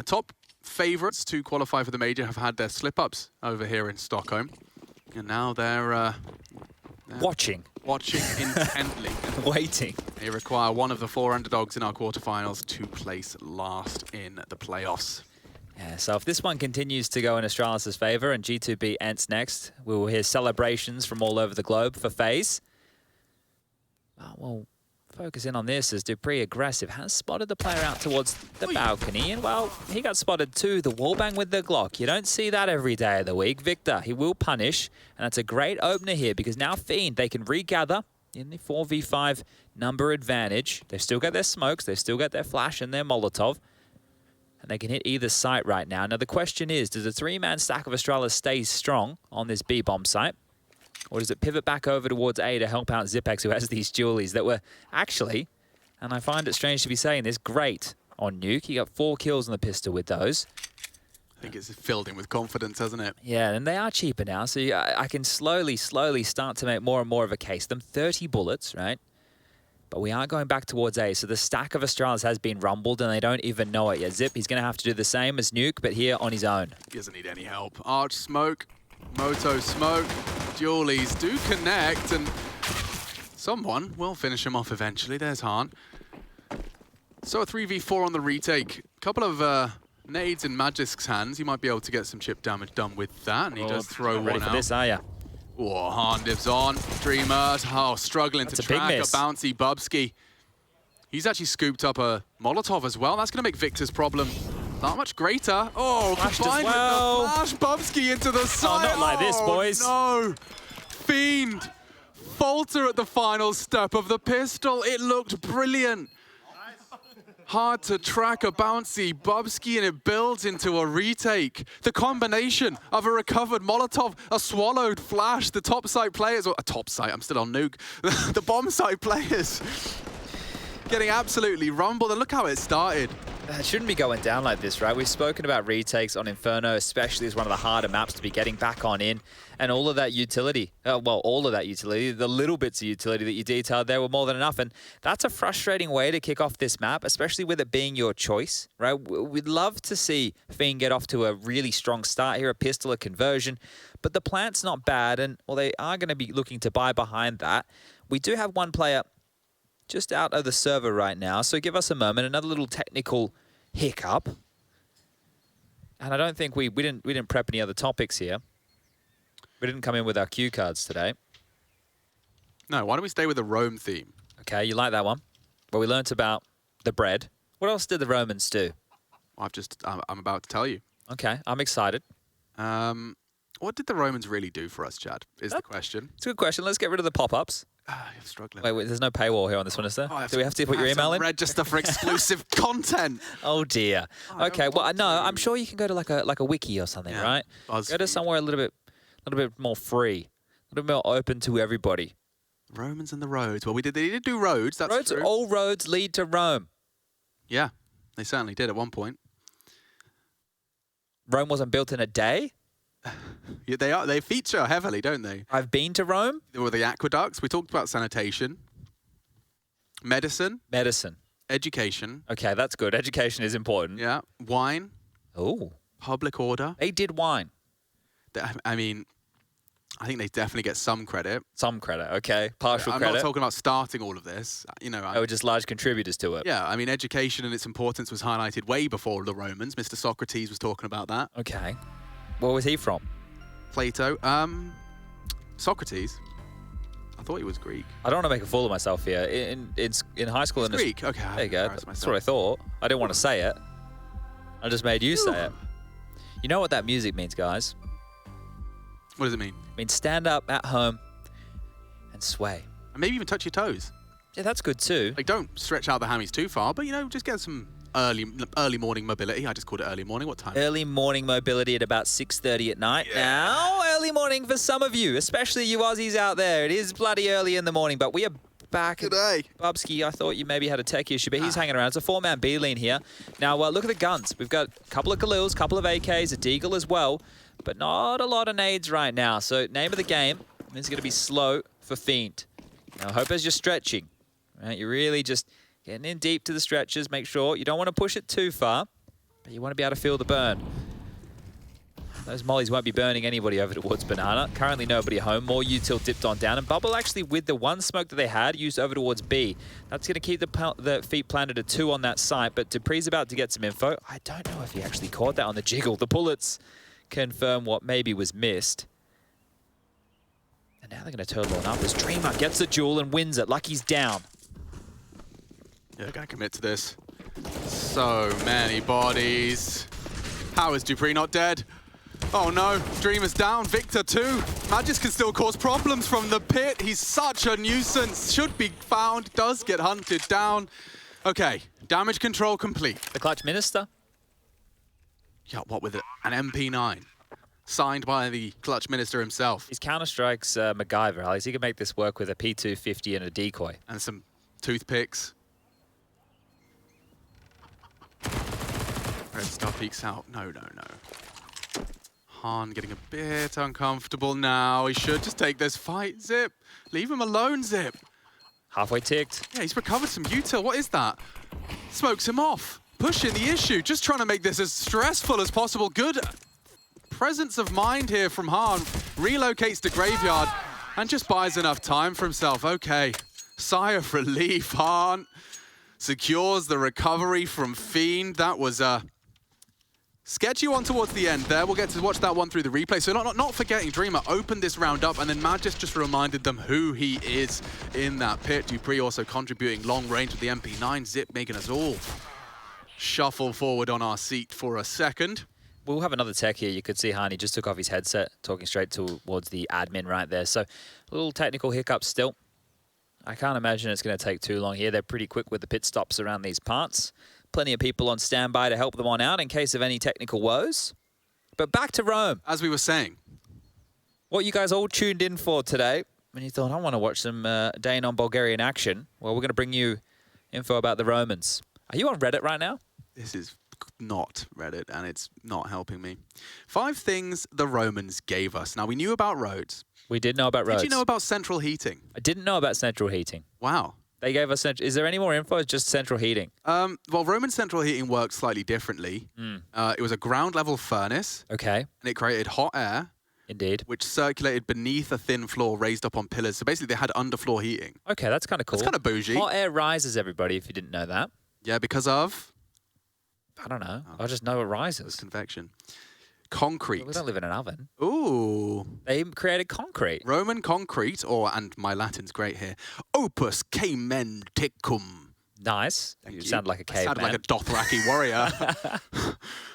top favourites to qualify for the major have had their slip-ups over here in Stockholm. And now they're watching intently. Waiting. They require one of the 4 underdogs in our quarterfinals to place last in the playoffs. Yeah, so if this one continues to go in Astralis' favour and G2B ents next, we will hear celebrations from all over the globe for FaZe. Well, focus in on this as Dupree aggressive has spotted the player out towards the balcony, and well, he got spotted too, the wallbang with the Glock. You don't see that every day of the week. Victor, he will punish, and that's a great opener here because now Fiend, they can regather in the 4v5 number advantage. They've still got their smokes, they've still got their flash and their Molotov, and they can hit either site right now. Now the question is, does the 3-man stack of Astralis stay strong on this B-bomb site? Or does it pivot back over towards A to help out Zipex, who has these dualies that were actually, and I find it strange to be saying this, great on Nuke. He got 4 kills on the pistol with those. I think it's filled in with confidence, hasn't it? Yeah, and they are cheaper now, so I can slowly start to make more and more of a case. Them 30 bullets, right? But we are going back towards A, so the stack of Astralis has been rumbled, and they don't even know it yet. Zip, he's going to have to do the same as Nuke, but here on his own. He doesn't need any help. Arch smoke, Moto smoke, dualies do connect, and someone will finish him off eventually. There's Hahn. So a 3v4 on the retake. Couple of nades in Magic's hands. He might be able to get some chip damage done with that, and he does throw one out. For this, are ya? Oh, Hahn lives on. Dreamer, struggling to track a bouncy Bubsky. He's actually scooped up a Molotov as well. That's going to make Victor's problem that much greater. Oh, combined with the flash, Bubsky into the side. Oh, not like this, boys. No. Fiend falter at the final step of the pistol. It looked brilliant. Hard to track a bouncy Bubsky, and it builds into a retake. The combination of a recovered Molotov, a swallowed flash, the top site players, or a top site, I'm still on Nuke, the bomb site players getting absolutely rumbled, and look how it started. It shouldn't be going down like this, right? We've spoken about retakes on Inferno, especially as one of the harder maps to be getting back on in. And all of that utility, well, all of that utility, the little bits of utility that you detailed there were more than enough. And that's a frustrating way to kick off this map, especially with it being your choice, right? We'd love to see Fiend get off to a really strong start here, a pistol, a conversion. But the plant's not bad, and well, they are going to be looking to buy behind that. We do have one player just out of the server right now, so give us a moment. Another little technical hiccup, and I don't think we didn't prep any other topics here. We didn't come in with our cue cards today. No, why don't we stay with the Rome theme? Okay, you like that one? Well, we learnt about the bread. What else did the Romans do? I'm about to tell you. Okay, I'm excited. What did the Romans really do for us, Chad, is the question. It's a good question. Let's get rid of the pop-ups. I'm struggling. Wait, there's no paywall here on this one, is there? Do we have to put your email in? Register for exclusive content. Oh dear. Okay, well, no, I'm sure you can go to like a wiki or something, right? BuzzFeed. Go to somewhere a little bit more free, a little bit more open to everybody. Romans and the roads. Well, they did do roads. That's true. All roads lead to Rome. Yeah, they certainly did at one point. Rome wasn't built in a day. Yeah, they are. They feature heavily, don't they? I've been to Rome. There were the aqueducts. We talked about sanitation, medicine, education. Okay, that's good. Education is important. Yeah, wine. Oh, public order. They did wine. I mean, I think they definitely get some credit. Some credit, okay. Partial credit. I'm not talking about starting all of this. You know, they were just large contributors to it. Yeah, I mean, education and its importance was highlighted way before the Romans. Mr. Socrates was talking about that. Okay. Where was he from? Plato. Socrates. I thought he was Greek. I don't want to make a fool of myself here. In high school... He's Greek. Okay. There you go. That's what I thought. I didn't want to say it. I just made you say it. You know what that music means, guys? What does it mean? It means stand up at home and sway. And maybe even touch your toes. Yeah, that's good too. Like, don't stretch out the hammies too far, but, you know, just get some early morning mobility. I just called it early morning. What time? Early morning mobility at about 6:30 at night. Yeah. Now, early morning for some of you, especially you Aussies out there. It is bloody early in the morning, but we are back today. Bubsky, I thought you maybe had a tech issue, but he's hanging around. It's a 4-man B-lean here. Now, look at the guns. We've got a couple of Khalils, a couple of AKs, a Deagle as well, but not a lot of nades right now. So, name of the game is going to be slow for Fiend. Now, I hope as you're stretching, right, you're really just getting in deep to the stretches. Make sure you don't want to push it too far. But you want to be able to feel the burn. Those mollies won't be burning anybody over towards Banana. Currently nobody home. More util dipped on down. And Bubble actually, with the one smoke that they had, used over towards B. That's going to keep the feet planted at 2 on that site. But Dupree's about to get some info. I don't know if he actually caught that on the jiggle. The bullets confirm what maybe was missed. And now they're going to turtle on up as Dreamer gets the duel and wins it. Lucky's down. Yeah, gotta commit to this. So many bodies. How is Dupree not dead? Oh no, Dreamer's down, Victor too. Magis can still cause problems from the pit. He's such a nuisance. Should be found, does get hunted down. Okay, damage control complete. The Clutch Minister. Yeah, what with it? An MP9. Signed by the Clutch Minister himself. He's Counter-Strike's MacGyver, Alex. He can make this work with a P250 and a decoy. And some toothpicks. Red Star peeks out. No. Han getting a bit uncomfortable now. He should just take this fight, Zip. Leave him alone, Zip. Halfway ticked. Yeah, he's recovered some util. What is that? Smokes him off. Pushing the issue. Just trying to make this as stressful as possible. Good presence of mind here from Han. Relocates to Graveyard and just buys enough time for himself. Okay. Sigh of relief, Han. Secures the recovery from Fiend. That was a sketchy one towards the end there. We'll get to watch that one through the replay. So not forgetting, Dreamer opened this round up, and then Magis just reminded them who he is in that pit. Dupree also contributing long range with the MP9. Zip making us all shuffle forward on our seat for a second. We'll have another tech here. You could see Hani just took off his headset, talking straight towards the admin right there. So a little technical hiccup still. I can't imagine it's going to take too long here. They're pretty quick with the pit stops around these parts. Plenty of people on standby to help them on out in case of any technical woes. But back to Rome. As we were saying. What you guys all tuned in for today, when you thought, I want to watch some Dane on Bulgarian action, well, we're going to bring you info about the Romans. Are you on Reddit right now? This is not Reddit, and it's not helping me. 5 things the Romans gave us. Now, we knew about roads. We did know about roads. Did you know about central heating? I didn't know about central heating. Wow. They gave us... Is there any more info? It's just central heating. Well, Roman central heating worked slightly differently. It was a ground-level furnace. Okay. And it created hot air. Indeed. Which circulated beneath a thin floor raised up on pillars. So basically, they had underfloor heating. Okay, that's kind of cool. That's kind of bougie. Hot air rises, everybody, if you didn't know that. Yeah, because of? I don't know. I just know it rises. Convection. Concrete. We don't live in an oven. Ooh. They created concrete. Roman concrete, and my Latin's great here, opus caementicum. Nice. You sound like a caveman. Sounded like a Dothraki warrior.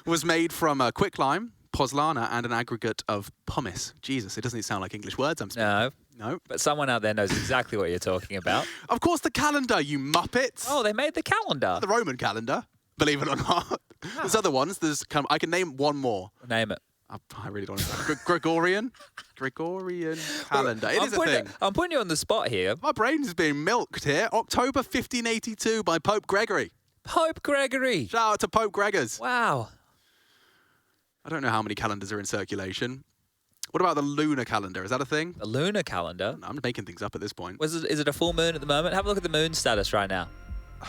Was made from quicklime, pozzolana, and an aggregate of pumice. Jesus, it doesn't sound like English words I'm speaking. No. But someone out there knows exactly what you're talking about. Of course, the calendar, you muppets. Oh, they made the calendar. The Roman calendar, believe it or not. Oh. There's other ones. I can name one more. Name it. I really don't know. Gregorian calendar. It is a thing. I'm putting you on the spot here. My brain is being milked here. October 1582 by Pope Gregory. Pope Gregory. Shout out to Pope Gregors. Wow. I don't know how many calendars are in circulation. What about the lunar calendar? Is that a thing? The lunar calendar? I'm making things up at this point. Is it a full moon at the moment? Have a look at the moon status right now.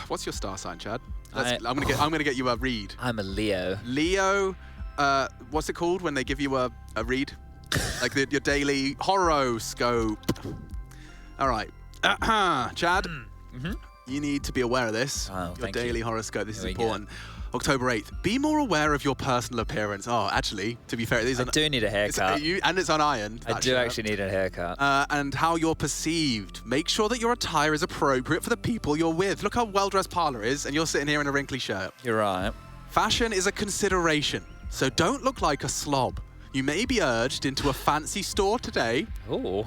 What's your star sign, Chad? I'm gonna get you a read. I'm a Leo. Leo. What's it called when they give you a read? Like your daily horoscope. All right. Chad, you need to be aware of this. Oh, your daily horoscope. This is important. Go. October 8th. Be more aware of your personal appearance. Oh, actually, to be fair, it is I do need a haircut. And it's unironed. I do actually need a haircut. And how you're perceived. Make sure that your attire is appropriate for the people you're with. Look how well-dressed Parla is, and you're sitting here in a wrinkly shirt. You're right. Fashion is a consideration, so don't look like a slob. You may be urged into a fancy store today. Ooh.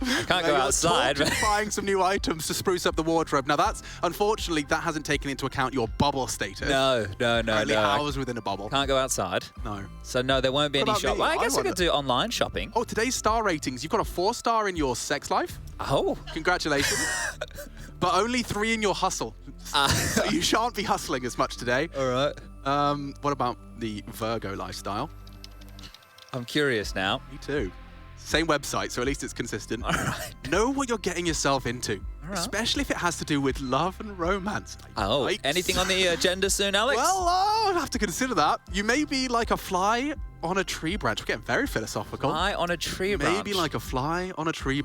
I can't go outside. Buying some new items to spruce up the wardrobe. Now unfortunately, that hasn't taken into account your bubble status. No. Only hours within a bubble. Can't go outside. No. So no, there won't be any shop. Well, I guess I could do online shopping. Oh, today's star ratings. You've got a 4-star in your sex life. Oh. Congratulations. But only 3 in your hustle. So you shan't be hustling as much today. All right. What about the Virgo lifestyle? I'm curious now. Me too. Same website, so at least it's consistent. All right. Know what you're getting yourself into, right. especially if it has to do with love and romance. Oh, Yikes. anything on the agenda soon, Alex? Well, I'll have to consider that. You may be like a fly on a tree branch. We're getting very philosophical. Fly on a tree branch. Maybe like a fly on a tree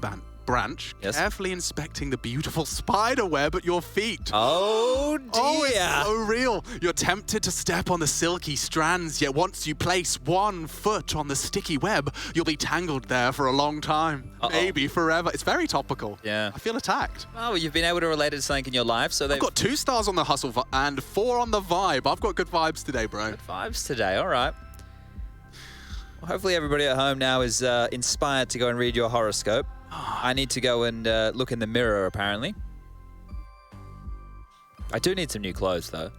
branch, Yes. carefully inspecting the beautiful spider web at your feet. Oh, dear. Oh, it's so real. You're tempted to step on the silky strands, yet once you place one foot on the sticky web, you'll be tangled there for a long time. Maybe forever. It's very topical. Yeah. I feel attacked. Oh, you've been able to relate it to something in your life, so they've I've got 2 stars on the hustle and 4 on the vibe. I've got good vibes today, bro. good vibes today. All right. Well, hopefully everybody at home now is inspired to go and read your horoscope. I need to go and look in the mirror, apparently. I do need some new clothes, though.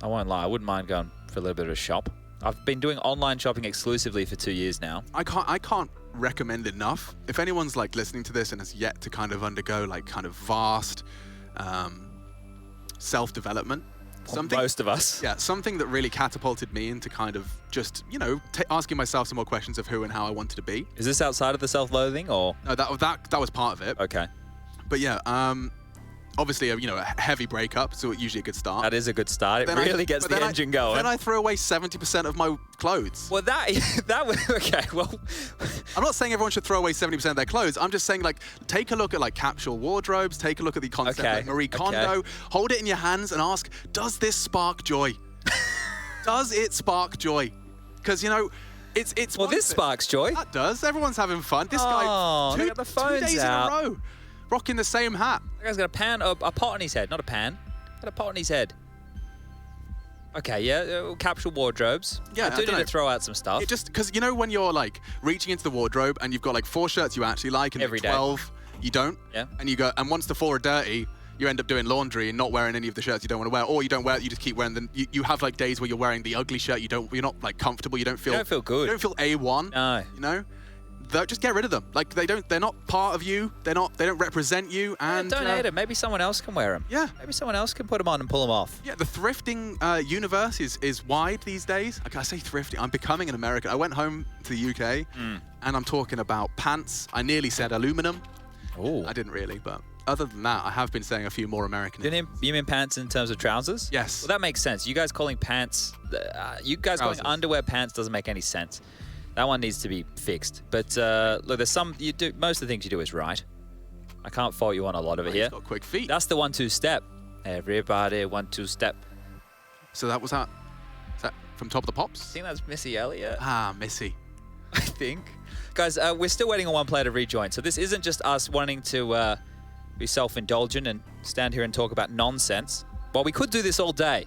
I won't lie. I wouldn't mind going for a little bit of a shop. I've been doing online shopping exclusively for 2 years now. I can't recommend enough. If anyone's like listening to this and has yet to kind of undergo like kind of vast self-development, something Most of us. Yeah, something that really catapulted me into kind of just, you know, asking myself some more questions of who and how I wanted to be. Is this outside of the self-loathing, or? No, that was part of it. Okay. But yeah, obviously, you know, a heavy breakup, so usually a good start. That is a good start. It Then really gets the engine going. Then I threw away 70% of my clothes. Well, that was okay. Well, I'm not saying everyone should throw away 70% of their clothes. I'm just saying, like, take a look at like capsule wardrobes, take a look at the concept Okay, like Marie Kondo, okay. hold it in your hands and ask, does this spark joy? Does it spark joy? Because, you know, it's well, one this thing- sparks joy. That does. Everyone's having fun. This Oh, guy, they got the 2 phones days out. in a row, rocking the same hat. That guy's got a pot on his head, not a pan. Got a pot on his head. Okay, yeah, capsule wardrobes. Yeah, I I do don't need know. to throw out some stuff. It just, because, you know, when you're like reaching into the wardrobe and you've got like 4 shirts you actually like and Every day. 12 you don't. Yeah. And you go, and once the 4 are dirty, you end up doing laundry and not wearing any of the shirts you don't want to wear, or you don't wear it, you just keep wearing them. You have like days where you're wearing the ugly shirt, you're not like comfortable, you don't feel good. You don't feel A1. No. You know? Just get rid of them. Like they're not part of you. They don't represent you. And Don't hate them. Maybe someone else can wear them. Yeah. Maybe someone else can put them on and pull them off. Yeah, the thrifting universe is wide these days. Like I say thrifting, I'm becoming an American. I went home to the UK and I'm talking about pants. I nearly said aluminum. Oh. I didn't really, but other than that, I have been saying a few more American. You mean pants in terms of trousers? Yes. Well, that makes sense. You guys calling pants, calling Trousers. underwear pants doesn't make any sense. That one needs to be fixed. But look, there's some you do. Most of the things you do is right. I can't fault you on a lot of it He's here. got quick feet. That's the 1-2 step. Everybody 1-2 step. So that was that. Is that from Top of the Pops? I think that's Missy Elliott. Ah, Missy. I think. Guys, we're still waiting on one player to rejoin. So this isn't just us wanting to be self-indulgent and stand here and talk about nonsense. Well, we could do this all day.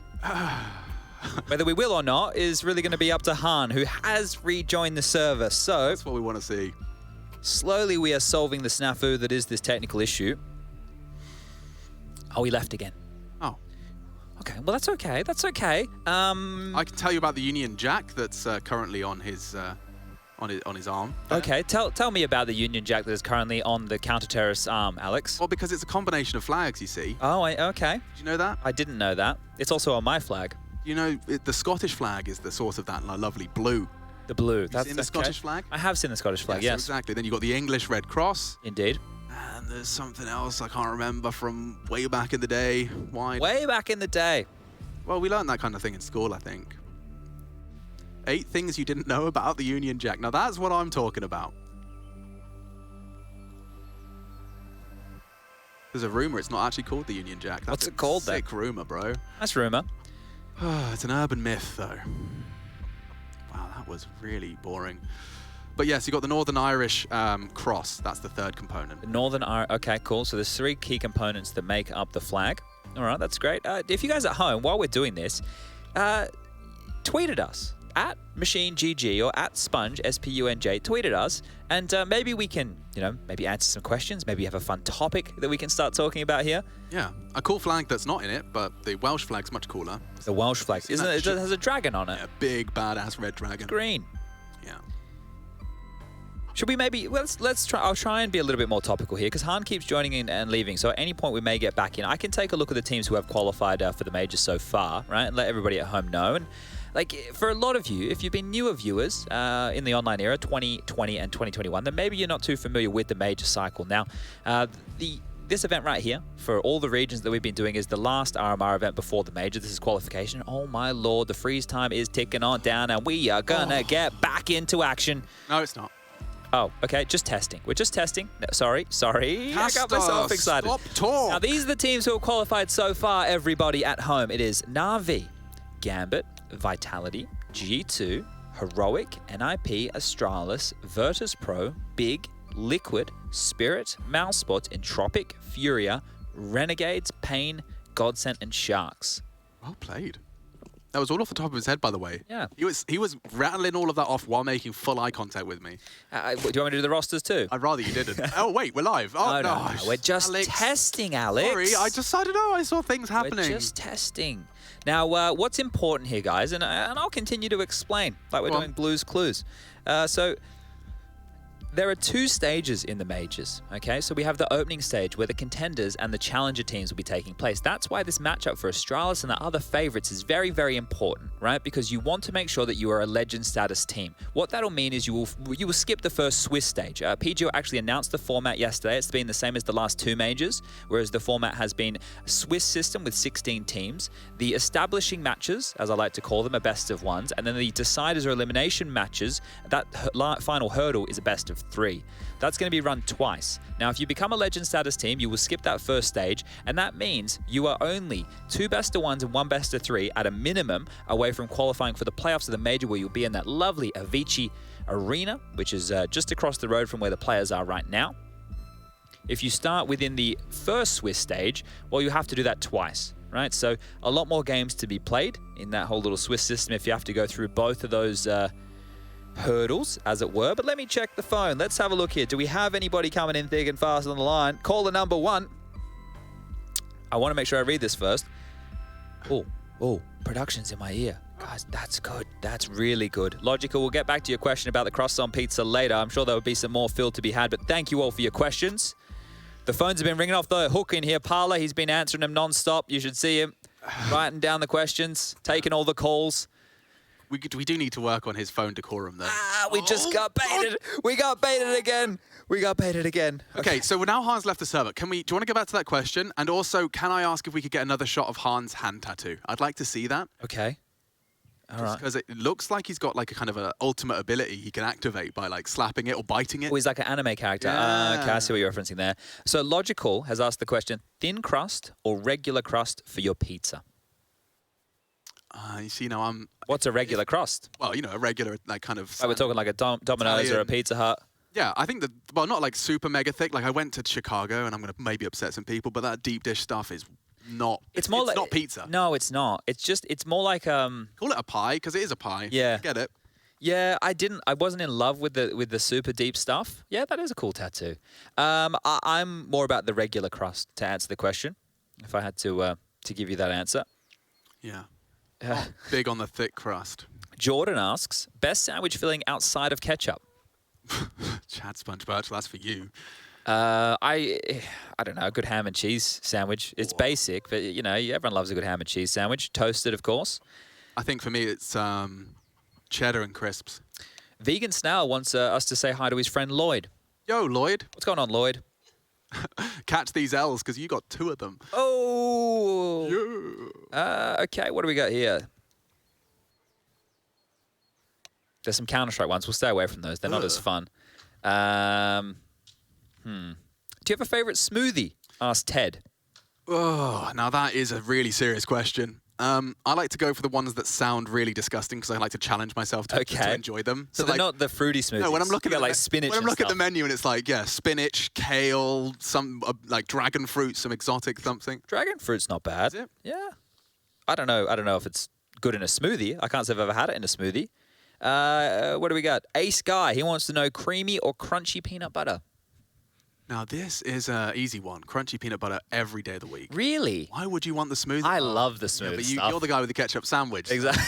Whether we will or not is really going to be up to Han, who has rejoined the server. So That's what we want to see. slowly we are solving the snafu that is this technical issue. Oh, he left again. Oh. Okay, well, that's okay. That's okay. I can tell you about the Union Jack that's currently on his arm. Okay, tell me about the Union Jack that is currently on the counter-terrorist arm, Alex. Well, because it's a combination of flags, you see. Oh, okay. Did you know that? I didn't know that. It's also on my flag. You know, the Scottish flag is the source of that lovely blue. The blue. Have you seen the Scottish flag? I have seen the Scottish flag, Yeah, yes. so exactly. Then you've got the English Red Cross. Indeed. And there's something else I can't remember from way back in the day. Why? Way back in the day. Well, we learned that kind of thing in school, I think. 8 things you didn't know about the Union Jack. Now, that's what I'm talking about. There's a rumor it's not actually called the Union Jack. That's What's it called then? Sick rumor, bro. That's rumour. It's an urban myth, though. Wow, that was really boring. But yes, you've got the Northern Irish cross. That's the 3rd component. The Northern Irish. Okay, cool. So there's 3 key components that make up the flag. All right, that's great. If you guys at home, while we're doing this, tweet at us at MachineGG or at Sponge, SPUNJ. Tweet at us, and maybe we can, maybe answer some questions. Maybe you have a fun topic that we can start talking about here. Yeah, a cool flag that's not in it, but the Welsh flag's much cooler. The Welsh flag, isn't it? It has a dragon on it. Yeah, big badass red dragon. Green. Yeah. Should we maybe let's try? I'll try and be a little bit more topical here because Han keeps joining in and leaving. So at any point we may get back in. I can take a look at the teams who have qualified for the majors so far, right, and let everybody at home know. And like for a lot of you, if you've been newer viewers in the online era, 2020 and 2021, then maybe you're not too familiar with the major cycle. Now, this event right here, for all the regions that we've been doing, is the last RMR event before the major. This is qualification. Oh my lord, the freeze time is ticking on down, and we are gonna get back into action. No, it's not. Oh, okay, just testing. We're just testing. No, sorry. I got myself excited. Stop talk. Now, these are the teams who have qualified so far, everybody at home. It is Na'Vi, Gambit, Vitality, G2, Heroic, NIP, Astralis, Virtus Pro, Big, Liquid, Spirit, Mousespot, Entropic, Furia, Renegades, Pain, Godsent, and Sharks. Well played. That was all off the top of his head, by the way. Yeah. He was rattling all of that off while making full eye contact with me. Do you want me to do the rosters too? I'd rather you didn't. Oh, wait, we're live. Oh, no. We're just testing, Alex. Sorry, I don't know. I saw things happening. We're just testing. Now, what's important here, guys, and I'll continue to explain, like we're doing Blue's Clues. So there are 2 stages in the majors, okay? So we have the opening stage where the contenders and the challenger teams will be taking place. That's why this matchup for Astralis and the other favorites is very, very important, right? Because you want to make sure that you are a legend status team. What that'll mean is you will skip the first Swiss stage. PGO actually announced the format yesterday. It's been the same as the last 2 majors, whereas the format has been a Swiss system with 16 teams. The establishing matches, as I like to call them, are best of 1s, and then the deciders or elimination matches, that final hurdle is a best of 3. That's going to be run twice. Now, if you become a legend status team, you will skip that first stage, and that means you are only 2 best of 1s and 1 best of 3 at a minimum away from qualifying for the playoffs of the major, where you'll be in that lovely Avicii Arena, which is just across the road from where the players are right now. If you start within the first Swiss stage, well, you have to do that twice, right? So a lot more games to be played in that whole little Swiss system if you have to go through both of those hurdles, as it were. But let me check the phone. Let's have a look here. Do we have anybody coming in thick and fast on the line? Caller number 1. I want to make sure I read this first. Oh, production's in my ear. Guys, that's good. That's really good. Logical, we'll get back to your question about the croissant pizza later. I'm sure there would be some more fill to be had, but thank you all for your questions. The phones have been ringing off the hook in here. Parla, he's been answering them non-stop. You should see him writing down the questions, taking all the calls. We do need to work on his phone decorum, though. We just got baited. We got baited again. Okay, so now Hans left the server. Do you want to go back to that question? And also, can I ask if we could get another shot of Hans' hand tattoo? I'd like to see that. Okay. All right. Because it looks like he's got like a kind of an ultimate ability he can activate by like slapping it or biting it. Oh, he's like an anime character. Yeah. Okay, I see what you're referencing there. So Logical has asked the question, thin crust or regular crust for your pizza? You see, now What's a regular crust? Well, a regular, like, kind of... Like we're talking like a Domino's or a Pizza Hut? Yeah, I think not like super mega thick. Like, I went to Chicago, and I'm going to maybe upset some people, but that deep dish stuff is not... It's not pizza. No, it's not. It's more like... Call it a pie, because it is a pie. Yeah. I get it. Yeah, I wasn't in love with the super deep stuff. Yeah, that is a cool tattoo. I'm more about the regular crust, to answer the question, if I had to give you that answer. Yeah. Big on the thick crust. Jordan asks, best sandwich filling outside of ketchup? Chad Sponge Birchall, that's for you. I don't know, a good ham and cheese sandwich. It's basic, but everyone loves a good ham and cheese sandwich. Toasted, of course. I think for me it's cheddar and crisps. Vegan Snail wants us to say hi to his friend Lloyd. Yo, Lloyd. What's going on, Lloyd? Catch these L's, because you got 2 of them. Oh! Yeah. Okay, what do we got here? There's some Counter-Strike ones. We'll stay away from those. They're not as fun. Do you have a favorite smoothie? Asked Ted. Oh, now that is a really serious question. I like to go for the ones that sound really disgusting because I like to challenge myself to enjoy them. So they're like, not the fruity smoothies. No, when I'm looking at like spinach. When I'm looking at the menu and it's like, spinach, kale, some like dragon fruit, some exotic something. Dragon fruit's not bad. Is it? Yeah. I don't know if it's good in a smoothie. I can't say I've ever had it in a smoothie. What do we got? Ace Guy. He wants to know creamy or crunchy peanut butter. Now, this is an easy one. Crunchy peanut butter every day of the week. Really? Why would you want the smooth? I love the smooth but stuff. You're the guy with the ketchup sandwich. Exactly.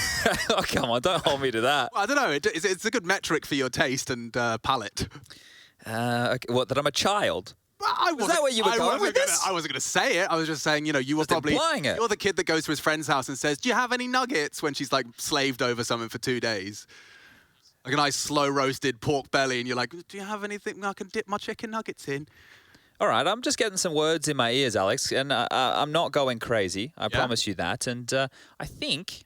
Oh, come on. Don't hold me to that. Well, I don't know. It's a good metric for your taste and palate. Okay. What, that I'm a child? Was that where you were going with this? I wasn't going to say it. I was just saying, you know, you were Just probably implying it. you're the kid that goes to his friend's house and says, "Do you have any nuggets?" when she's like slaved over something for 2 days. Like a nice slow roasted pork belly, and you're like, "Do you have anything I can dip my chicken nuggets in?" All right, I'm just getting some words in my ears, Alex, and I'm not going crazy. I promise you that. And I think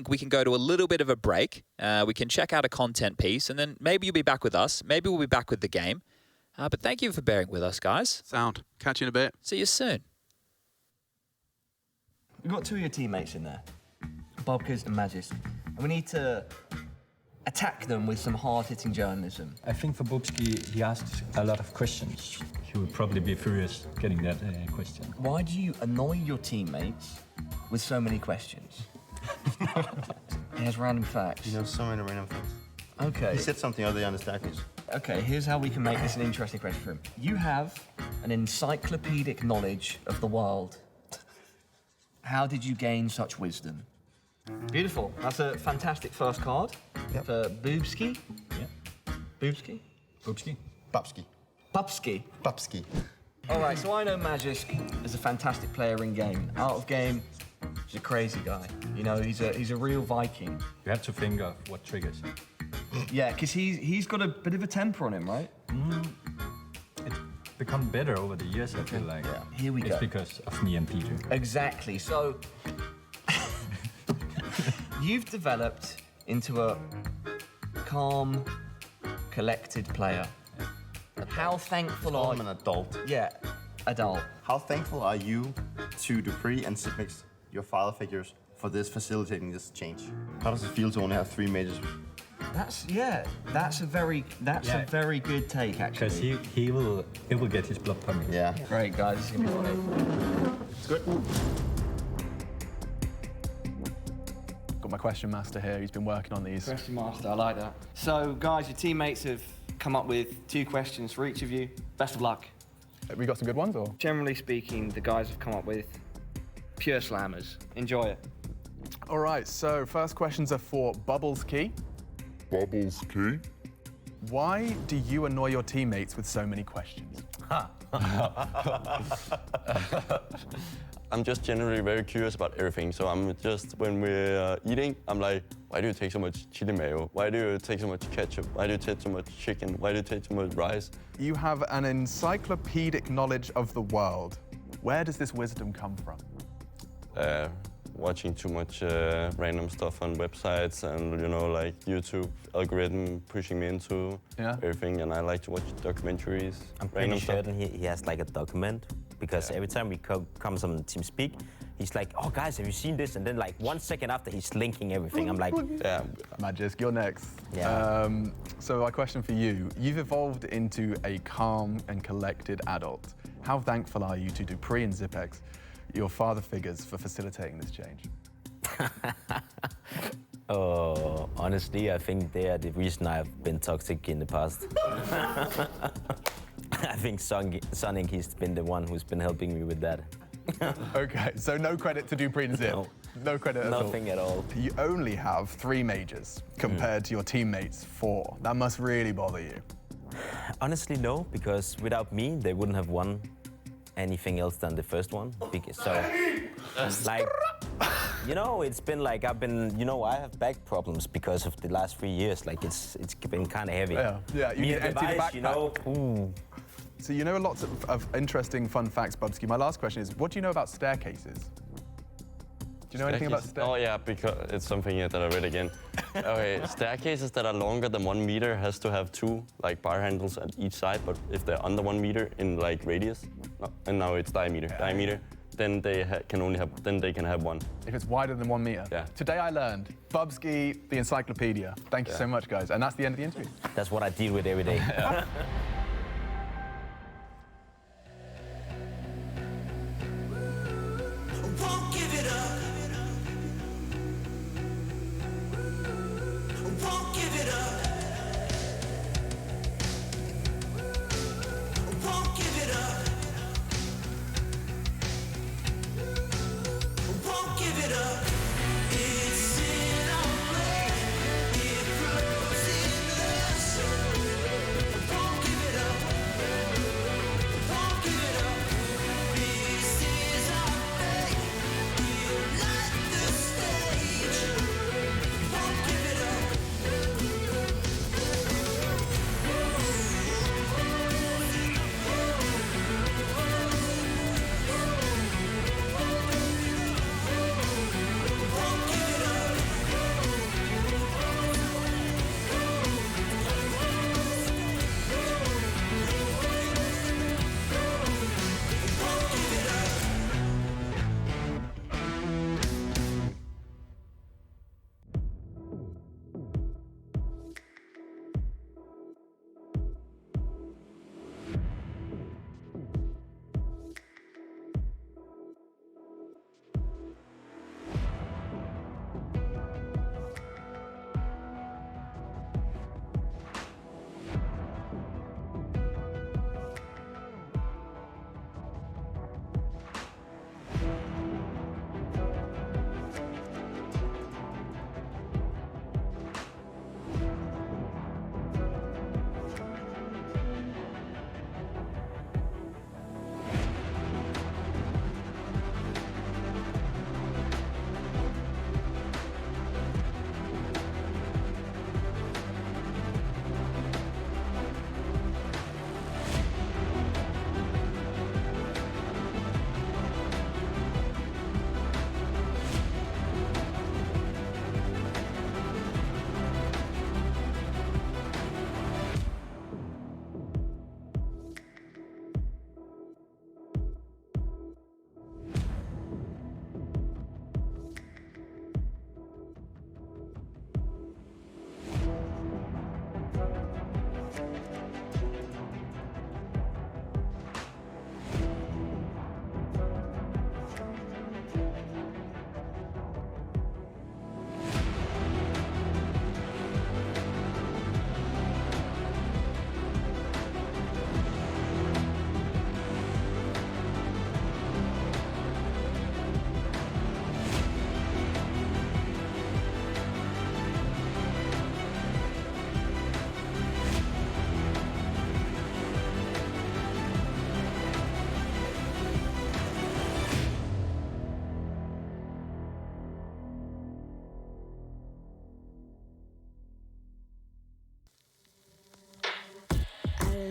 we can go to a little bit of a break. We can check out a content piece, and then maybe you'll be back with us. Maybe we'll be back with the game. But thank you for bearing with us, guys. Sound. Catch you in a bit. See you soon. We've got 2 of your teammates in there, Bobkers and Magis, and we need to attack them with some hard-hitting journalism. I think for Bubsky, he asked a lot of questions. He would probably be furious getting that question. Why do you annoy your teammates with so many questions? He has random facts. He knows so many random things. Okay. He said something other than the stackers. Okay, here's how we can make this an interesting question for him. You have an encyclopedic knowledge of the world. How did you gain such wisdom? Beautiful. That's a fantastic first card for Boobski. Yeah. Boobski? Bubsky? Babski. Bubski. Babski. All right, so I know Magisk is a fantastic player in game. Out of game, he's a crazy guy. You know, he's a real Viking. You have to think of what triggers. Yeah, because he's got a bit of a temper on him, right? It's become better over the years, I feel like. Yeah, here we it's go. because of me and Peter. Exactly. So you've developed into a calm, collected player. How thankful are I'm an adult. Yeah, adult. How thankful are you to Dupree and Sipmix, your father figures, for this facilitating this change? How does it feel to only have 3 majors? That's a very good take Because actually. he will get his blood pumping. Yeah. Great guys, this is gonna be funny. It's good. Got my question master here. He's been working on these. Question master, I like that. So guys, your teammates have come up with 2 questions for each of you. Best of luck. Have we got some good ones, or? Generally speaking, the guys have come up with pure slammers. Enjoy it. All right, so first questions are for Bubbles Key. Bubbles Key. Why do you annoy your teammates with so many questions? I'm just generally very curious about everything. So I'm just, when we're eating, I'm like, why do you take so much chili mayo? Why do you take so much ketchup? Why do you take so much chicken? Why do you take so much rice? You have an encyclopedic knowledge of the world. Where does this wisdom come from? Watching too much random stuff on websites and, you know, like YouTube algorithm pushing me into everything. And I like to watch documentaries. I'm pretty certain he has like a document, because every time we come on TeamSpeak, he's like, oh guys, have you seen this? And then like 1 second after, he's linking everything. I'm like, Yeah. Magisk, you're next. Yeah. So my question for you, you've evolved into a calm and collected adult. How thankful are you to Dupree and Zipex, your father figures, for facilitating this change? oh, honestly, I think they are the reason I've been toxic in the past. I think Sonic, he's been the one who's been helping me with that. Okay, so no credit to Dupree and Zip. No. No credit at all. Nothing at all. You only have 3 majors compared to your teammates' 4. That must really bother you. Honestly, no, because without me, they wouldn't have won anything else than the first one. So, like, you know, it's been like I have back problems because of the last 3 years. Like, it's been kind of heavy. Yeah. You need to empty the backpack. You know. So you know lots of interesting fun facts, Bubsky. My last question is, what do you know about staircases? Do you know anything about staircases? Oh yeah, because it's something that I read again. Okay, staircases that are longer than 1 meter has to have 2 like bar handles at each side, but if they're under 1 meter in like radius, and now it's diameter, then they can have 1. If it's wider than 1 meter. Yeah. Today I learned Bubsky, the encyclopedia. Thank you so much, guys. And that's the end of the interview. That's what I deal with every day.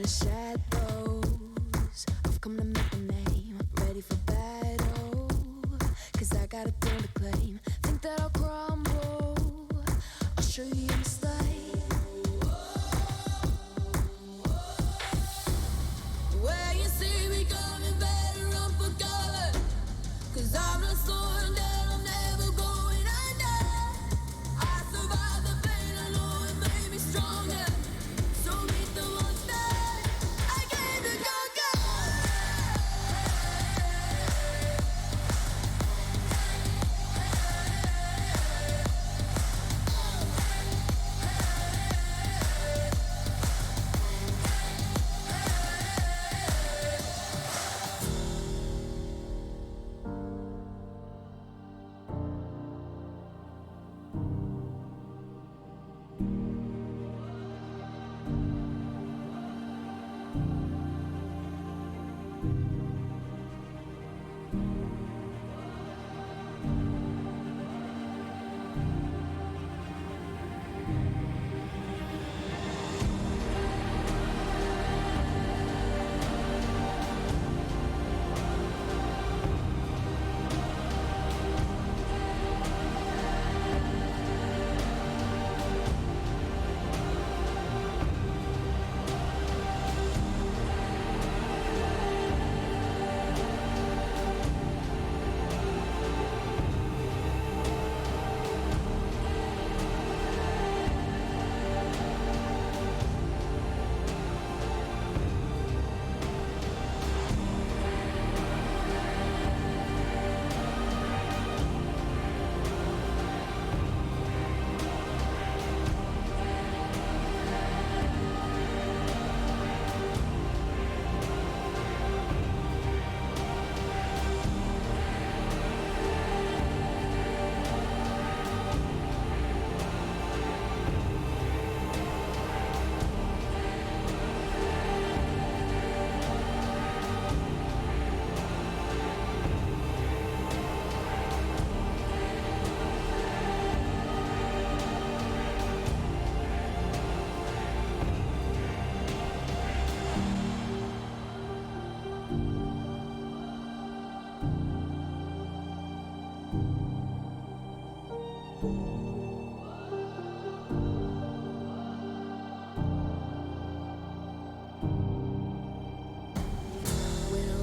the shadows. I've come to make a name, ready for battle. Cause I got a thing to claim. Think that I'll crumble, I'll show you a mistake. Where you see me coming, better run for cover. Cause I'm not slowing down, I'm never going under. I survived the pain, I know it made me stronger. So meet the monster, I came to conquer.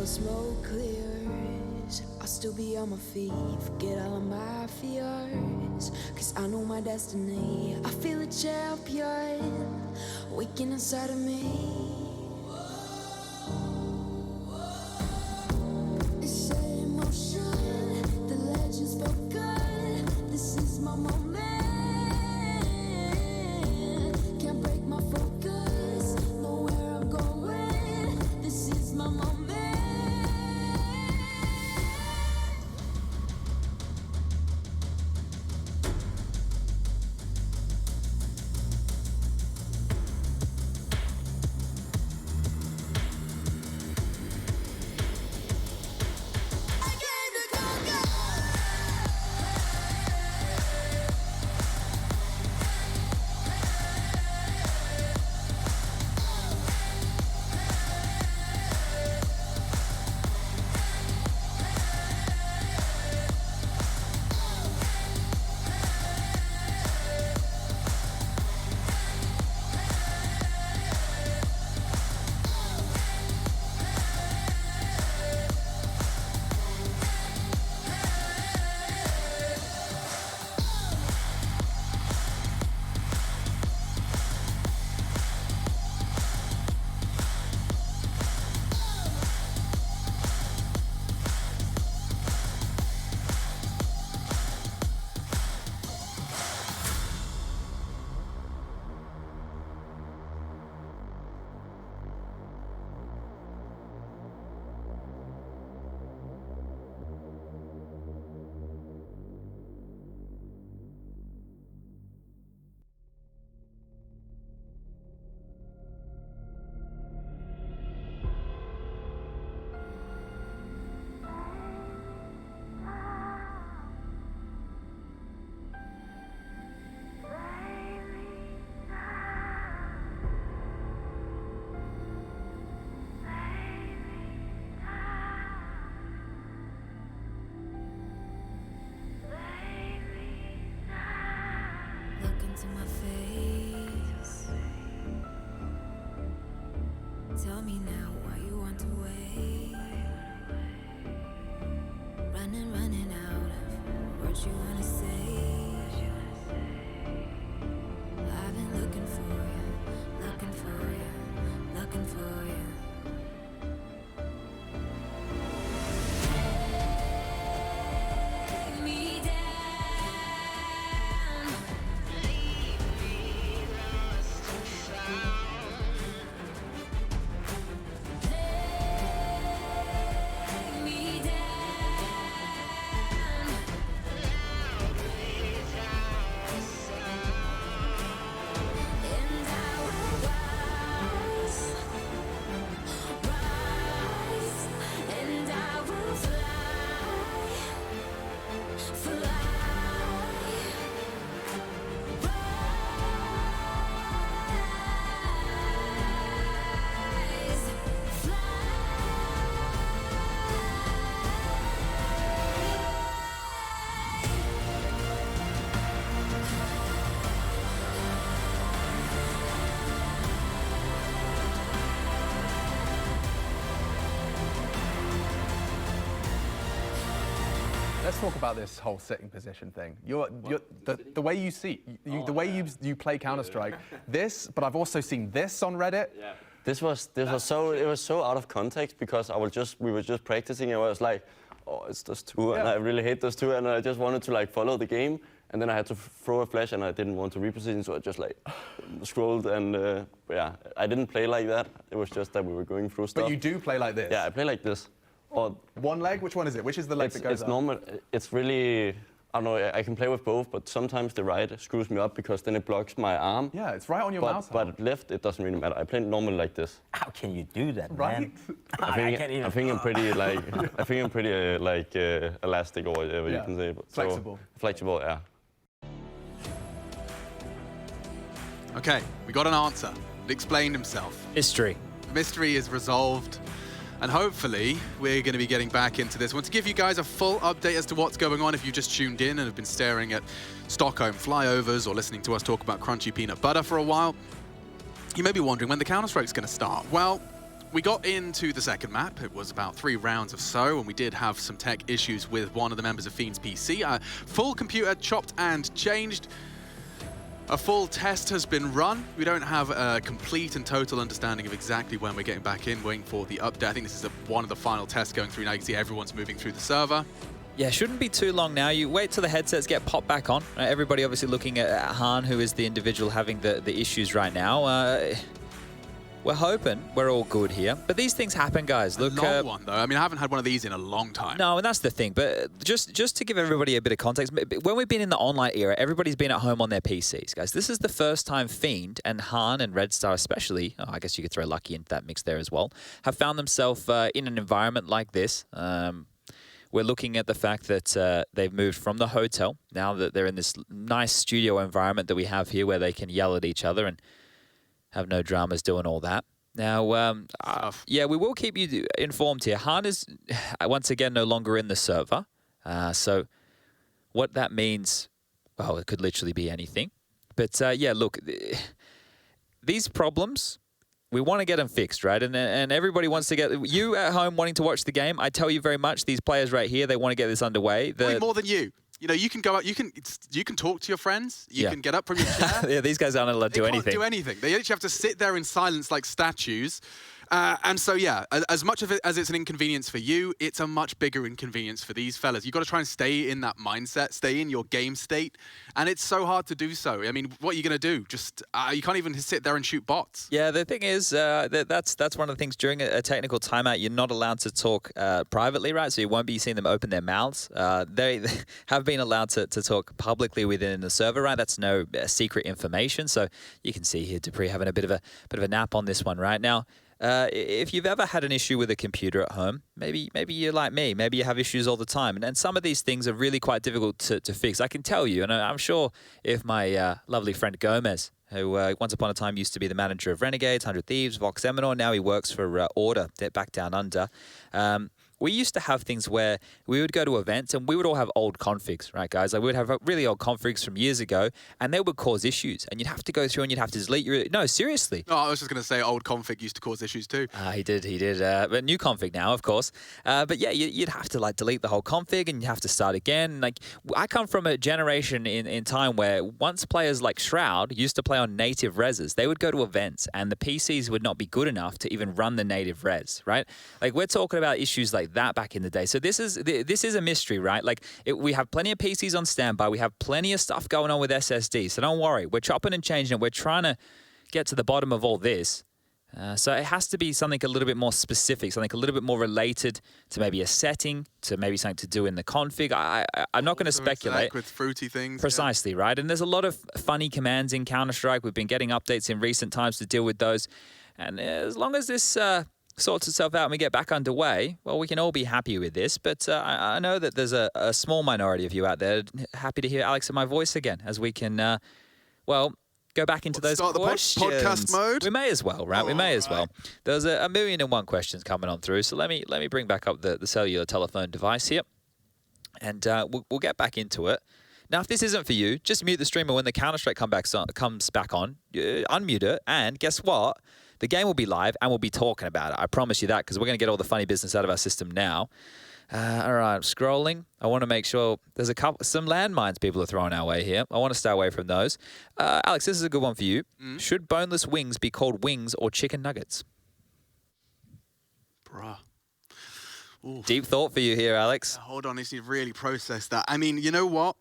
Smoke clears, I'll still be on my feet. Forget all of my fears, cause I know my destiny. I feel a champion waking inside of me. It's set in motion, the legend's spoken. This is my moment. Can't break my focus, know where I'm going. This is my moment. talk about this whole sitting position thing. The way you see, the way you play Counter-Strike. This, but I've also seen this on Reddit. Yeah. This was so out of context because we were just practicing and I was like, oh, it's those two, and I really hate those two, and I just wanted to like follow the game, and then I had to throw a flash, and I didn't want to reposition, so I just like scrolled, and yeah, I didn't play like that. It was just that we were going through stuff. But you do play like this? Yeah, I play like this. Or one leg? Which one is it? Which is the leg that goes It's up? normal. It's really. I don't know, I can play with both, but sometimes the right screws me up because then it blocks my arm. Yeah, it's right on your mouse. But left, it doesn't really matter. I play normally like this. How can you do that, right? man? I think I'm pretty like elastic or whatever you can say. But flexible. So, flexible, yeah. Okay, we got an answer. It explained himself. Mystery. The mystery is resolved. And hopefully, we're going to be getting back into this. I want to give you guys a full update as to what's going on if you just tuned in and have been staring at Stockholm flyovers or listening to us talk about crunchy peanut butter for a while. You may be wondering when the Counter-Strike's going to start. Well, we got into the second map. It was about 3 rounds or so, and we did have some tech issues with one of the members of Fiend's PC. Full computer chopped and changed. A full test has been run. We don't have a complete and total understanding of exactly when we're getting back in, waiting for the update. I think this is one of the final tests going through now. You can see everyone's moving through the server. Yeah, shouldn't be too long now. You wait till the headsets get popped back on. Everybody obviously looking at Han, who is the individual having the issues right now. We're hoping we're all good here. But these things happen, guys. Look, a long one, though. I mean, I haven't had one of these in a long time. No, and that's the thing. But just to give everybody a bit of context, when we've been in the online era, everybody's been at home on their PCs, guys. This is the first time Fiend and Han and Red Star especially, I guess you could throw Lucky into that mix there as well, have found themselves in an environment like this. We're looking at the fact that they've moved from the hotel, now that they're in this nice studio environment that we have here where they can yell at each other and have no dramas doing all that. Now, yeah, we will keep you informed here. Han is, once again, no longer in the server. So what that means, well, it could literally be anything. But yeah, look, these problems, we want to get them fixed, right? And everybody wants to get, you at home wanting to watch the game, I tell you very much, these players right here, they want to get this underway. Way more than you. You know, you can go out, you can talk to your friends, you can get up from your chair. Yeah, these guys aren't allowed to do anything. They can't do anything. They literally have to sit there in silence like statues. And so, yeah, as much of it as it's an inconvenience for you, it's a much bigger inconvenience for these fellas. You've got to try and stay in that mindset, stay in your game state. And it's so hard to do so. I mean, what are you going to do? Just, you can't even sit there and shoot bots. Yeah, the thing is, that's one of the things during a technical timeout, you're not allowed to talk privately, right? So you won't be seeing them open their mouths. They have been allowed to talk publicly within the server, right? That's no secret information. So you can see here Dupree having a bit of a nap on this one right now. If you've ever had an issue with a computer at home, maybe you're like me, maybe you have issues all the time. And some of these things are really quite difficult to fix. I can tell you, and I'm sure if my lovely friend Gomez, who once upon a time used to be the manager of Renegades, 100 Thieves, Vox Eminor, now he works for Order, back down under. We used to have things where we would go to events and we would all have old configs, right, guys? Like we would have really old configs from years ago, and they would cause issues. And you'd have to go through and you'd have to delete your... No, seriously. Oh, I was just going to say old config used to cause issues too. He did. But new config now, of course. But yeah, you'd have to like delete the whole config and you have to start again. Like I come from a generation in time where once players like Shroud used to play on native reses, they would go to events and the PCs would not be good enough to even run the native res, right? Like we're talking about issues like that back in the day. So this is a mystery, right? Like we have plenty of PCs on standby. We have plenty of stuff going on with SSD. So don't worry. We're chopping and changing it. We're trying to get to the bottom of all this. So it has to be something a little bit more specific, something a little bit more related to maybe a setting, to maybe something to do in the config. I'm not going to speculate. With fruity things. Precisely, right? And there's a lot of funny commands in Counter-Strike. We've been getting updates in recent times to deal with those. And as long as this sorts itself out and we get back underway, well, we can all be happy with this. But I know that there's a small minority of you out there happy to hear Alex and my voice again, as we can, well, go back into those questions. Start the podcast mode? We may as well, right? We may as well. There's a 1,000,001 questions coming on through. So let me bring back up the cellular telephone device here. And we'll get back into it. Now, if this isn't for you, just mute the streamer when the Counter-Strike comes back on, unmute it, and guess what? The game will be live, and we'll be talking about it. I promise you that, because we're going to get all the funny business out of our system now. All right, I'm scrolling. I want to make sure there's some landmines people are throwing our way here. I want to stay away from those. Alex, this is a good one for you. Should boneless wings be called wings or chicken nuggets? Bruh. Ooh. Deep thought for you here, Alex. Hold on, I need to really process that. I mean, you know what?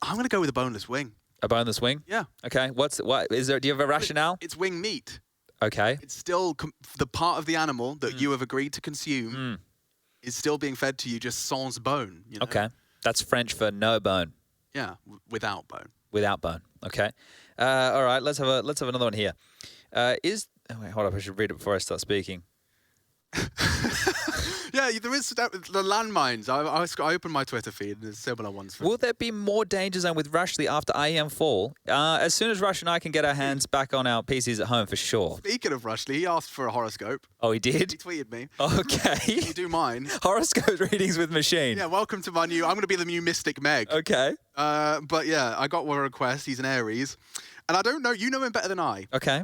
I'm going to go with a boneless wing. A boneless wing? Yeah. Okay. Do you have a rationale? It's wing meat. Okay. It's still the part of the animal that you have agreed to consume is still being fed to you just sans bone. You know? Okay. That's French for no bone. Yeah, without bone. Without bone. Okay. All right. Let's have another one here. Wait, hold up. I should read it before I start speaking. Yeah, there is the landmines. I opened my Twitter feed and there's similar ones. Will there be more danger zone with Rushley after IEM Fall? As soon as Rush and I can get our hands back on our PCs at home, for sure. Speaking of Rushley, he asked for a horoscope. Oh, he did? He tweeted me. Okay. Can you do mine? Horoscope readings with Machine. Yeah, welcome to my new... I'm going to be the new Mystic Meg. Okay. But yeah, I got one request. He's an Aries. And I don't know, you know him better than I. Okay.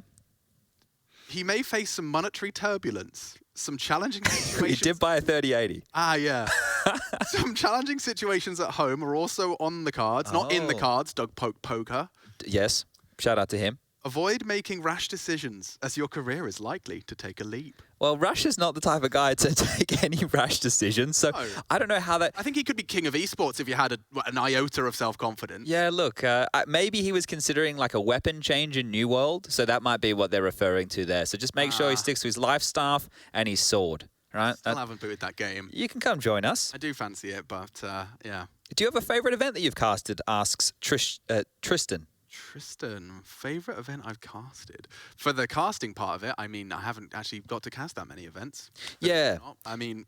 He may face some monetary turbulence, some challenging situations. He did buy a 3080. Ah, yeah. Some challenging situations at home are also on the cards, not in the cards, Doug Poker. Yes. Shout out to him. Avoid making rash decisions, as your career is likely to take a leap. Well, Rush is not the type of guy to take any rash decisions, so No. I don't know how that... I think he could be king of esports if you had an iota of self-confidence. Yeah, look, maybe he was considering like a weapon change in New World, so that might be what they're referring to there. So just make sure he sticks to his life staff and his sword, right? Still haven't booted that game. You can come join us. I do fancy it, but yeah. Do you have a favourite event that you've casted, asks Tristan. Tristan, favourite event I've casted? For the casting part of it, I mean, I haven't actually got to cast that many events. Yeah. I mean,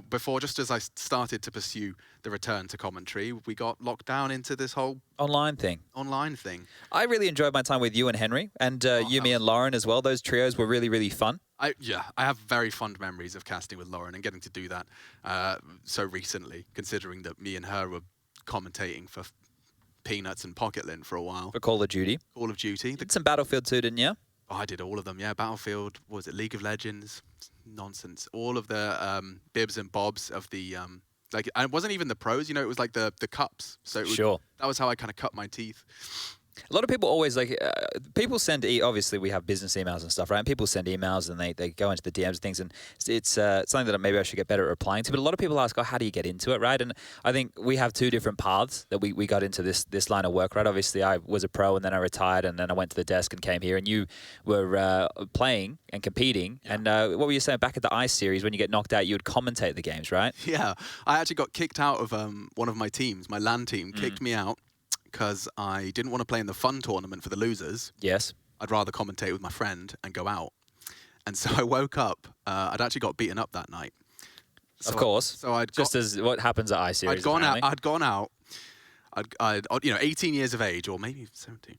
before, just as I started to pursue the return to commentary, we got locked down into this whole Online thing. I really enjoyed my time with you and Henry, and Yumi and Lauren as well. Those trios were really, really fun. I have very fond memories of casting with Lauren and getting to do that so recently, considering that me and her were commentating for Peanuts and Pocket Lint for a while. For Call of Duty. Call of Duty. Did some Battlefield too, didn't you? Oh, I did all of them, yeah. Battlefield, what was it, League of Legends? Nonsense. All of the bibs and bobs of the, like, and it wasn't even the pros, you know, it was like the cups. So it was, Sure. That was how I kind of cut my teeth. A lot of people always like, people send, obviously we have business emails and stuff, right? And people send emails and they go into the DMs and things, and it's something that maybe I should get better at replying to. But a lot of people ask, oh, how do you get into it, right? And I think we have two different paths that we got into this line of work, right? Obviously I was a pro and then I retired and then I went to the desk and came here, and you were playing and competing. Yeah. And what were you saying back at the Ice series, when you get knocked out, you would commentate the games, right? Yeah, I actually got kicked out of one of my teams, my LAN team, kicked me out because I didn't want to play in the fun tournament for the losers. Yes. I'd rather commentate with my friend and go out. And so I woke up, I'd actually got beaten up that night. So of course. So I'd just as what happens at I series. I'd gone out. I'd 18 years of age, or maybe 17,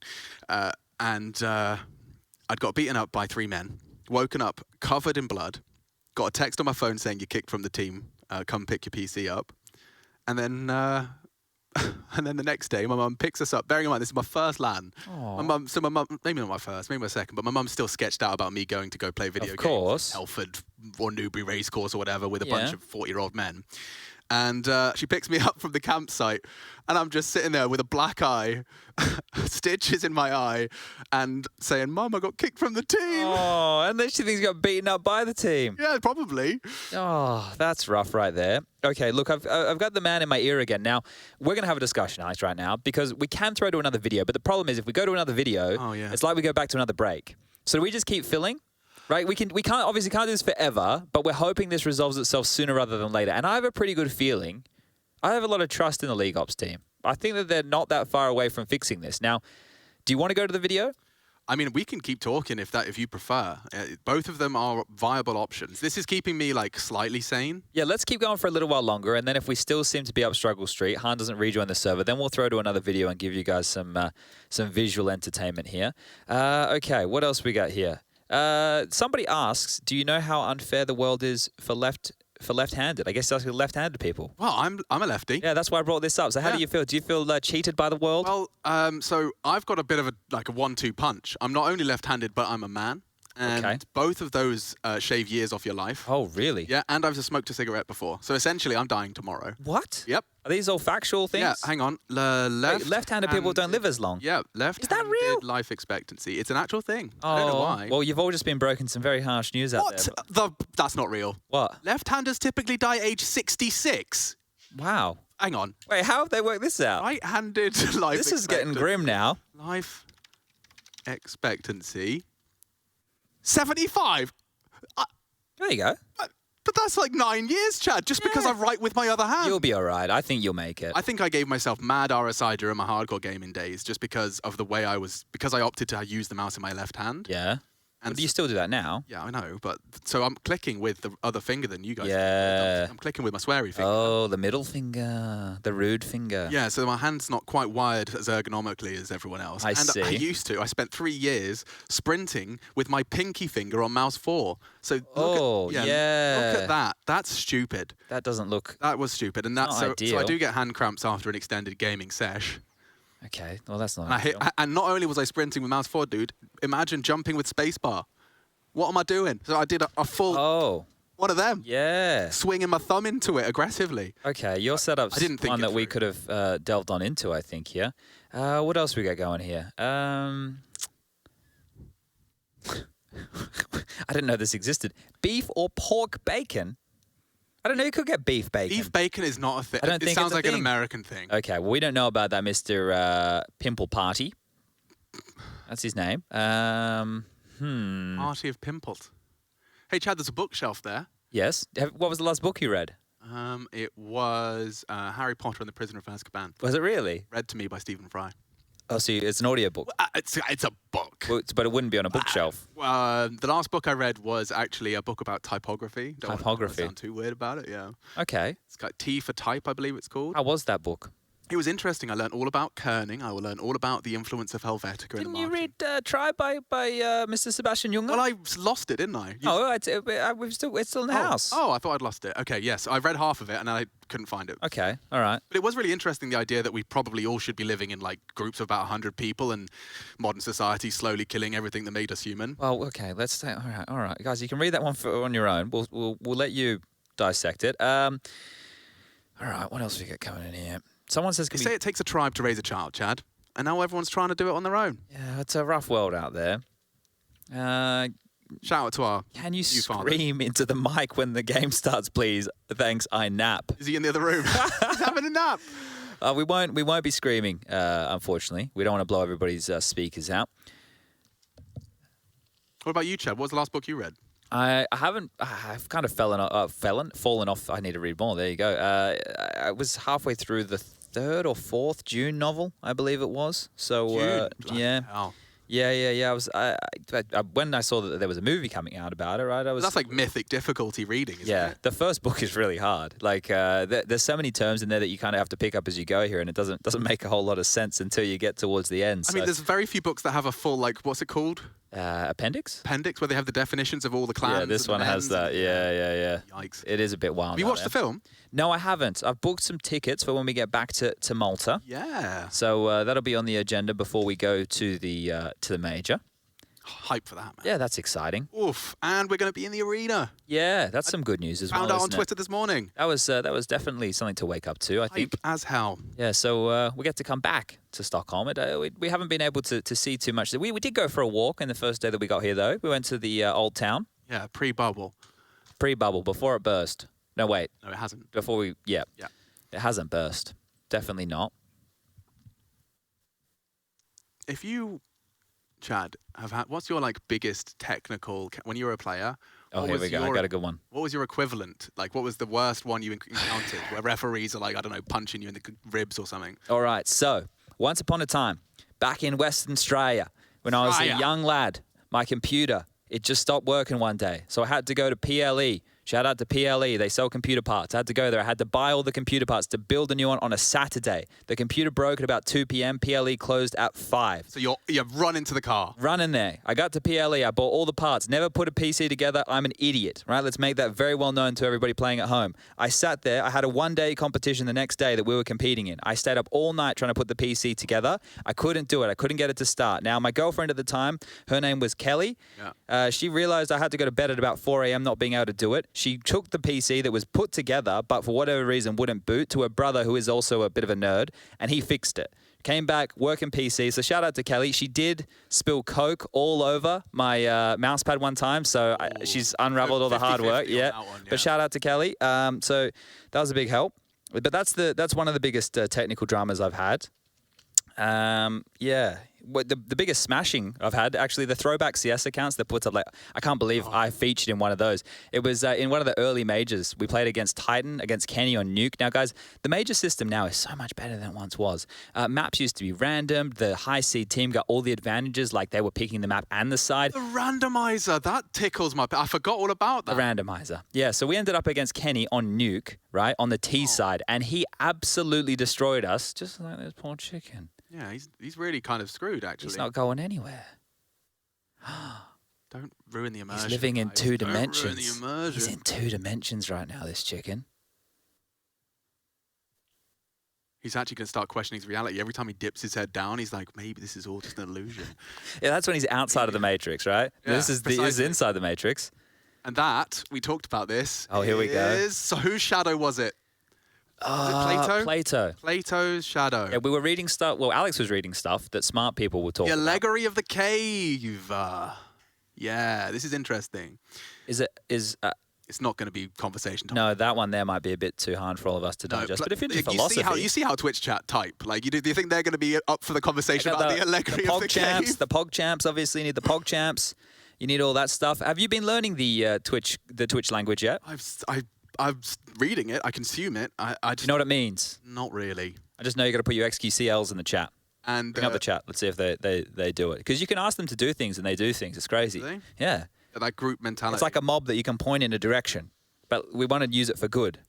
and I'd got beaten up by 3 men. Woken up covered in blood. Got a text on my phone saying you're kicked from the team. Come pick your PC up. And then and then the next day, my mum picks us up. Bearing in mind, this is my first LAN. My mum, maybe not my first, maybe my second, but my mum's still sketched out about me going to go play video games. Elford or Newbury Racecourse or whatever with a bunch of 40-year-old men. And she picks me up from the campsite, and I'm just sitting there with a black eye, stitches in my eye, and saying, Mum, I got kicked from the team. Oh, and then she thinks you got beaten up by the team. Yeah, probably. Oh, that's rough right there. Okay, look, I've got the man in my ear again. Now, we're going to have a discussion, Alex, right now, because we can throw to another video, but the problem is if we go to another video, it's like we go back to another break. So do we just keep filling? Right, we obviously can't do this forever, but we're hoping this resolves itself sooner rather than later. And I have a pretty good feeling. I have a lot of trust in the League Ops team. I think that they're not that far away from fixing this. Now, do you want to go to the video? I mean, we can keep talking if you prefer. Both of them are viable options. This is keeping me like slightly sane. Yeah, let's keep going for a little while longer, and then if we still seem to be up Struggle Street, Han doesn't rejoin the server, then we'll throw to another video and give you guys some visual entertainment here. Okay, what else we got here? Somebody asks, do you know how unfair the world is for left for left-handed? I guess that's for left-handed people. Well, I'm a lefty. Yeah, that's why I brought this up. So how do you feel? Do you feel cheated by the world? Well, so I've got a bit of a 1-2 punch. I'm not only left-handed, but I'm a man. And both of those shave years off your life. Oh, really? Yeah, and I've smoked a cigarette before. So essentially, I'm dying tomorrow. What? Yep. Are these all factual things? Yeah, hang on. Left-handed people don't live as long. Yeah, left-handed real? life expectancy. It's an actual thing. I don't know why. Well, you've all just been broken some very harsh news out there. What? That's not real. What? Left-handers typically die age 66. Wow. Hang on. Wait, how have they worked this out? Right-handed life This is getting grim now. Life expectancy. 75. There you go. But that's like 9 years, Chad, just because I write with my other hand. You'll be all right. I think you'll make it. I think I gave myself mad RSI during my hardcore gaming days just because of the way because I opted to use the mouse in my left hand. Yeah. And do you still do that now? Yeah, I know, but so I'm clicking with the other finger than you guys. Yeah. I'm clicking with my sweary finger. Oh, the middle finger, the rude finger. Yeah, so my hand's not quite wired as ergonomically as everyone else. I and see. I used to. I spent 3 years sprinting with my pinky finger on mouse 4. So look yeah. Look at that. That's stupid. That doesn't look. That was stupid, and that's not so I ideal. do get hand cramps after an extended gaming sesh. Okay, well that's not. And not only was I sprinting with mouse 4, dude. Imagine jumping with spacebar. What am I doing? So I did a full one of them. Yeah. Swinging my thumb into it aggressively. Okay, your setup's one that we could have delved on into, I think, here. What else we got going here? I didn't know this existed. Beef or pork bacon? I don't know, you could get beef bacon. Beef bacon is not a thing. I don't think it sounds it's a like an thing. American thing. Okay, well, we don't know about that Mr. Pimple Party. That's his name. Party of Pimples. Hey, Chad, there's a bookshelf there. Yes. What was the last book you read? It was Harry Potter and the Prisoner of Azkaban. Was it really? Read to me by Stephen Fry. Oh, so it's an audiobook? It's a book. But it wouldn't be on a bookshelf. The last book I read was actually a book about typography. Don't Typography. sound too weird about it, yeah. Okay. It's got T for type, I believe it's called. How was that book? It was interesting. I learned all about kerning. I learned all about the influence of Helvetica in the Didn't you marketing. read Tribe by Mr. Sebastian Junger? Well, I lost it, didn't I? It's still in the house. Oh, I thought I'd lost it. Okay, yes. I read half of it and I couldn't find it. Okay, all right. But it was really interesting, the idea that we probably all should be living in like groups of about 100 people and modern society slowly killing everything that made us human. Well, okay, let's say, all right. Guys, you can read that one on your own. We'll let you dissect it. All right, what else we got coming in here? Someone says... They say it takes a tribe to raise a child, Chad. And now everyone's trying to do it on their own. Yeah, it's a rough world out there. Shout out to our Can you new father. scream into the mic when the game starts, please? Thanks, I nap. Is he in the other room? He's having a nap. We won't be screaming, unfortunately. We don't want to blow everybody's speakers out. What about you, Chad? What was the last book you read? I haven't. I've kind of fallen off. I need to read more. There you go. I was halfway through the 3rd or 4th June novel, I believe it was. So yeah. Hell. Yeah. I when I saw that there was a movie coming out about it, right? That's like mythic difficulty reading, isn't it? The first book is really hard. Like there's so many terms in there that you kind of have to pick up as you go here, and it doesn't make a whole lot of sense until you get towards the end. I mean, there's very few books that have a full, like, what's it called? Appendix? Appendix, where they have the definitions of all the clans. Yeah, this one has that. Yeah. Yikes. It is a bit wild. Have you watched the film? No, I haven't. I've booked some tickets for when we get back to Malta. Yeah. So that'll be on the agenda before we go to the major. Hype for that, man. Yeah, that's exciting. Oof. And we're going to be in the arena. Yeah, that's some good news as well. Found out on isn't it? Twitter this morning. That was definitely something to wake up to, I think. Hype as hell. Yeah, so we get to come back to Stockholm. We haven't been able to see too much. We did go for a walk in the first day that we got here, though. We went to the Old Town. Yeah, pre-bubble. Pre-bubble, before it burst. No, wait. No, it hasn't. Before we... Yeah. Yeah. It hasn't burst. Definitely not. If you, Chad, have had... What's your, like, biggest technical... When you were a player... Oh, here we go. I got a good one. What was your equivalent? Like, what was the worst one you encountered where referees are like, I don't know, punching you in the ribs or something? All right, so once upon a time, back in Western Australia, when I was a young lad, my computer, it just stopped working one day. So I had to go to PLE, Shout out to PLE. They sell computer parts. I had to go there. I had to buy all the computer parts to build a new one on a Saturday. The computer broke at about 2 p.m. PLE closed at 5. So you've run into the car. Run in there. I got to PLE. I bought all the parts. Never put a PC together. I'm an idiot, right? Let's make that very well known to everybody playing at home. I sat there. I had a one-day competition the next day that we were competing in. I stayed up all night trying to put the PC together. I couldn't do it. I couldn't get it to start. Now, my girlfriend at the time, her name was Kelly. Yeah. She realized I had to go to bed at about 4 a.m. not being able to do it. She took the PC that was put together, but for whatever reason wouldn't boot, to her brother, who is also a bit of a nerd, and he fixed it. Came back, working PC. So shout out to Kelly. She did spill Coke all over my mouse pad one time, so she's unraveled all the hard work. Yeah. But shout out to Kelly. So that was a big help. But that's one of the biggest technical dramas I've had. Yeah. The biggest smashing I've had, actually, the throwback CS accounts that puts up, like, I can't believe I featured in one of those. It was in one of the early majors. We played against Titan, against Kenny on Nuke. Now, guys, the major system now is so much better than it once was. Maps used to be random. The high seed team got all the advantages, like they were picking the map and the side. The randomizer, that tickles my... I forgot all about that. The randomizer. Yeah, so we ended up against Kenny on Nuke, right, on the T side, and he absolutely destroyed us, just like this poor chicken. Yeah, he's really kind of screwed, actually. He's not going anywhere. Don't ruin the immersion. He's living in 2 Don't dimensions. ruin the immersion. He's in 2 dimensions right now, this chicken. He's actually going to start questioning his reality. Every time he dips his head down, he's like, maybe this is all just an illusion. Yeah, that's when he's outside of the Matrix, right? Yeah, this is inside the Matrix. And that, we talked about this. Oh, here we go. So whose shadow was it? Was it Plato? Plato. Plato's shadow. Yeah, we were reading stuff. Well, Alex was reading stuff that smart people were talking The about. allegory of the cave. Yeah, this is interesting. It's not going to be conversation time. No, that one there might be a bit too hard for all of us to digest. But if you're into philosophy... You see how Twitch chat type? Like, do you think they're going to be up for the conversation about the allegory of the cave? The Pog Champs, obviously, you need the Pog Champs. You need all that stuff. Have you been learning the Twitch language yet? I'm reading it. I consume it. I just, do you know what it means? Not really. I just know you got to put your XQCLs in the chat. And bring up the chat. Let's see if they do it. Because you can ask them to do things and they do things. It's crazy. Do they? Yeah. That group mentality. It's like a mob that you can point in a direction. But we want to use it for good.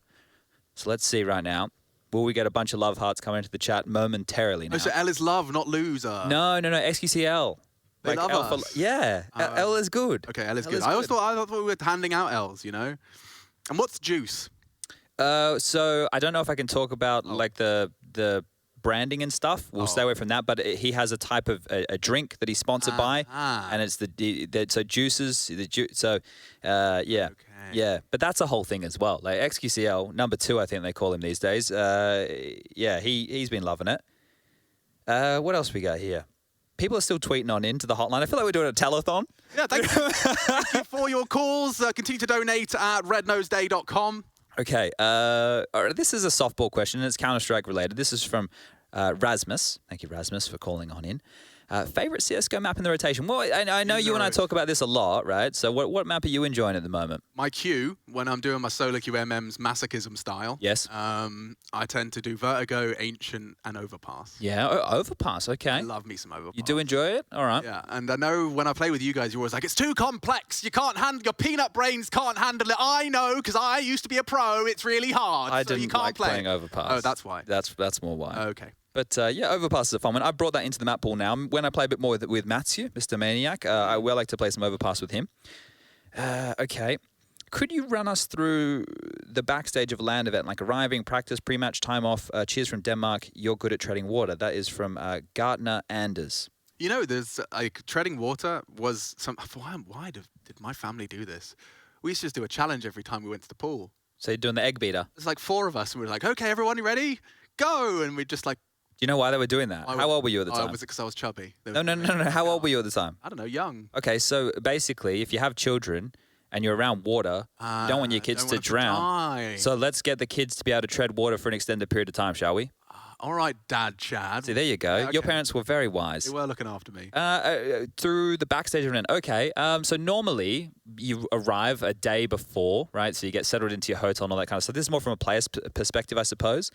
So let's see right now. Will we get a bunch of love hearts coming into the chat momentarily now? Oh, so L is love, not loser. No, XQCL. They love us. Yeah. L is good. Okay, L is good. I always thought we were handing out L's, you know? And what's juice? So I don't know if I can talk about like the branding and stuff. We'll stay away from that. But he has a type of a drink that he's sponsored by, and it's so juices. Yeah, okay. Yeah. But that's a whole thing as well. Like XQCL number 2, I think they call him these days. Yeah, he's been loving it. What else we got here? People are still tweeting on into the hotline. I feel like we're doing a telethon. Yeah, thank you. Thank you for your calls. Continue to donate at rednoseday.com. Okay, this is a softball question, and it's Counter-Strike related. This is from Rasmus. Thank you, Rasmus, for calling on in. Favorite CSGO map in the rotation? Well, I know you and I talk about this a lot, right? So what map are you enjoying at the moment? My queue, when I'm doing my solo QMM's masochism style. Yes. I tend to do Vertigo, Ancient, and Overpass. Yeah, Overpass, okay. I love me some Overpass. You do enjoy it? All right. Yeah, and I know when I play with you guys, you're always like, it's too complex. You can't handle, your peanut brains can't handle it. I know, because I used to be a pro. It's really hard. I so didn't you can't like play. playing Overpass. Oh, that's why. That's more why. Okay. But yeah, Overpass is a fun one. I've brought that into the map pool now. When I play a bit more with Matthew, Mr. Maniac, I will like to play some Overpass with him. Okay. Could you run us through the backstage of a LAN event, like arriving, practice, pre-match, time off? Cheers from Denmark. You're good at treading water. That is from Gartner Anders. You know, there's like treading water was some. Why did my family do this? We used to just do a challenge every time we went to the pool. So you're doing the egg beater? There's like 4 of us, and we were like, okay, everyone, you ready? Go! And we just like. Do you know why they were doing that? How old were you at the time? Was it because I was chubby? No. How old were you at the time? I don't know, young. Okay, so basically, if you have children and you're around water, you don't want your kids to drown. So let's get the kids to be able to tread water for an extended period of time, shall we? All right, Dad, Chad. See, there you go. Yeah, okay. Your parents were very wise. They were looking after me. Through the backstage of an event. Okay, so normally you arrive a day before, right? So you get settled into your hotel and all that kind of stuff. This is more from a player's perspective, I suppose.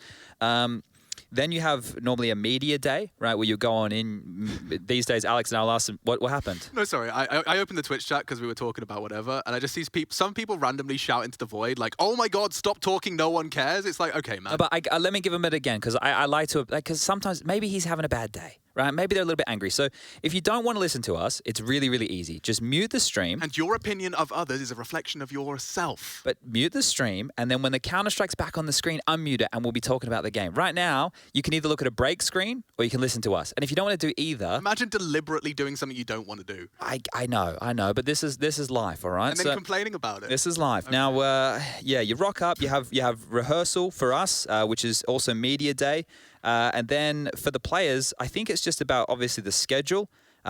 Then you have normally a media day, right, where you go on in. These days, Alex and I'll ask them, what happened? No, sorry. I opened the Twitch chat because we were talking about whatever, and I just see some people randomly shout into the void like, "Oh my God, stop talking! No one cares." It's like, okay, man. No, but let me give him it again because I like to, because sometimes maybe he's having a bad day, right? Maybe they're a little bit angry. So if you don't want to listen to us, it's really, really easy. Just mute the stream. And your opinion of others is a reflection of yourself. But mute the stream, and then when the Counter-Strike's back on the screen, unmute it, and we'll be talking about the game. Right now, you can either look at a break screen or you can listen to us. And if you don't want to do either... Imagine deliberately doing something you don't want to do. I know, but this is life, all right? And then complaining about it. This is life. Okay. Now, you rock up, you have rehearsal for us, which is also media day. And then for the players, I think it's just about, obviously, the schedule.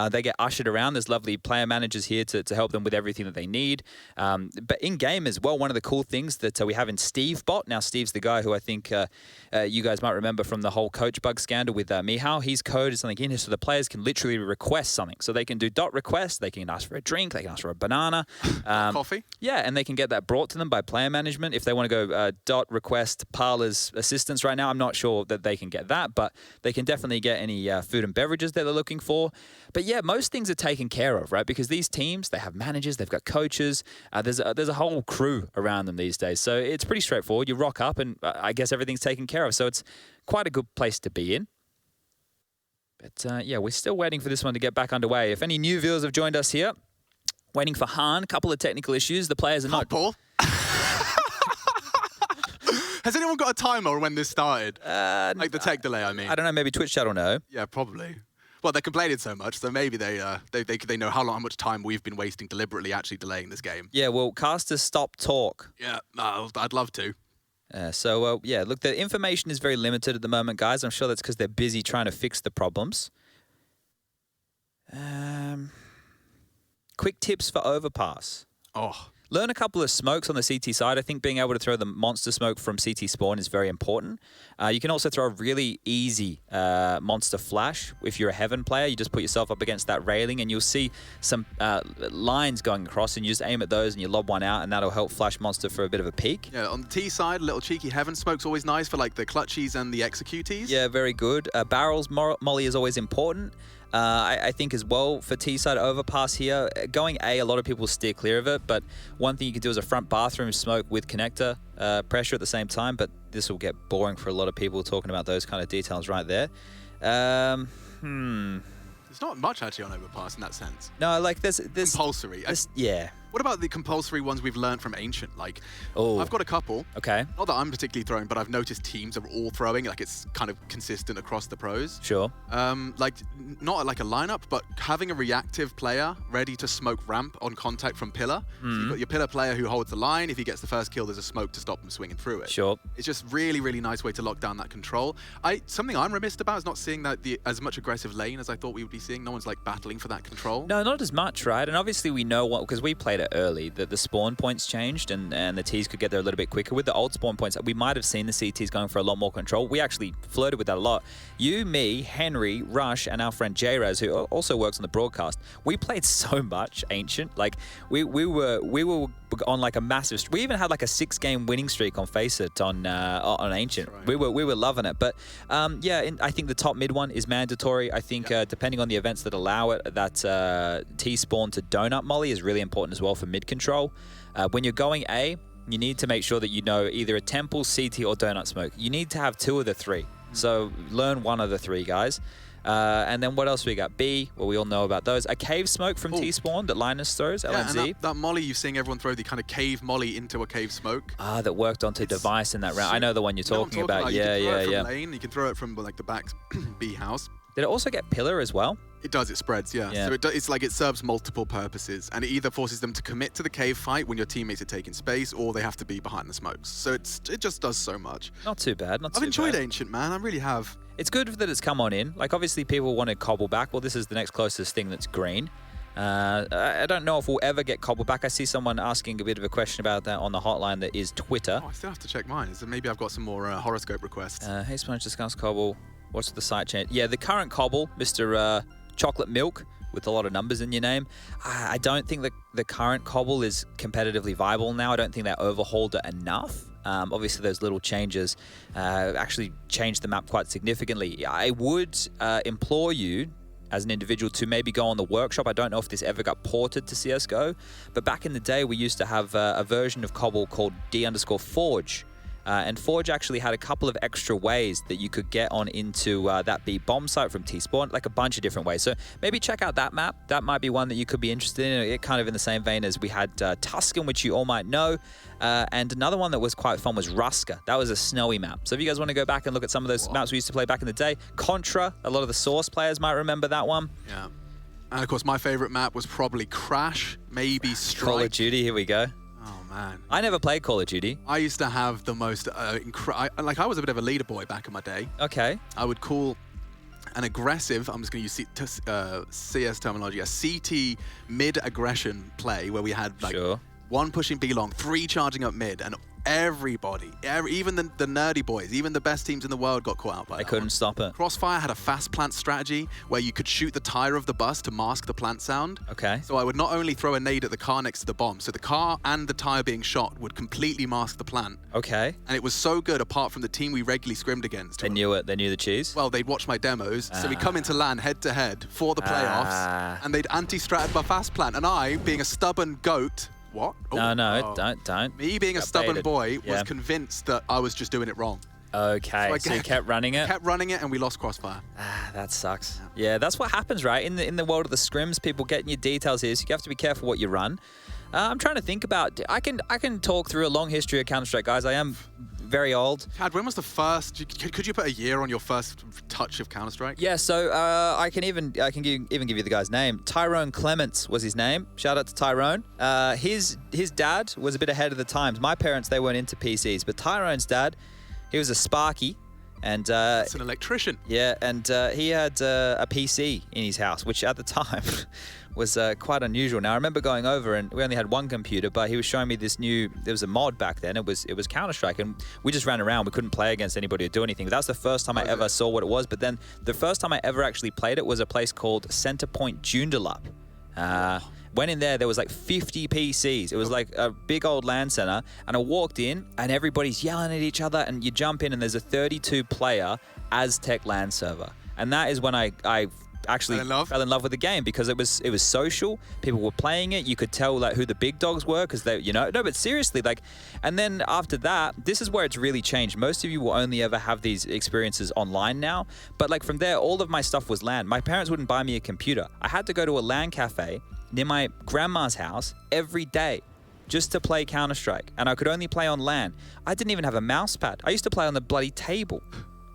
They get ushered around. There's lovely player managers here to help them with everything that they need. But in-game as well, one of the cool things that we have in Steve Bot. Now, Steve's the guy who I think you guys might remember from the whole coach bug scandal with Mihal. He's coded something in here so the players can literally request something. So they can do dot request, they can ask for a drink, they can ask for a banana. Coffee? Yeah, and they can get that brought to them by player management. If they want to go dot request Parler's assistance right now, I'm not sure that they can get that, but they can definitely get any food and beverages that they're looking for. But yeah, most things are taken care of, right? Because these teams, they have managers, they've got coaches. There's a whole crew around them these days. So it's pretty straightforward. You rock up and I guess everything's taken care of. So it's quite a good place to be in. But yeah, we're still waiting for this one to get back underway. If any new viewers have joined us here, waiting for Han, a couple of technical issues. The players are not... Paul? Has anyone got a timer when this started? Like the tech delay, I mean. I don't know, maybe Twitch chat will know. Yeah, probably. Well, they're complaining so much, so maybe they know how much time we've been wasting deliberately actually delaying this game. Yeah, well, casters stop talk. Yeah, I'd love to. Yeah, look, the information is very limited at the moment, guys. I'm sure that's because they're busy trying to fix the problems. Quick tips for overpass. Oh. Learn a couple of smokes on the CT side. I think being able to throw the monster smoke from CT spawn is very important. You can also throw a really easy monster flash. If you're a Heaven player, you just put yourself up against that railing and you'll see some lines going across and you just aim at those and you lob one out and that'll help flash monster for a bit of a peek. Yeah, on the T side, a little cheeky Heaven smoke's always nice for like the clutchies and the executees. Yeah, very good. Barrels molly is always important. I think as well for T-side overpass here, going A, a lot of people steer clear of it, but one thing you can do is a front bathroom smoke with connector pressure at the same time, but this will get boring for a lot of people talking about those kind of details right there. There's not much actually on overpass in that sense. No, like there's compulsory. Yeah. What about the compulsory ones we've learned from Ancient? Like, oh, I've got a couple. Okay. Not that I'm particularly throwing, but I've noticed teams are all throwing. Like, it's kind of consistent across the pros. Sure. Like, not like a lineup, but having a reactive player ready to smoke ramp on contact from pillar. So you've got your pillar player who holds the line. If he gets the first kill, there's a smoke to stop them swinging through it. Sure. It's just really, really nice way to lock down that control. Something I'm remiss about is not seeing that as much aggressive lane as I thought we would be seeing. No one's like battling for that control. No, not as much, right? And obviously we know what, because we played it early, that the spawn points changed and the Ts could get there a little bit quicker. With the old spawn points, we might have seen the CTs going for a lot more control. We actually flirted with that a lot. You, me, Henry, Rush, and our friend J-Raz, who also works on the broadcast, we played so much Ancient. Like, we were on like a massive... We even had like a 6-game winning streak on Faceit on Ancient. Right. We were loving it. But yeah, I think the top mid one is mandatory. I think depending on the events that allow it, that T-spawn to donut molly is really important as well for mid control. When you're going A, you need to make sure that you know either a temple, CT, or donut smoke. You need to have 2 of the 3. So learn 1 of the 3, guys. And then what else we got? B, well, we all know about those. A cave smoke from T-spawn that Linus throws, LNZ. And that molly you're seeing everyone throw, the kind of cave molly into a cave smoke. That worked onto device in that round. I know the one you're talking about. Yeah. You can throw it from lane, you can throw it from like the back B house. Did it also get pillar as well? It does, it spreads, yeah. So it's like it serves multiple purposes, and it either forces them to commit to the cave fight when your teammates are taking space, or they have to be behind the smokes. So it just does so much. Not too bad, I've enjoyed Ancient, man, I really have. It's good that it's come on in. Like, obviously people want to cobble back. Well, this is the next closest thing that's green. I don't know if we'll ever get cobble back. I see someone asking a bit of a question about that on the hotline that is Twitter. Oh, I still have to check mine. So maybe I've got some more horoscope requests. Hey, Sponge, discuss cobble. What's the site change? Yeah, the current cobble, Mr. Chocolate Milk, with a lot of numbers in your name. I don't think that the current cobble is competitively viable now. I don't think they overhauled it enough. Obviously, those little changes actually changed the map quite significantly. I would implore you as an individual to maybe go on the workshop. I don't know if this ever got ported to CSGO, but back in the day, we used to have a version of Cobble called D_Forge. And Forge actually had a couple of extra ways that you could get on into that B bomb site from T-Spawn, like a bunch of different ways. So maybe check out that map. That might be one that you could be interested in. It kind of in the same vein as we had Tuscan, which you all might know. And another one that was quite fun was Ruska. That was a snowy map. So if you guys want to go back and look at some of those maps we used to play back in the day, Contra, a lot of the Source players might remember that one. Yeah. And of course, my favorite map was probably Crash, maybe Strike. Call of Duty, here we go. Oh, man. I never played Call of Duty. I used to have the most, I was a bit of a leader boy back in my day. Okay. I would call an aggressive, I'm just going to use CS terminology, a CT mid-aggression play where we had like one pushing B long, 3 charging up mid, and everybody, even the nerdy boys, even the best teams in the world got caught out by that. I couldn't stop it. Crossfire had a fast plant strategy where you could shoot the tire of the bus to mask the plant sound. Okay. So I would not only throw a nade at the car next to the bomb, so the car and the tire being shot would completely mask the plant. Okay. And it was so good, apart from the team we regularly scrimmed against. They knew it. They knew the cheese. Well, they'd watch my demos, so we come into LAN head-to-head for the playoffs, and they'd anti-stratted my fast plant, and I, being a stubborn goat, what? No, don't. Me being a stubborn baited. boy was convinced that I was just doing it wrong. Okay, so you kept running it? Kept running it, and we lost Crossfire. That sucks. Yeah, that's what happens, right? In the world of the scrims, people getting your details here, so you have to be careful what you run. I'm trying to think about, I can talk through a long history of Counter-Strike, guys. I am very old. Chad, when was the first, could you put a year on your first touch of Counter-Strike? Yeah, so I can even give you the guy's name. Tyrone Clements was his name. Shout out to Tyrone. His dad was a bit ahead of the times. My parents, they weren't into PCs, but Tyrone's dad, he was a Sparky. And it's an electrician. Yeah, and he had a PC in his house, which at the time was quite unusual. Now I remember going over, and we only had one computer, but he was showing me this new. There was a mod back then. It was Counter-Strike, and we just ran around. We couldn't play against anybody or do anything. But that's the first time I ever saw what it was. But then the first time I ever actually played it was a place called Centerpoint Joondalup. Went in there was like 50 PCs. It was like a big old LAN center, and I walked in, and everybody's yelling at each other, and you jump in, and there's a 32-player Aztec LAN server, and that is when I actually fell in love with the game, because it was social. People were playing it. You could tell like who the big dogs were, because they, no, but seriously, like, and then after that, this is where it's really changed. Most of you will only ever have these experiences online now, but like from there, all of my stuff was LAN. My parents wouldn't buy me a computer. I had to go to a LAN cafe near my grandma's house every day just to play Counter-Strike, and I could only play on LAN. I didn't even have a mouse pad. I used to play on the bloody table.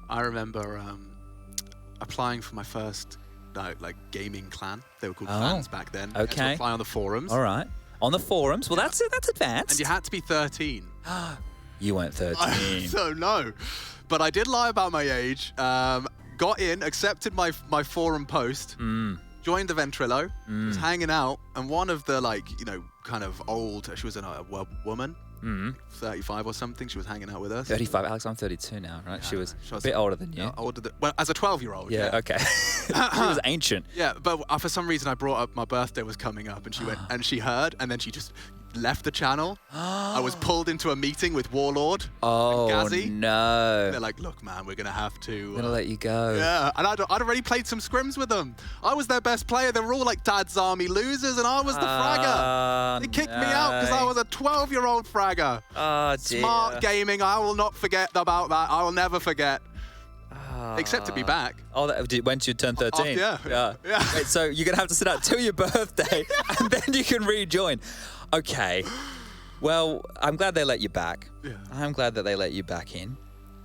I remember applying for my first like gaming clan. They were called clans back then. Okay. You had to apply on the forums. All right. On the forums. Well, that's advanced. And you had to be 13. You weren't 13. So no, but I did lie about my age. Got in, accepted my forum post. Joined the Ventrilo, was hanging out, and one of the kind of old, she was a woman, 35 or something, she was hanging out with us. 35, Alex, I'm 32 now, right? Yeah, she was a bit older than you. Well, as a 12-year-old. Yeah, okay. She was ancient. Yeah, but for some reason I brought up my birthday was coming up, and she went, and she heard, and then she just left the channel. I was pulled into a meeting with Warlord and Gazzy. No. And they're like, look, man, we're going to have to... We're going to let you go. Yeah, and I'd already played some scrims with them. I was their best player. They were all like Dad's Army losers, and I was the fragger. They kicked me out because I was a 12-year-old fragger. Oh, dear. Smart gaming. I will not forget about that. I will never forget. They accepted me back. Oh, when you turn 13? Yeah. Wait, so you're going to have to sit out till your birthday, and then you can rejoin. Okay. Well, I'm glad they let you back. Yeah. I'm glad that they let you back in.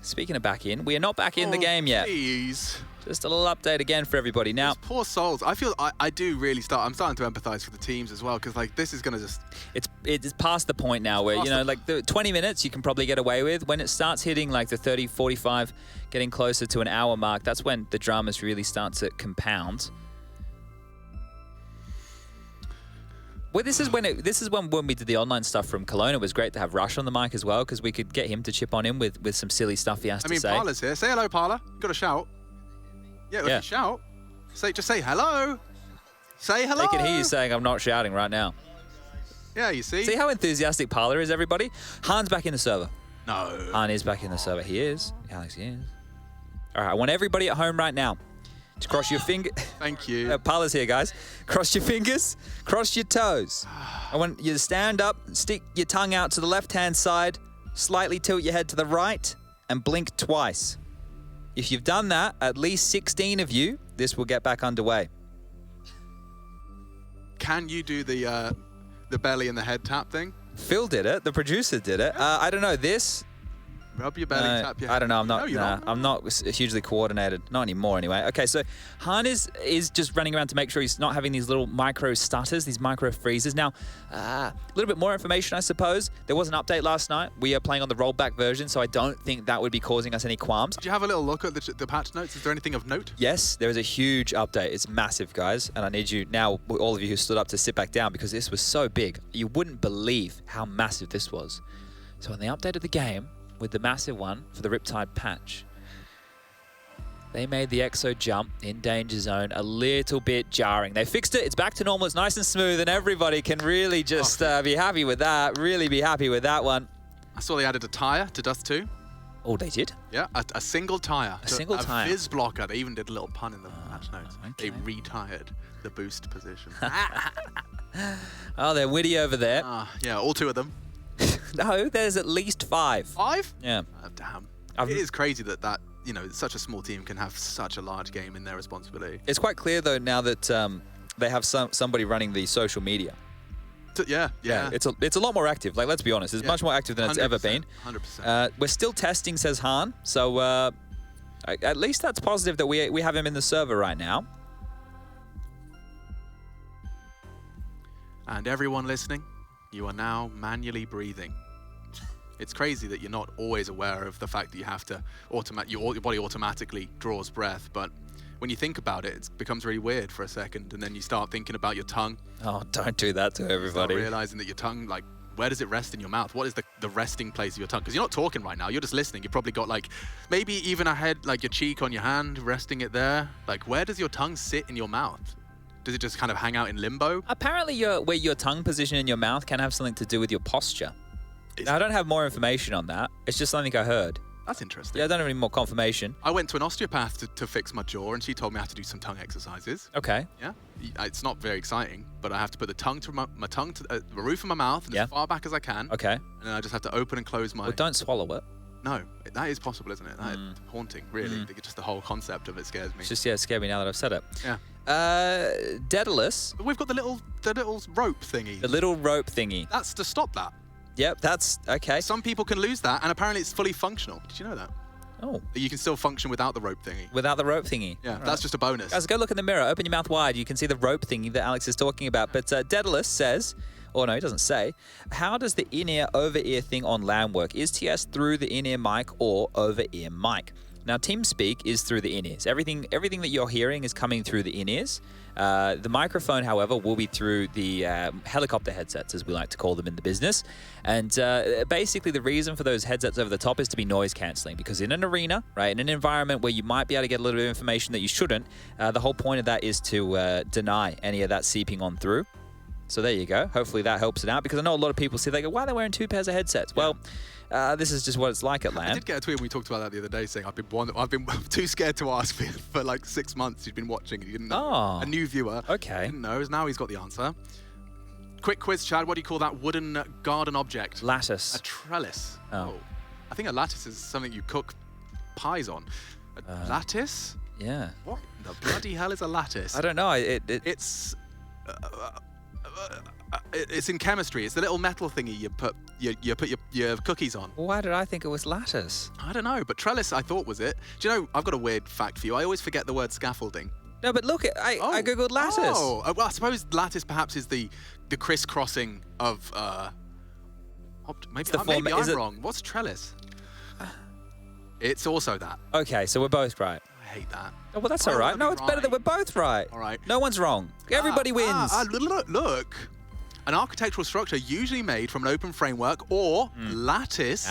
Speaking of back in, we are not back in the game yet. Please. Just a little update again for everybody. Now, these poor souls. I feel I do really I'm starting to empathize for the teams as well, because like this is gonna just. It's past the point now where like the 20 minutes you can probably get away with. When it starts hitting like the 30, 45, getting closer to an hour mark, that's when the dramas really start to compound. Well, this is when we did the online stuff from Cologne. It was great to have Rush on the mic as well, because we could get him to chip on in with some silly stuff he has to say. Parler's here. Say hello, Parler. You got to shout. Yeah, if you shout, just say hello. Say hello. They can hear you saying I'm not shouting right now. Yeah, you see. See how enthusiastic Parler is, everybody? Han's back in the server. No. Han is back in the server. He is. Alex, he is. All right, I want everybody at home right now to cross your fingers. Thank you. Parla's here, guys. Cross your fingers, cross your toes. I want you to stand up, stick your tongue out to the left-hand side, slightly tilt your head to the right, and blink twice. If you've done that, at least 16 of you, this will get back underway. Can you do the belly and the head tap thing? Phil did it. The producer did it. I don't know. This... Rub your belly, tap your head. I don't know. I'm not. No, you're nah, not. I'm not hugely coordinated. Not anymore, anyway. Okay, so Han is just running around to make sure he's not having these little micro stutters, these micro freezes. Now, a little bit more information, I suppose. There was an update last night. We are playing on the rollback version, so I don't think that would be causing us any qualms. Did you have a little look at the patch notes? Is there anything of note? Yes, there is a huge update. It's massive, guys, and I need you now, all of you who stood up, to sit back down because this was so big. You wouldn't believe how massive this was. So when they updated the game with the massive one for the Riptide patch, they made the Exo jump in danger zone a little bit jarring. They fixed it. It's back to normal. It's nice and smooth, and everybody can really just be happy with that. Really be happy with that one. I saw they added a tire to Dust 2. Oh, they did? Yeah, a single tire. A single tire. A fizz blocker. They even did a little pun in the patch notes. Okay. They retired the boost position. Oh, they're witty over there. Yeah, all two of them. No, there's at least 5. 5? Yeah. Oh, damn. It is crazy that you know, such a small team can have such a large game in their responsibility. It's quite clear, though, now that they have somebody running the social media. Yeah. It's a lot more active. Like, let's be honest, it's much more active than it's ever been. 100%. We're still testing, says Han. So at least that's positive that we have him in the server right now. And everyone listening, you are now manually breathing. It's crazy that you're not always aware of the fact that you have to your body automatically draws breath, but when you think about it, it becomes really weird for a second, and then you start thinking about your tongue. Oh, don't do that to everybody. You start realizing that your tongue, like, where does it rest in your mouth? What is the resting place of your tongue? Because you're not talking right now, you're just listening. You've probably got, like, maybe even a head, like your cheek on your hand, resting it there. Like, where does your tongue sit in your mouth? Does it just kind of hang out in limbo? Apparently, where your tongue position in your mouth can have something to do with your posture. Now, I don't have more information on that. It's just something I heard. That's interesting. Yeah, I don't have any more confirmation. I went to an osteopath to fix my jaw, and she told me I have to do some tongue exercises. Okay. Yeah, it's not very exciting, but I have to put the tongue to my tongue to the roof of my mouth and as far back as I can. Okay. And then I just have to open and close my... Well, don't swallow it. No, that is possible, isn't it? That is haunting, really. Just the whole concept of it scares me. It's just, yeah, it scared me now that I've said it. Yeah. Daedalus. We've got the little rope thingy. The little rope thingy. That's to stop that. Yep, that's okay. Some people can lose that, and apparently it's fully functional. Did you know that? Oh. You can still function without the rope thingy. Without the rope thingy. Yeah, that's just a bonus. Guys, go look in the mirror. Open your mouth wide. You can see the rope thingy that Alex is talking about. But Daedalus says, or no, he doesn't say, how does the in-ear, over-ear thing on LAN work? Is TS through the in-ear mic or over-ear mic? Now, TeamSpeak is through the in-ears. Everything that you're hearing is coming through the in-ears. The microphone, however, will be through the helicopter headsets, as we like to call them in the business. And basically, the reason for those headsets over the top is to be noise cancelling, because in an arena, right, in an environment where you might be able to get a little bit of information that you shouldn't, the whole point of that is to deny any of that seeping on through. So there you go. Hopefully that helps it out, because I know a lot of people say, they go, why are they wearing 2 pairs of headsets? Well, this is just what it's like at LAN. I did get a tweet when we talked about that the other day, saying I've been too scared to ask for like 6 months. He's been watching and he didn't know. Oh. A new viewer. Okay. Didn't know. Now he's got the answer. Quick quiz, Chad. What do you call that wooden garden object? Lattice. A trellis. Oh. I think a lattice is something you cook pies on. A lattice? Yeah. What the bloody hell is a lattice? I don't know. It's in chemistry. It's the little metal thingy you put your cookies on. Well, why did I think it was lattice? I don't know, but trellis I thought was it. Do you know, I've got a weird fact for you. I always forget the word scaffolding. No, but look, I googled lattice. Oh, well, I suppose lattice perhaps is the crisscrossing of maybe I'm wrong. What's trellis? It's also that. Okay, so we're both right. I hate that. Oh, well, that's all right. No, it's better that we're both right. All right. No one's wrong. Everybody wins. Look. An architectural structure usually made from an open framework or lattice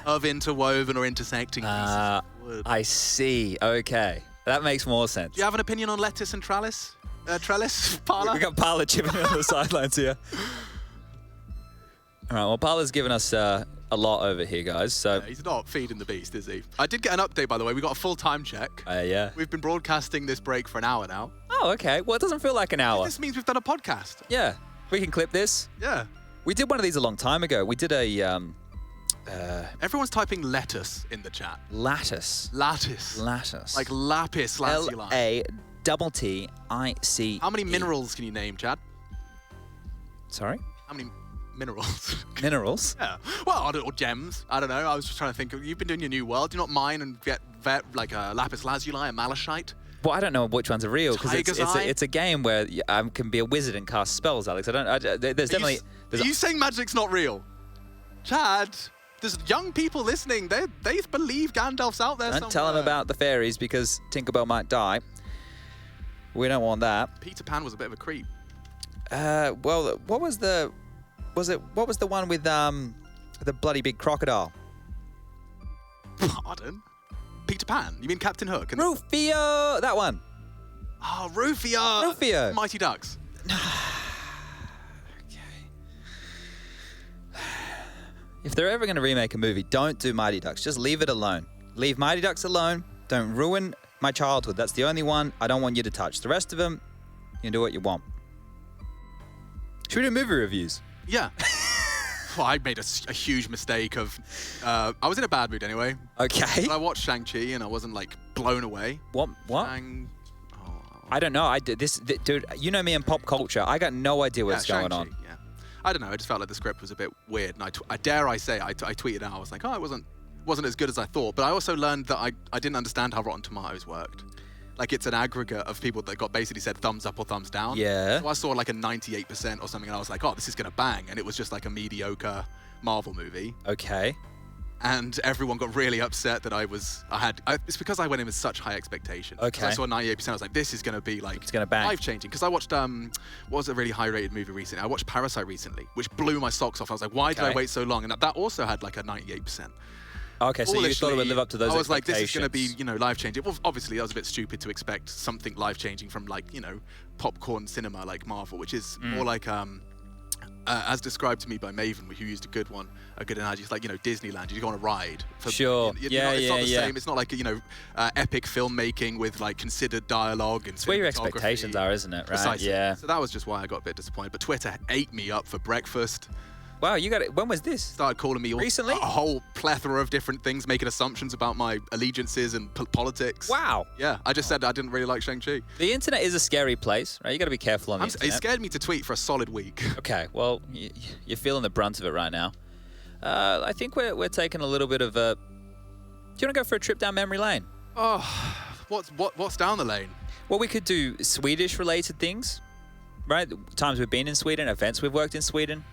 of interwoven or intersecting pieces of wood. I see. Okay. That makes more sense. Do you have an opinion on lettuce and trellis? Parla? We got Parla chipping in on the sidelines here. All right, well, Parla's given us a lot over here, guys. So He's not feeding the beast, is he? I did get an update, by the way. We got a full time check. yeah. We've been broadcasting this break for an hour now. Oh, okay. Well, it doesn't feel like an hour. This means we've done a podcast. Yeah, we can clip this. Yeah. We did one of these a long time ago. We did a Everyone's typing lettuce in the chat. lattice. Lattice. Lattice. Like lapis lazuli. LATTIC. How many minerals can you name, Chad? Sorry? How many minerals? Minerals? Yeah. Well, or gems. I don't know. I was just trying to think. You've been doing your new world. Do you not mine and get like a lapis lazuli, a malachite? Well, I don't know which ones are real because Tiger's it's Eye? a game where I can be a wizard and cast spells, Alex. There's definitely. Are you saying magic's not real? Chad, there's young people listening. They believe Gandalf's out there Don't tell them about the fairies because Tinkerbell might die. We don't want that. Peter Pan was a bit of a creep. Well, what was the one with the bloody big crocodile? Pardon? Peter Pan? You mean Captain Hook? Rufio! That one. Oh, Rufio! Rufio. Mighty Ducks. If they're ever going to remake a movie, don't do Mighty Ducks. Just leave it alone. Leave Mighty Ducks alone. Don't ruin my childhood. That's the only one I don't want you to touch. The rest of them, you can do what you want. Should we do movie reviews? Yeah. Well, I made a huge mistake of... I was in a bad mood anyway. Okay. But I watched Shang-Chi and I wasn't, like, blown away. What? I don't know. I did this, dude. You know me in pop culture. I got no idea what's going on. Yeah. I don't know. I just felt like the script was a bit weird. And I dare I say, I tweeted out. I was like, oh, it wasn't as good as I thought. But I also learned that I didn't understand how Rotten Tomatoes worked. Like, it's an aggregate of people that got basically said thumbs up or thumbs down. Yeah. So I saw like a 98% or something, and I was like, oh, this is going to bang. And it was just like a mediocre Marvel movie. Okay. And everyone got really upset that it's because I went in with such high expectations. Okay. I saw 98%, I was like, this is going to be like... It's going to bang. Life-changing. Because I watched, what was a really high-rated movie recently? I watched Parasite recently, which blew my socks off. I was like, why did I wait so long? And that also had like a 98%. Okay, so you thought it would live up to those I was like, this is going to expectations. be, life-changing. Well, obviously, that was a bit stupid to expect something life-changing from, like, popcorn cinema like Marvel, which is more like, as described to me by Maven, who used a good analogy. It's like, Disneyland. You go on a ride. Sure. It's not the same. It's not like, epic filmmaking with, like, considered dialogue and It's where your cinematography. expectations are, isn't it? Right? Precisely. Yeah. So that was just why I got a bit disappointed. But Twitter ate me up for breakfast. Wow, you got it. When was this? Started calling me Recently? a whole plethora of different things, making assumptions about my allegiances and politics. Wow. Yeah, I just said I didn't really like Shang-Chi. The internet is a scary place, right? You got to be careful on the internet. It scared me to tweet for a solid week. Okay, well, you're feeling the brunt of it right now. I think we're taking a little bit of a... Do you want to go for a trip down memory lane? Oh, what's down the lane? Well, we could do Swedish-related things, right? Times we've been in Sweden, events we've worked in Sweden.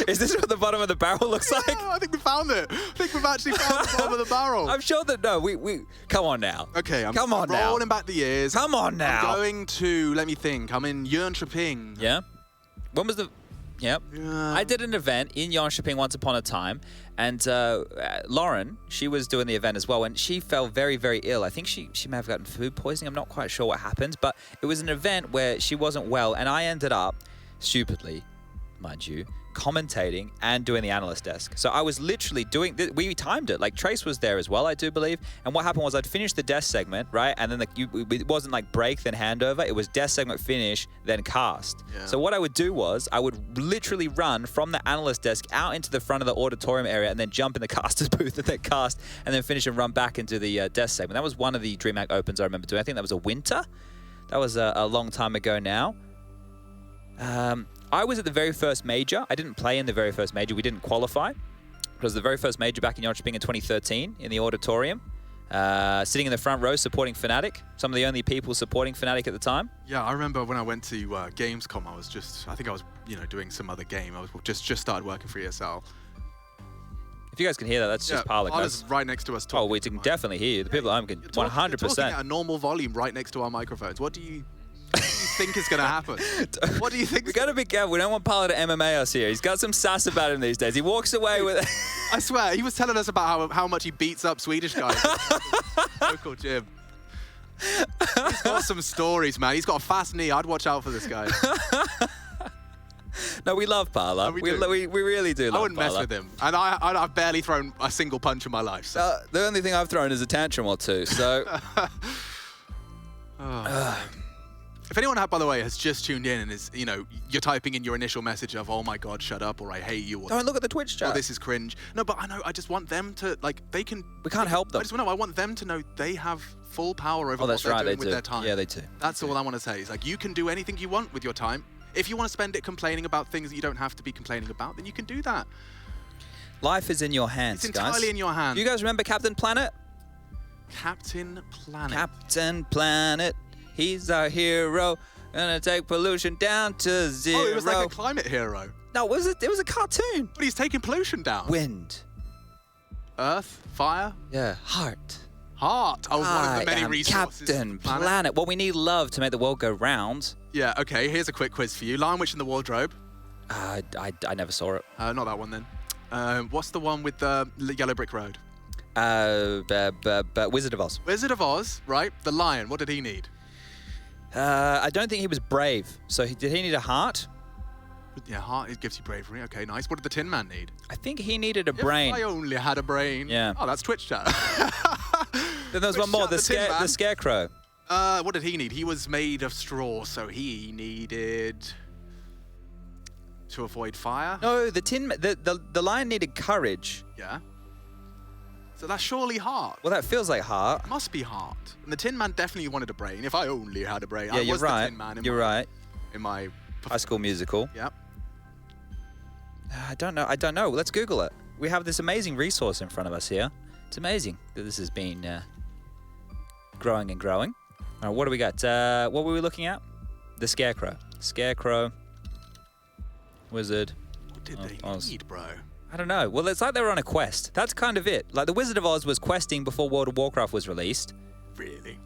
Is this what the bottom of the barrel looks like? I think we found it. I think we've actually found the bottom of the barrel. I'm sure that, no, we come on now. Okay, I'm Come on now. rolling back the years. Come on now. I'm going to, let me think, I'm in Jönköping. Yeah? When was the... Yep. Yeah. I did an event in Jönköping once upon a time, and Lauren, she was doing the event as well, and she fell very, very ill. I think she may have gotten food poisoning. I'm not quite sure what happened, but it was an event where she wasn't well, and I ended up, stupidly, mind you, commentating and doing the analyst desk. So I was literally doing, we timed it, like Trace was there as well, I do believe. And what happened was I'd finish the desk segment, right? And then it wasn't like break, then handover. It was desk segment finish, then cast. Yeah. So what I would do was I would literally run from the analyst desk out into the front of the auditorium area and then jump in the caster's booth and then cast and then finish and run back into the desk segment. That was one of the DreamHack Opens I remember doing. I think that was a winter. That was a long time ago now. I was at the very first major. I didn't play in the very first major. We didn't qualify. It was the very first major back in Jönköping in 2013 in the auditorium. Sitting in the front row supporting Fnatic. Some of the only people supporting Fnatic at the time. Yeah, I remember when I went to Gamescom, I think I was, doing some other game. I was just started working for ESL. If you guys can hear that, that's just Parler, Parla's guys. right next to us talking. Oh, we can definitely hear you. The people at home can 100%. You're talking at a normal volume right next to our microphones. What do you think is going to happen? What do you think? We got to be careful. We don't want Parler to MMA us here. He's got some sass about him these days. He walks away with... I swear, he was telling us about how much he beats up Swedish guys at the local gym. He's got some stories, man. He's got a fast knee. I'd watch out for this guy. No, we love Parla. Oh, we we, do. we really do love I wouldn't mess Parla. with him. And I've barely thrown a single punch in my life. So. The only thing I've thrown is a tantrum or two, so... If anyone, by the way, has just tuned in and is, you know, you're typing in your initial message of, oh my God, shut up, or I hate you, or Don't look at the Twitch chat. this is cringe. No, but I know, I just want them to, like, they can... We can't help them. I want them to know they have full power over Oh, what that's they're right, doing they with do. their time. Yeah, they do. That's all I want to say. Is like, you can do anything you want with your time. If you want to spend it complaining about things that you don't have to be complaining about, then you can do that. Life is in your hands, It's guys. entirely in your hands. Do you guys remember Captain Planet? Captain Planet. Captain Planet, he's our hero. Gonna take pollution down to zero. Oh, it was like a climate hero. No, was it? It was a cartoon. But he's taking pollution down. Wind. Earth, fire, Yeah. Heart. heart. Oh, one of I the many am resources. Captain Planet. Well, we need love to make the world go round. Yeah, okay, here's a quick quiz for you. Lion Witch in the Wardrobe. I never saw it. Not that one then. What's the one with the yellow brick road? Wizard of Oz. Wizard of Oz, right? The lion, what did he need? I don't think he was brave. So did he need a heart? Yeah, heart, it gives you bravery. Okay, nice. What did the Tin Man need? I think he needed a brain. If I only had a brain. Yeah. Oh, that's Twitch chat. Then there was one more, the Scarecrow. What did he need? He was made of straw, so he needed to avoid fire. No, the lion needed courage. Yeah. So that's surely heart. Well, that feels like heart. Must be heart. And the Tin Man definitely wanted a brain. If I only had a brain. Yeah, I you're was right. The Tin Man You're right. In my High School Musical. Yep. I don't know. Let's Google it. We have this amazing resource in front of us here. It's amazing that this has been growing and growing. All right, what do we got? What were we looking at? The Scarecrow. Scarecrow. Wizard. What did they Oz. need, bro? I don't know. Well, it's like they were on a quest. That's kind of it. Like the Wizard of Oz was questing before World of Warcraft was released. Really?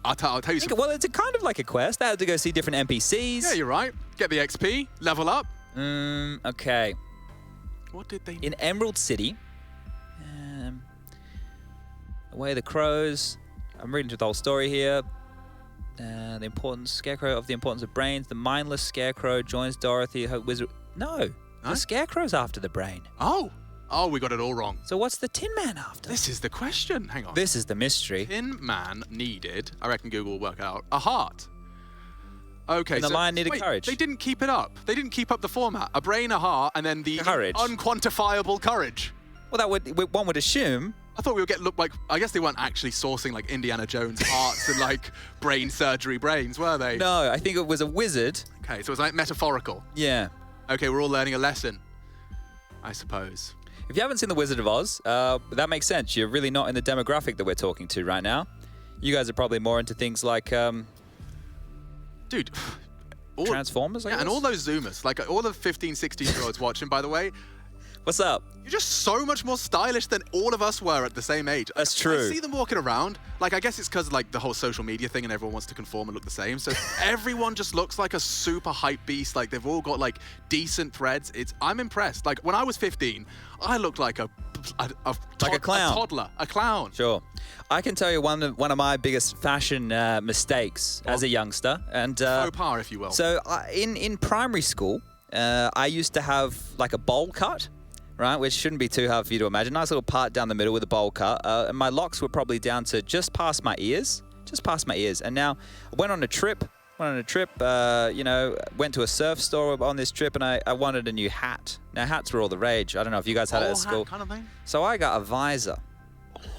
I'll tell you something. Well, it's kind of like a quest. They had to go see different NPCs. Yeah, you're right. Get the XP, level up. Okay. What did they need? In Emerald City. Away the Crows. I'm reading through the whole story here. The importance, Scarecrow of the importance of brains. The mindless Scarecrow joins Dorothy, her wizard. No, the Scarecrow's after the brain. Oh, we got it all wrong. So what's the Tin Man after? This is the question. Hang on. This is the mystery. Tin Man needed, I reckon Google will work it out, a heart. Okay, And the lion needed wait, courage. They didn't keep it up. They didn't keep up the format. A brain, a heart, and then the Courage. unquantifiable courage. Well, one would assume. I thought we would get look like. I guess they weren't actually sourcing like Indiana Jones hearts and like brain surgery brains, were they? No, I think it was a wizard. Okay, so it was like metaphorical. Yeah. Okay, we're all learning a lesson, I suppose. If you haven't seen The Wizard of Oz, that makes sense. You're really not in the demographic that we're talking to right now. You guys are probably more into things like, dude, Transformers, I yeah, guess? and all those Zoomers, like all the 15, 16-year-olds watching, by the way. What's up? You're just so much more stylish than all of us were at the same age. That's true. I see them walking around. Like, I guess it's because like the whole social media thing and everyone wants to conform and look the same. So everyone just looks like a super hype beast. Like they've all got like decent threads. I'm impressed. Like when I was 15, I looked like a clown. a toddler, a clown. Sure. I can tell you one of my biggest fashion mistakes as a youngster. And Faux pas, if you will. So in primary school, I used to have like a bowl cut. Right, which shouldn't be too hard for you to imagine. Nice little part down the middle with a bowl cut. And my locks were probably down to just past my ears. And now I went on a trip, went to a surf store on this trip, and I wanted a new hat. Now, hats were all the rage. I don't know if you guys had it at school. Kind of thing? So I got a visor.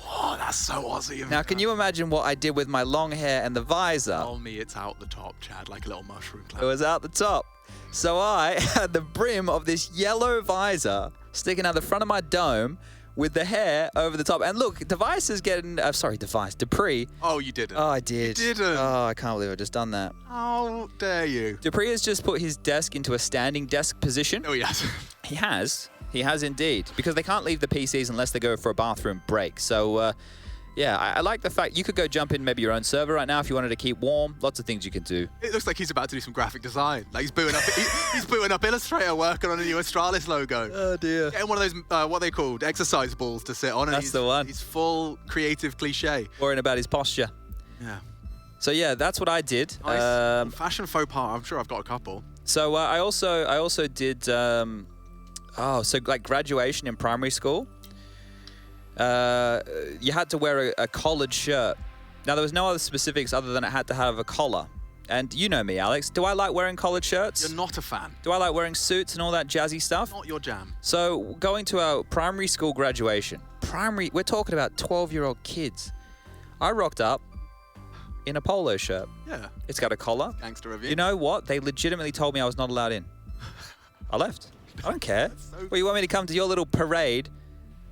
Oh, that's so Aussie. Now, can you imagine what I did with my long hair and the visor? Tell me it's out the top, Chad, like a little mushroom cloud. It was out the top. So I had the brim of this yellow visor sticking out the front of my dome with the hair over the top. And look, Dupree. Oh, you didn't. Oh, I did. You didn't. Oh, I can't believe I just done that. How dare you? Dupree has just put his desk into a standing desk position. Oh, yes. He has. He has indeed. Because they can't leave the PCs unless they go for a bathroom break. So, yeah, I like the fact you could go jump in maybe your own server right now if you wanted to keep warm. Lots of things you can do. It looks like he's about to do some graphic design. Like he's booting up, he's booting up Illustrator, working on a new Astralis logo. Oh dear. Getting one of those, what are they called, exercise balls to sit on. And That's the one. He's full creative cliche. Worrying about his posture. Yeah. So yeah, that's what I did. Nice. Fashion faux pas. I'm sure I've got a couple. So I also did so like graduation in primary school. You had to wear a collared shirt. Now there was no other specifics other than it had to have a collar. And you know me, Alex. Do I like wearing collared shirts? You're not a fan. Do I like wearing suits and all that jazzy stuff? Not your jam. So going to our primary school graduation, we're talking about 12-year-old kids. I rocked up in a polo shirt. Yeah. It's got a collar. Gangster review. You know what? They legitimately told me I was not allowed in. I left. I don't care. Well, you want me to come to your little parade,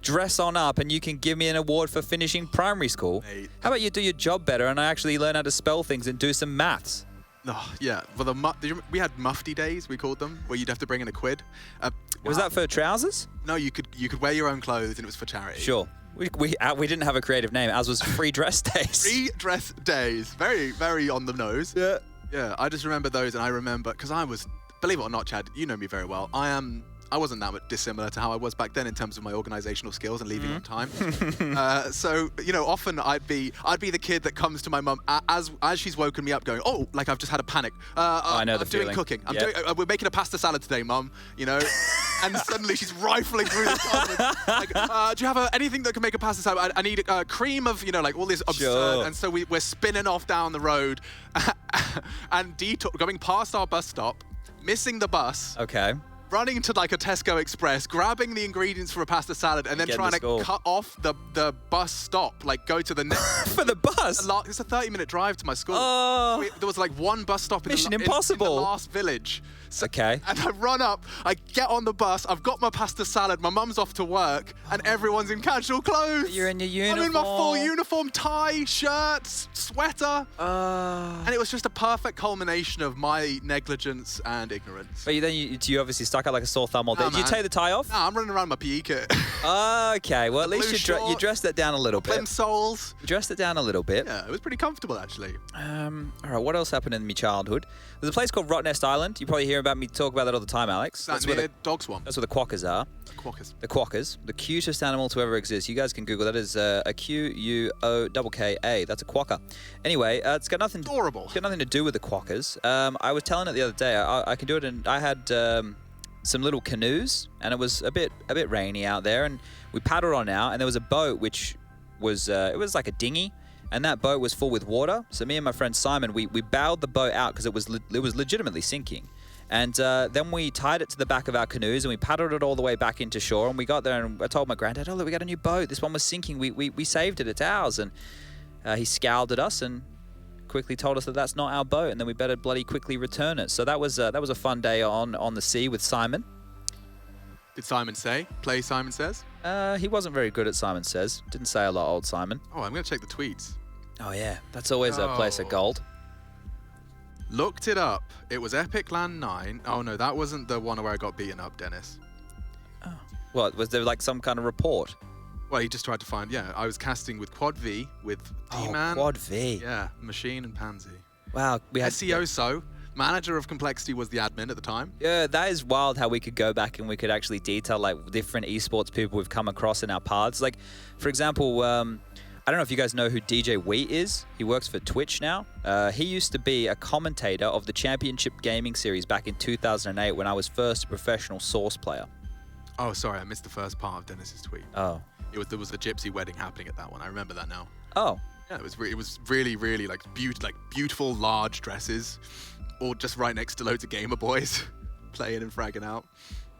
dress on up, and you can give me an award for finishing primary school? Mate. How about you do your job better and I actually learn how to spell things and do some maths? Oh, yeah. Well, we had mufti days, we called them, where you'd have to bring in a quid. Was that for trousers? No, you could wear your own clothes and it was for charity. Sure. We didn't have a creative name, as was free dress days. Free dress days. Very, very on the nose. Yeah. Yeah, I just remember those, and I remember, because I was, believe it or not, Chad, you know me very well. I wasn't that much dissimilar to how I was back then in terms of my organizational skills and leaving on time. So, you know, often I'd be the kid that comes to my mum as she's woken me up going, oh, like I've just had a panic. I know the I'm doing feeling. cooking. Yep. We're making a pasta salad today, mum, you know. And suddenly she's rifling through the cupboard. Like, do you have anything that can make a pasta salad? I need a cream of, you know, like all this absurd. Sure. And so we're spinning off down the road and going past our bus stop, missing the bus. Okay. Running to like a Tesco Express, grabbing the ingredients for a pasta salad, and then Getting trying to school. to cut off the bus stop, like go to the next. For the bus? It's a 30-minute drive to my school. Oh. There was like one bus stop in Mission in the Impossible. last village. So, Okay. And I run up, I get on the bus, I've got my pasta salad, my mum's off to work, and everyone's in casual clothes. You're in your uniform. I'm in my full uniform, tie, shirt, sweater. And it was just a perfect culmination of my negligence and ignorance. But you obviously stuck out like a sore thumb all day. Nah, Did you man. take the tie off? Nah, I'm running around in my PE kit. Okay, well at least blue you dressed it down a little bit. Plimsolls. You dressed it down a little bit. Yeah, it was pretty comfortable actually. All right, what else happened in my childhood? There's a place called Rottnest Island. You probably hear about me talk about that all the time, Alex. That's where the dog swamp. That's where the quokkas are. Quokkas. The quokkas, the cutest animal to ever exist. You guys can Google that. Is a Quokka. That's a quokka. Anyway, it's got nothing. Adorable. It's got nothing to do with the quokkas. I was telling it the other day. I can do it, and I had some little canoes, and it was a bit rainy out there, and we paddled on out, and there was a boat which was it was like a dinghy. And that boat was full with water. So me and my friend Simon, we bowed the boat out because it was legitimately sinking. And then we tied it to the back of our canoes and we paddled it all the way back into shore. And we got there and I told my granddad, oh, look, we got a new boat. This one was sinking. We saved it. It's ours. And he scowled at us and quickly told us that that's not our boat and then we better bloody quickly return it. So that was a fun day on the sea with Simon. Did Simon say? Play Simon Says? He wasn't very good at Simon Says. Didn't say a lot, old Simon. Oh, I'm going to check the tweets. Oh, yeah. That's always a place of gold. Looked it up. It was Epic Land 9. Oh, no, that wasn't the one where I got beaten up, Dennis. What, was there like some kind of report? Well, he just tried to find, I was casting with Quad V, with D-Man. Quad V. Yeah, Machine and Pansy. Wow. We had SEO, Manager of Complexity was the admin at the time. Yeah, that is wild how we could go back and we could actually detail like different esports people we've come across in our paths. Like, for example, I don't know if you guys know who DJ Wheat is. He works for Twitch now. He used to be a commentator of the Championship Gaming Series back in 2008 when I was first a professional Source player. Oh, sorry, I missed the first part of Dennis's tweet. Oh. There was a gypsy wedding happening at that one. I remember that now. Oh. Yeah, it was really, really like beautiful large dresses, all just right next to loads of gamer boys playing and fragging out.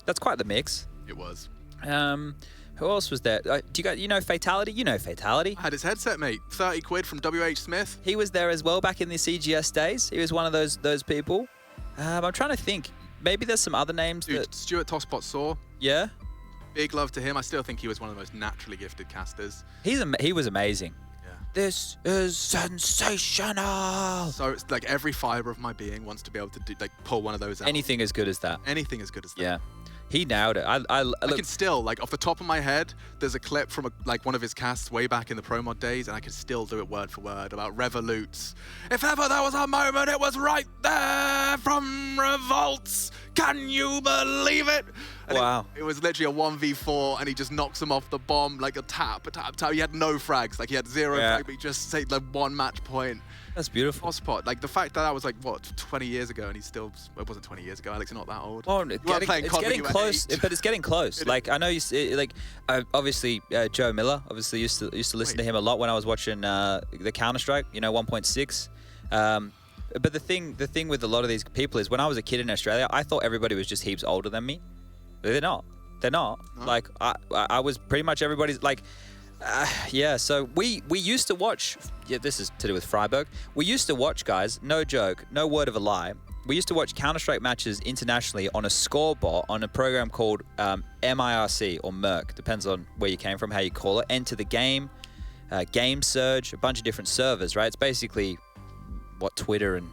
That's quite the mix. It was. Who else was there? Do you guys, you know Fatality? You know Fatality. I had his headset, mate. 30 quid from WH Smith. He was there as well back in the CGS days. He was one of those people. I'm trying to think. Maybe there's some other names. Dude, Stuart Tosspot Saw. Yeah. Big love to him. I still think he was one of the most naturally gifted casters. He was amazing. Yeah. This is sensational. So it's like every fiber of my being wants to be able to pull one of those out. Anything as good as that. Anything as good as that. Yeah. He nailed it. I can still, like, off the top of my head, there's a clip from one of his casts way back in the Pro Mod days, and I can still do it word for word about Revolutes. If ever there was a moment, it was right there from Revolts. Can you believe it? And wow. It was literally a 1v4, and he just knocks him off the bomb like a tap. He had no frags. Like, he had zero frags, but he just saved like one match point. That's beautiful. Hotspot, like the fact that was like what 20 years ago, and he's still. It wasn't 20 years ago. Alex, you're not that old. Well, You weren't playing it's COD when getting you were close, 8. but it's getting close. Like I know you like obviously Joe Miller. Obviously used to listen to him a lot when I was watching the Counter-Strike. You know, 1.6. But the thing with a lot of these people is when I was a kid in Australia, I thought everybody was just heaps older than me. They're not. They're not. No. Like I was pretty much everybody's like. Yeah, so we used to watch. Yeah, this is to do with Freiburg. We used to watch, guys. No joke, no word of a lie. We used to watch Counter-Strike matches internationally on a scoreboard on a program called MIRC or Merc. Depends on where you came from, how you call it. Enter the game, Game Surge, a bunch of different servers. Right? It's basically what Twitter and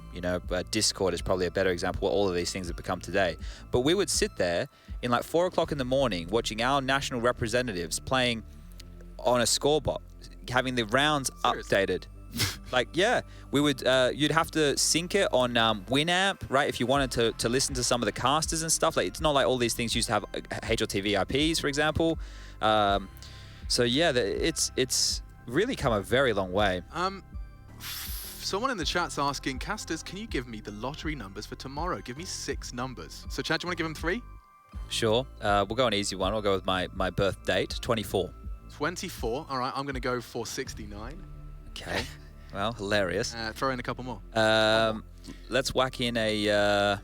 Discord is probably a better example. What all of these things have become today. But we would sit there in like 4 o'clock in the morning watching our national representatives playing on a scoreboard, having the rounds updated. Like, yeah, we would, you'd have to sync it on Winamp, right? If you wanted to listen to some of the casters and stuff. Like, it's not like all these things used to have HLTV IPs, for example. So yeah, it's really come a very long way. Someone in the chat's asking, Casters, can you give me the lottery numbers for tomorrow? Give me 6 numbers. So Chad, do you want to give him 3? Sure. We'll go an easy one. We'll go with my birth date, 24. 24. All right, I'm going to go for 69. Okay. Well, hilarious. Throw in a couple more. Let's whack in a.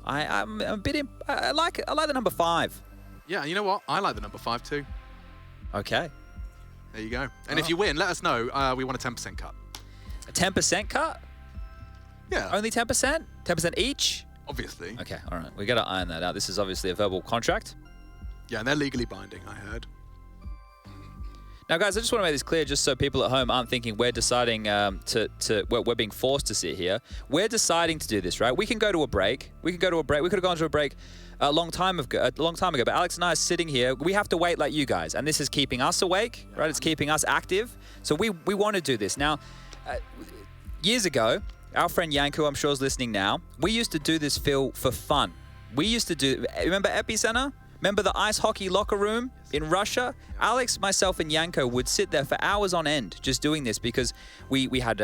I'm a bit. I like the number 5. Yeah, you know what? I like the number 5 too. Okay. There you go. And if you win, let us know. We want a 10% cut. A 10% cut? Yeah. Only 10%? 10% each? Obviously. Okay. All right. We got to iron that out. This is obviously a verbal contract. Yeah, and they're legally binding, I heard. Now, guys, I just want to make this clear, just so people at home aren't thinking we're deciding we're being forced to sit here. We're deciding to do this, right? We can go to a break. We could have gone to a break a long time ago. But Alex and I are sitting here. We have to wait like you guys, and this is keeping us awake, right? It's keeping us active. So we want to do this now. Years ago, our friend Yanko, I'm sure is listening now. We used to do this, Phil, for fun. We used to do. Remember Epicenter? Remember the ice hockey locker room in Russia? Alex, myself, and Yanko would sit there for hours on end just doing this because we had,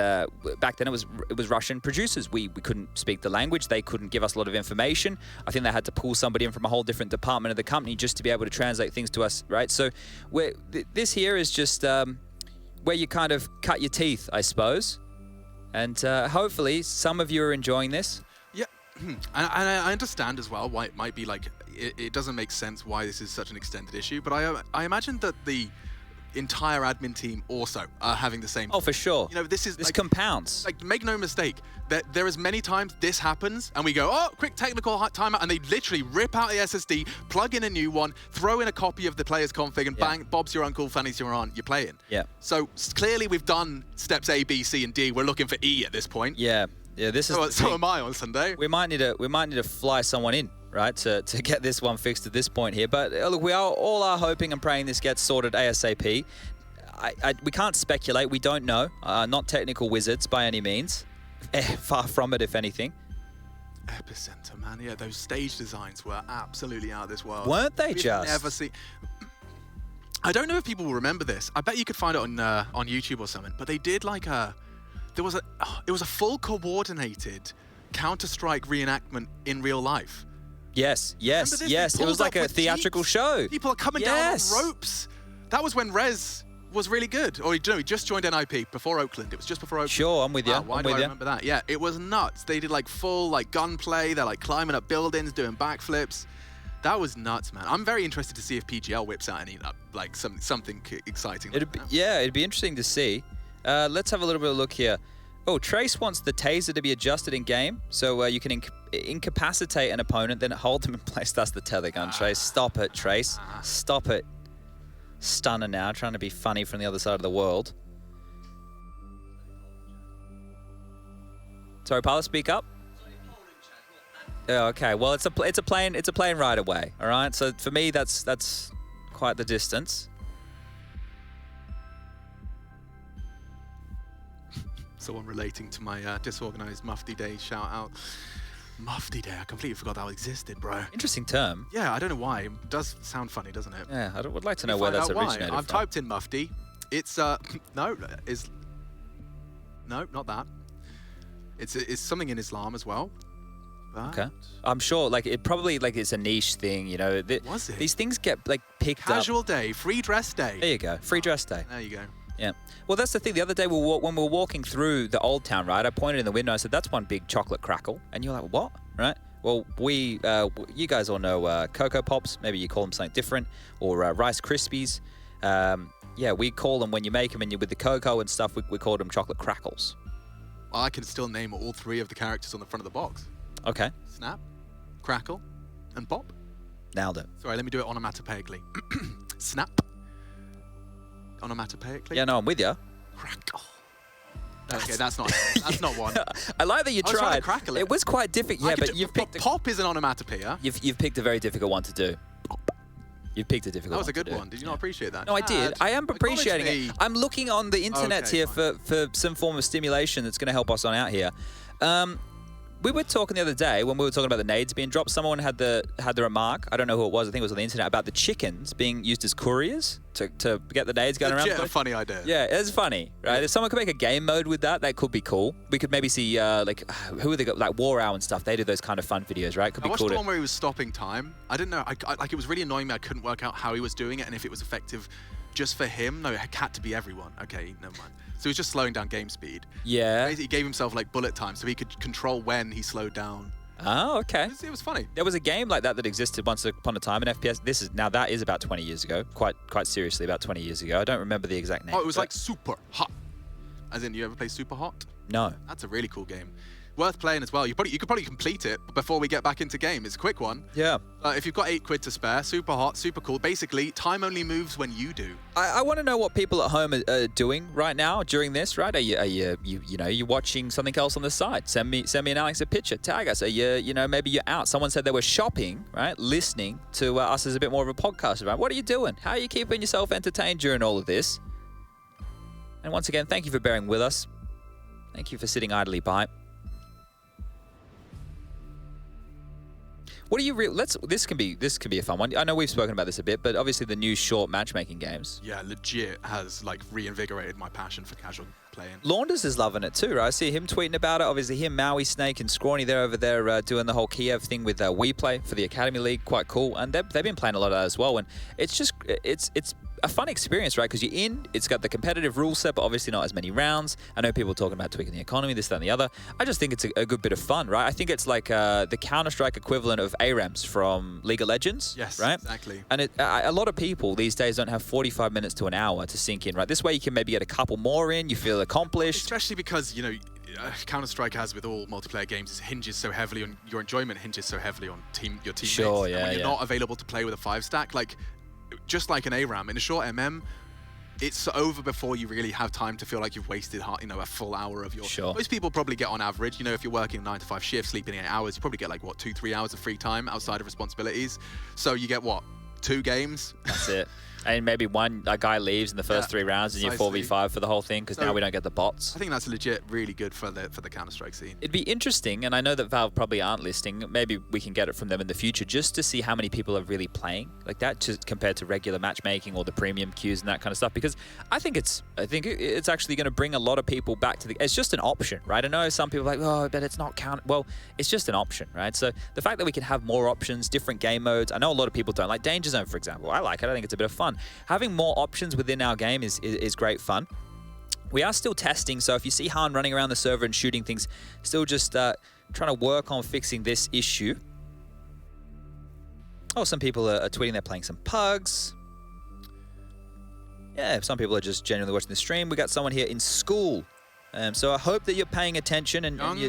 back then it was Russian producers. We couldn't speak the language. They couldn't give us a lot of information. I think they had to pull somebody in from a whole different department of the company just to be able to translate things to us, right? So this here is just where you kind of cut your teeth, I suppose. And hopefully some of you are enjoying this. Yeah, and I understand as well why it might be like, it doesn't make sense why this is such an extended issue, but I imagine that the entire admin team also are having the same. Oh, for sure. You know, this like, compounds. Like, make no mistake, that there is many times this happens, and we go, oh, quick technical timeout, and they literally rip out the SSD, plug in a new one, throw in a copy of the player's config, and bang, Bob's your uncle, Fanny's your aunt, you're playing. Yeah. So clearly we've done steps A, B, C, and D. We're looking for E at this point. Yeah. Yeah. This is. So am I on Sunday. We might need to fly someone in, right, to get this one fixed at this point here. But look, we all are hoping and praying this gets sorted ASAP. We can't speculate. We don't know. Not technical wizards by any means. Far from it, if anything. Epicenter, man. Yeah, those stage designs were absolutely out of this world. Weren't they just? Never seen. I don't know if people will remember this. I bet you could find it on YouTube or something. But they did like it was a full coordinated Counter-Strike reenactment in real life. Yes. It was like a theatrical show. People are coming down on ropes. That was when Rez was really good. Or he just joined NIP before Oakland. It was just before Oakland. Sure, I'm with you. Why do I remember that? Yeah, it was nuts. They did like full gunplay. They're like climbing up buildings, doing backflips. That was nuts, man. I'm very interested to see if PGL whips out any like something exciting. It'd be interesting to see. Let's have a little bit of a look here. Oh, Trace wants the taser to be adjusted in game, so you can incapacitate an opponent, then hold them in place. That's the tether gun, Trace. Stop it, Trace. Stop it. Stunner now, trying to be funny from the other side of the world. Sorry, Paula, speak up. Okay, well, it's a plane ride away. All right, so for me, that's quite the distance. Someone relating to my disorganized Mufti Day shout out. Mufti Day, I completely forgot that existed, bro. Interesting term. Yeah, I don't know why. It does sound funny, doesn't it? Yeah, I would like to know where that's originated from. I've typed in Mufti. It's, no, not that. It's something in Islam as well. But Okay. I'm sure, like, it probably, like, it's a niche thing, you know. Was it? These things get, like, picked Casual up. day, free dress day. There you go. Free dress day. There you go. Yeah. Well, that's the thing. The other day, when we were walking through the Old Town, right, I pointed in the window. I said, that's one big chocolate crackle. And you're like, what? Right? Well, you guys all know Cocoa Pops. Maybe you call them something different. Or Rice Krispies. Yeah, we call them, when you make them and with the cocoa and stuff, we call them chocolate crackles. I can still name all 3 of the characters on the front of the box. Okay. Snap, Crackle, and Pop. Nailed it. Sorry, let me do it onomatopoeically. Snap. Onomatopoeically. Yeah, no, I'm with you. Crackle. Okay, that's not one. I like that you I was trying to tried. crackle It it. was quite difficult. Yeah, but you've picked Pop is an onomatopoeia. you've picked a very difficult one to do. You've picked a difficult one. That was a good to do. one. Did you not appreciate that? No, I did. I am Acknowledge appreciating me. it. I'm looking on the internet Okay, here fine. for some form of stimulation that's going to help us on out here. We were talking the other day when we were talking about the nades being dropped. Someone had the remark. I don't know who it was. I think it was on the internet about the chickens being used as couriers to get the nades going around. Legit a funny idea. Yeah, it's funny, right? If someone could make a game mode with that, that could be cool. We could maybe see like who are they got, like War Owl and stuff. They do those kind of fun videos, right? Could I be watched cool. the one where he was stopping time. I didn't know. Like, it was really annoying me. I couldn't work out how he was doing it and if it was effective just for him. No, it had to be everyone. Okay, never mind. So he was just slowing down game speed. Yeah. Basically, he gave himself like bullet time so he could control when he slowed down. Oh, okay. It was funny. There was a game like that existed once upon a time in FPS. That is about 20 years ago. Quite seriously, about 20 years ago. I don't remember the exact name. Oh, it was but- like Super Hot. As in, you ever play Super Hot? No. That's a really cool game. Worth playing as well. You could probably complete it before we get back into game. It's a quick one. Yeah. If you've got £8 to spare, super hot, super cool. Basically, time only moves when you do. I want to know what people at home are doing right now during this, right? Are you watching something else on the side? Send me and Alex a picture. Tag us. Are you maybe you're out. Someone said they were shopping, right? Listening to us as a bit more of a podcast, right? What are you doing? How are you keeping yourself entertained during all of this? And once again, thank you for bearing with us. Thank you for sitting idly by. What do you this can be a fun one. I know we've spoken about this a bit, but obviously the new short matchmaking games. Yeah, legit has like reinvigorated my passion for casual playing. Launders is loving it too, right? I see him tweeting about it. Obviously him, Maui, Snake, and Scrawny, they're over there doing the whole Kiev thing with WePlay for the Academy League. Quite cool. And they've been playing a lot of that as well. And it's just, it's a fun experience, right? Because you're in, it's got the competitive rule set, but obviously not as many rounds. I know people are talking about tweaking the economy, this, that, and the other. I just think it's a good bit of fun, right? I think it's like the Counter-Strike equivalent of ARAMs from League of Legends, Yes, right? exactly. And a lot of people these days don't have 45 minutes to an hour to sink in, right? This way you can maybe get a couple more in, you feel accomplished. Especially because, you know, Counter-Strike, as with all multiplayer games, hinges so heavily on your enjoyment, hinges so heavily on your teammates. Sure, yeah, and when you're yeah. not available to play with a 5-stack, like, just like an ARAM, in a short MM, it's over before you really have time to feel like you've wasted, a full hour of your... Sure. Most people probably get on average, if you're working 9 to 5 shifts, sleeping 8 hours, you probably get like, 2-3 hours of free time outside of responsibilities. So you get 2 games? That's it. And maybe a guy leaves in the first 3 rounds and you're precisely. 4v5 for the whole thing because So- now we don't get the bots. I think that's legit really good for the Counter-Strike scene. It'd be interesting, and I know that Valve probably aren't listening, maybe we can get it from them in the future, just to see how many people are really playing like that, just compared to regular matchmaking or the premium queues and that kind of stuff, because I think it's actually going to bring a lot of people back to it's just an option, right? I know some people are like, oh, but it's not count. Well, it's just an option, right? So the fact that we can have more options, different game modes, I know a lot of people don't like Danger Zone, for example. I like it. I think it's a bit of fun. Having more options within our game is great fun. We are still testing, so if you see Han running around the server and shooting things, still just trying to work on fixing this issue. Oh, some people are tweeting they're playing some pugs. Yeah, some people are just genuinely watching the stream. We got someone here in school. So I hope that you're paying attention and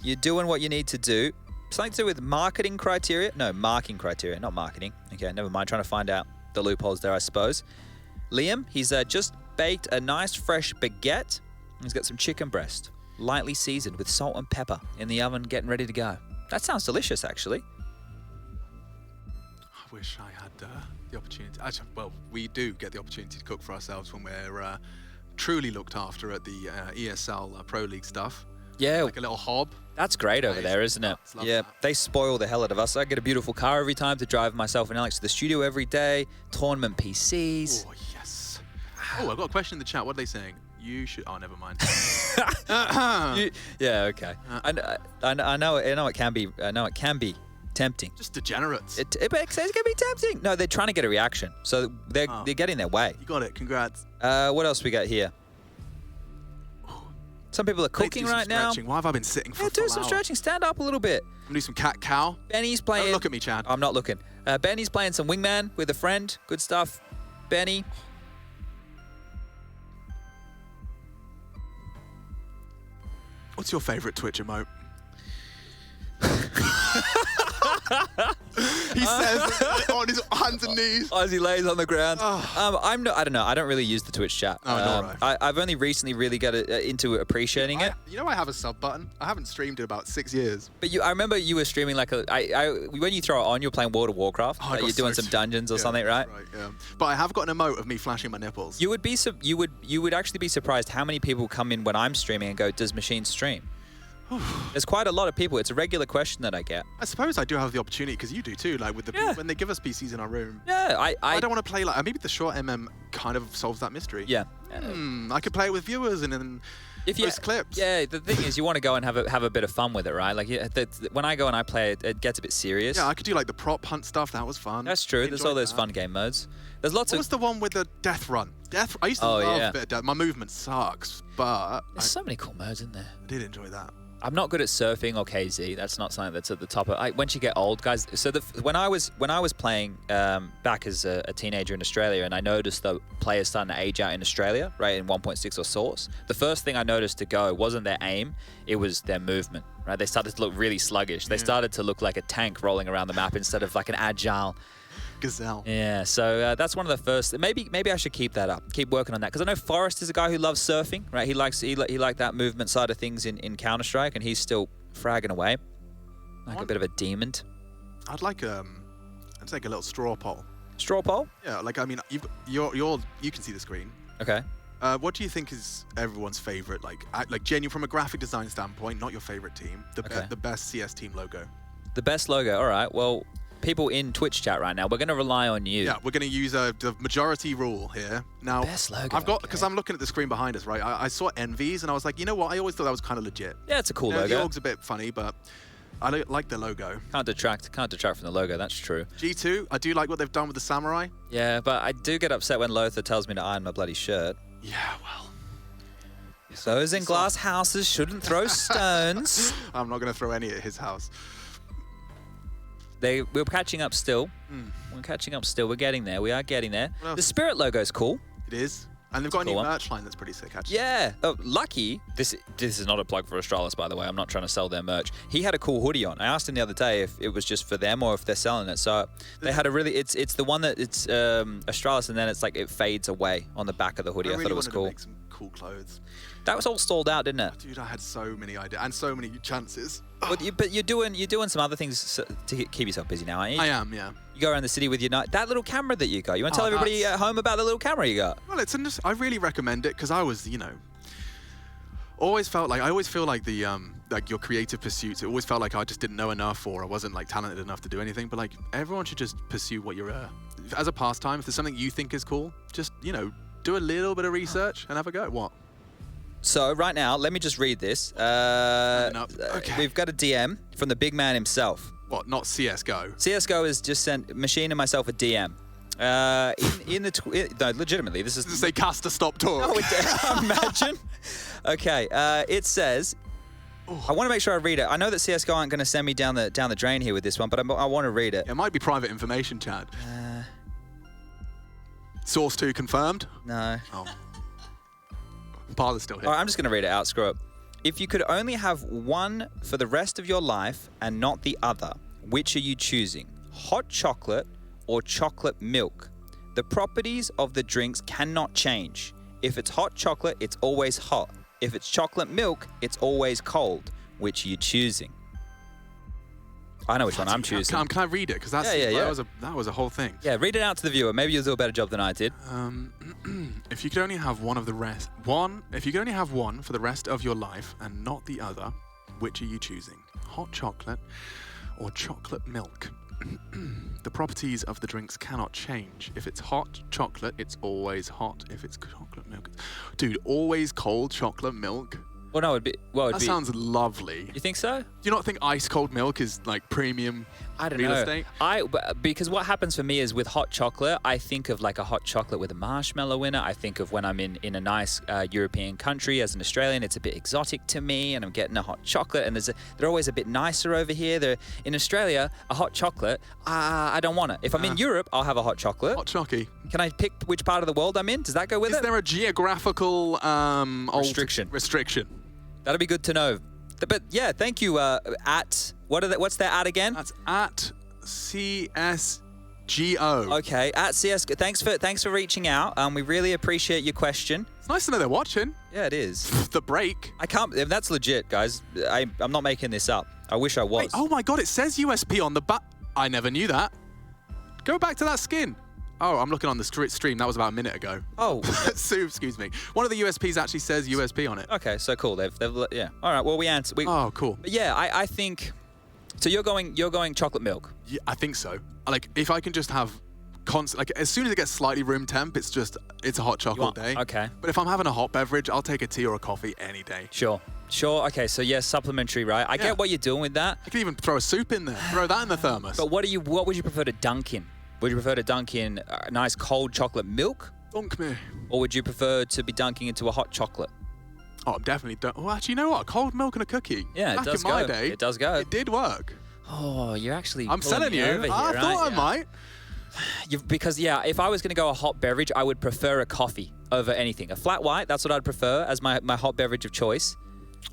you're doing what you need to do. Something to do with marketing criteria? No, marking criteria, not marketing. Okay, never mind. Trying to find out the loopholes there, I suppose. Liam, he's just baked a nice fresh baguette. He's got some chicken breast, lightly seasoned with salt and pepper in the oven, getting ready to go. That sounds delicious, actually. I wish I had the opportunity. Actually, well, we do get the opportunity to cook for ourselves when we're truly looked after at the ESL Pro League stuff. Yeah. Like a little hob. That's great over there, isn't it? Love Yeah, that. they spoil the hell out of us. I get a beautiful car every time to drive myself and Alex to the studio every day. Tournament PCs. Oh, yes. Oh, I've got a question in the chat. What are they saying? You should. Oh, never mind. Yeah, okay. I know it can be. I know it can be tempting. Just degenerates. It can be tempting. No, they're trying to get a reaction, so they're getting their way. You got it. Congrats. What else we got here? Some people are cooking right now. Why have I been sitting for? Yeah, do some stretching. Stand up a little bit. I'm gonna do some cat cow. Benny's playing. Don't look at me, Chad. I'm not looking. Benny's playing some wingman with a friend. Good stuff. Benny. What's your favorite Twitch emote? He says on his hands and knees as he lays on the ground. I don't know. I don't really use the Twitch chat. I've only recently really got into appreciating it. You know, I have a sub button. I haven't streamed in about 6 years. But I remember you were streaming like when you throw it on, you're playing World of Warcraft. Like you're doing some dungeons or something, right? Right. Yeah. But I have got an emote of me flashing my nipples. You would actually be surprised how many people come in when I'm streaming and go, "Does Machine stream?" There's quite a lot of people. It's a regular question that I get. I suppose I do have the opportunity because you do too. Like with the when they give us PCs in our room. Yeah, I don't want to play like maybe the short MM kind of solves that mystery. Yeah. I could play it with viewers and then post clips. Yeah, the thing is, you want to go and have a bit of fun with it, right? Like when I go and I play it, it gets a bit serious. Yeah, I could do like the prop hunt stuff. That was fun. That's true. There's all those fun game modes. There's lots What of. was the one with the death run? I used to love a bit of death. My movement sucks, but There's so many cool modes in there. I did enjoy that. I'm not good at surfing or KZ. That's not something that's at the top of. Once you get old, guys. So when I was playing back as a teenager in Australia, and I noticed the players starting to age out in Australia, right, in 1.6 or Source. The first thing I noticed to go wasn't their aim; it was their movement. Right, they started to look really sluggish. They started to look like a tank rolling around the map instead of like an agile gazelle. Yeah, so that's one of the first. Maybe I should keep that up. Keep working on that because I know Forrest is a guy who loves surfing. Right, he liked that movement side of things in Counter-Strike, and he's still fragging away like a bit of a demon. I'd like a little straw poll. Straw poll? Yeah, like I mean, you can see the screen. Okay. What do you think is everyone's favorite? Like genuine from a graphic design standpoint, not your favorite team. The best CS team logo. The best logo. All right. Well, people in Twitch chat right now, we're going to rely on you. Yeah, we're going to use the majority rule here. Now, best logo. I've got because I'm looking at the screen behind us, right? I saw Envy's and I was like, you know what? I always thought that was kind of legit. Yeah, it's a cool logo. The org's a bit funny, but I like the logo. Can't detract from the logo. That's true. G2, I do like what they've done with the samurai. Yeah, but I do get upset when Lothar tells me to iron my bloody shirt. Yeah, well. Those in glass houses shouldn't throw stones. I'm not going to throw any at his house. We're catching up still. We're catching up still. We're getting there. We are getting there. The Spirit logo's cool. It is. And they've got a new merch line that's pretty sick, actually. Yeah. Oh, Lucky, this is not a plug for Astralis, by the way. I'm not trying to sell their merch. He had a cool hoodie on. I asked him the other day if it was just for them or if they're selling it. So they had a really, it's the one that it's Astralis, and then it's like it fades away on the back of the hoodie. I thought it was cool. To make some cool clothes. That was all stalled out, didn't it? Oh, dude, I had so many ideas and so many chances. But you're doing some other things to keep yourself busy now, aren't you? I am, yeah. You go around the city with your that little camera that you got. You want to tell everybody at home about the little camera you got? Well, I really recommend it because I was, always felt like I always feel like the like your creative pursuits. It always felt like I just didn't know enough or I wasn't like talented enough to do anything. But like everyone should just pursue what you're as a pastime. If there's something you think is cool, just do a little bit of research and have a go. What? So right now, let me just read this. Okay. We've got a DM from the big man himself. What? Not CSGO. CSGO has just sent Machine and myself a DM. No, legitimately, this is. Does it say cast a stop talk? No, imagine. Okay, it says. I want to make sure I read it. I know that CSGO aren't going to send me down the drain here with this one, but I want to read it. It might be private information, Chad. Source 2 confirmed? No. Oh. Parler's still here. All right, I'm just going to read it out. Screw it. If you could only have one for the rest of your life and not the other, which are you choosing? Hot chocolate or chocolate milk? The properties of the drinks cannot change. If it's hot chocolate, it's always hot. If it's chocolate milk, it's always cold. Which are you choosing? I know which one I'm choosing. Can I read it? Because that was a whole thing. Yeah, read it out to the viewer. Maybe you'll do a better job than I did. If you could only have if you could only have one for the rest of your life and not the other, which are you choosing? Hot chocolate or chocolate milk? The properties of the drinks cannot change. If it's hot chocolate, it's always hot. If it's chocolate milk, dude, always cold chocolate milk. Well, no, That sounds lovely. You think so? Do you not think ice cold milk is like premium I don't real know. estate? Because what happens for me is with hot chocolate, I think of like a hot chocolate with a marshmallow in it. I think of when I'm in a nice European country as an Australian, it's a bit exotic to me, and I'm getting a hot chocolate, and they're always a bit nicer over here. They're in Australia, a hot chocolate, I don't want it. If I'm in Europe, I'll have a hot chocolate. Hot chocky. Can I pick which part of the world I'm in? Does that go with Is it? there a geographical Restriction. Restriction. That'd be good to know. But yeah, thank you. What's their at again? That's at CSGO. Okay, at CSGO. Thanks for reaching out. We really appreciate your question. It's nice to know they're watching. Yeah, it is. The break. I can't. That's legit, guys. I'm not making this up. I wish I was. Wait, oh my god, it says USP on the back. I never knew that. Go back to that skin. Oh, I'm looking on the stream. That was about a minute ago. Oh. Sue, excuse me. One of the USPs actually says USP on it. Okay, so cool. They've yeah. All right. Well, we answered. Oh, cool. But yeah, I think. So you're going chocolate milk. Yeah, I think so. Like, if I can just have like as soon as it gets slightly room temp, it's a hot chocolate day. Okay. But if I'm having a hot beverage, I'll take a tea or a coffee any day. Sure. Okay. So yes, supplementary, right? I get what you're doing with that. I can even throw a soup in there. Throw that in the thermos. But what would you prefer to dunk in? Would you prefer to dunk in nice cold chocolate milk? Dunk me. Or would you prefer to be dunking into a hot chocolate? Oh, I'm definitely done. Well, actually, you know what? Cold milk and a cookie. Yeah, Back it does in my go. day, It does go. It did work. Oh, you're actually. I'm pulling selling me you. over here, I thought I aren't might. Because yeah, if I was going to go a hot beverage, I would prefer a coffee over anything. A flat white, that's what I'd prefer as my hot beverage of choice.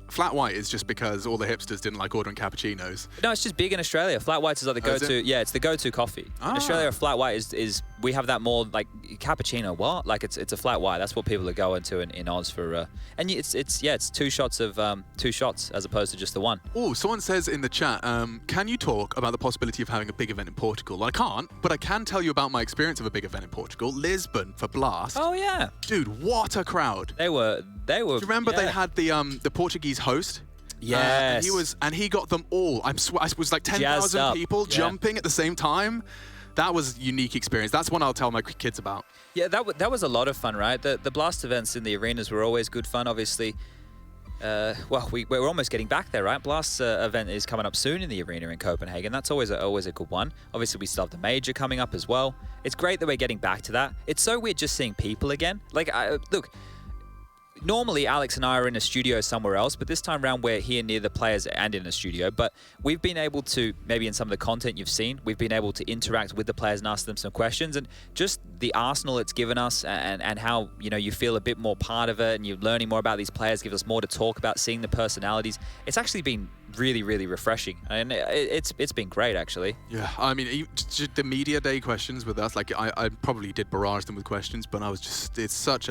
Flat white is just because all the hipsters didn't like ordering cappuccinos. No, it's just big in Australia. Flat whites is like the go-to. Yeah, it's the go-to coffee. In Australia, a flat white is we have that more like cappuccino. What? Like it's a flat white. That's what people are going to in Oz for. And it's two shots as opposed to just the one. Oh, someone says in the chat, can you talk about the possibility of having a big event in Portugal? Well, I can't, but I can tell you about my experience of a big event in Portugal, Lisbon for Blast. Oh yeah, dude, what a crowd! They were. Do you remember they had the Portuguese host? Yes. And he got them all. I was like 10,000 people jumping at the same time. That was a unique experience. That's one I'll tell my kids about. Yeah, that was a lot of fun, right? The Blast events in the arenas were always good fun, obviously. Well, we're almost getting back there, right? Blast's event is coming up soon in the arena in Copenhagen. That's always a good one. Obviously, we still have the major coming up as well. It's great that we're getting back to that. It's so weird just seeing people again. Like, look, normally Alex and I are in a studio somewhere else, but this time around we're here near the players and in a studio. But we've been able to, maybe in some of the content you've seen, we've been able to interact with the players and ask them some questions. And just the arsenal it's given us and how, you feel a bit more part of it and you're learning more about these players, gives us more to talk about, seeing the personalities. It's actually been really, really refreshing. And it's been great, actually. Yeah, I mean, the media day questions with us, like I probably did barrage them with questions, but I was just, it's such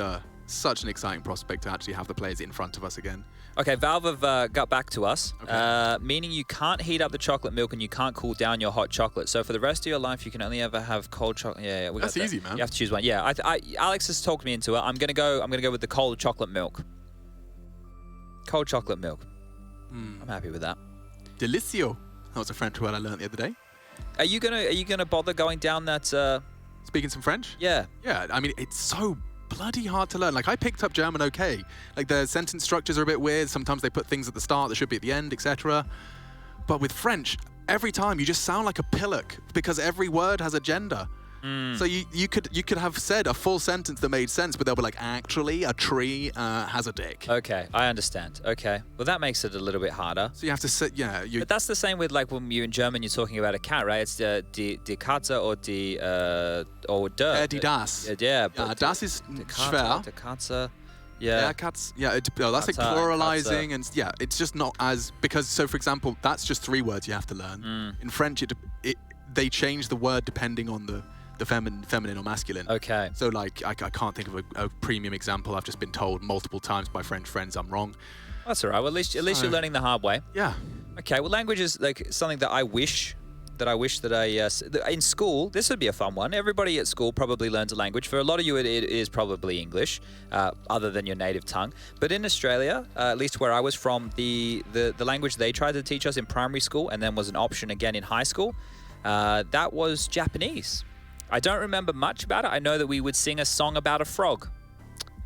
an exciting prospect to actually have the players in front of us again. Okay, Valve have got back to us, Okay. meaning you can't heat up the chocolate milk and you can't cool down your hot chocolate. So for the rest of your life, you can only ever have cold chocolate. Yeah, we got That's that. easy, man. You have to choose one. Yeah, Alex has talked me into it. I'm gonna go with the cold chocolate milk. Cold chocolate milk. I'm happy with that. Delicio. That was a French word I learned the other day. Are you gonna bother going down that? Speaking some French? Yeah. Yeah, I mean, it's so bloody hard to learn. Like, I picked up German okay. Like, the sentence structures are a bit weird. Sometimes they put things at the start that should be at the end, etc. But with French, every time you just sound like a pillock because every word has a gender. So you could have said a full sentence that made sense, but they'll be like, actually, a tree has a dick. Okay, I understand. Okay, well that makes it a little bit harder. So you have to sit, yeah. But that's the same with like when you're in German, you're talking about a cat, right? It's die Katze or der. Die das. Yeah, Ja, das ist die schwer. Katze. Yeah. Yeah, cats. Yeah, that's like Katze, pluralizing, and yeah, it's just not as because. So, for example, that's just 3 words you have to learn. In French, they change the word depending on the feminine or masculine. Okay. So, like, I can't think of a premium example. I've just been told multiple times by French friends I'm wrong. That's all right. Well, at least you're learning the hard way. Yeah. Okay. Well, language is like something that I wish that I in school. This would be a fun one. Everybody at school probably learns a language. For a lot of you, it is probably English, other than your native tongue. But in Australia, at least where I was from, the language they tried to teach us in primary school and then was an option again in high school that was Japanese. I don't remember much about it. I know that we would sing a song about a frog.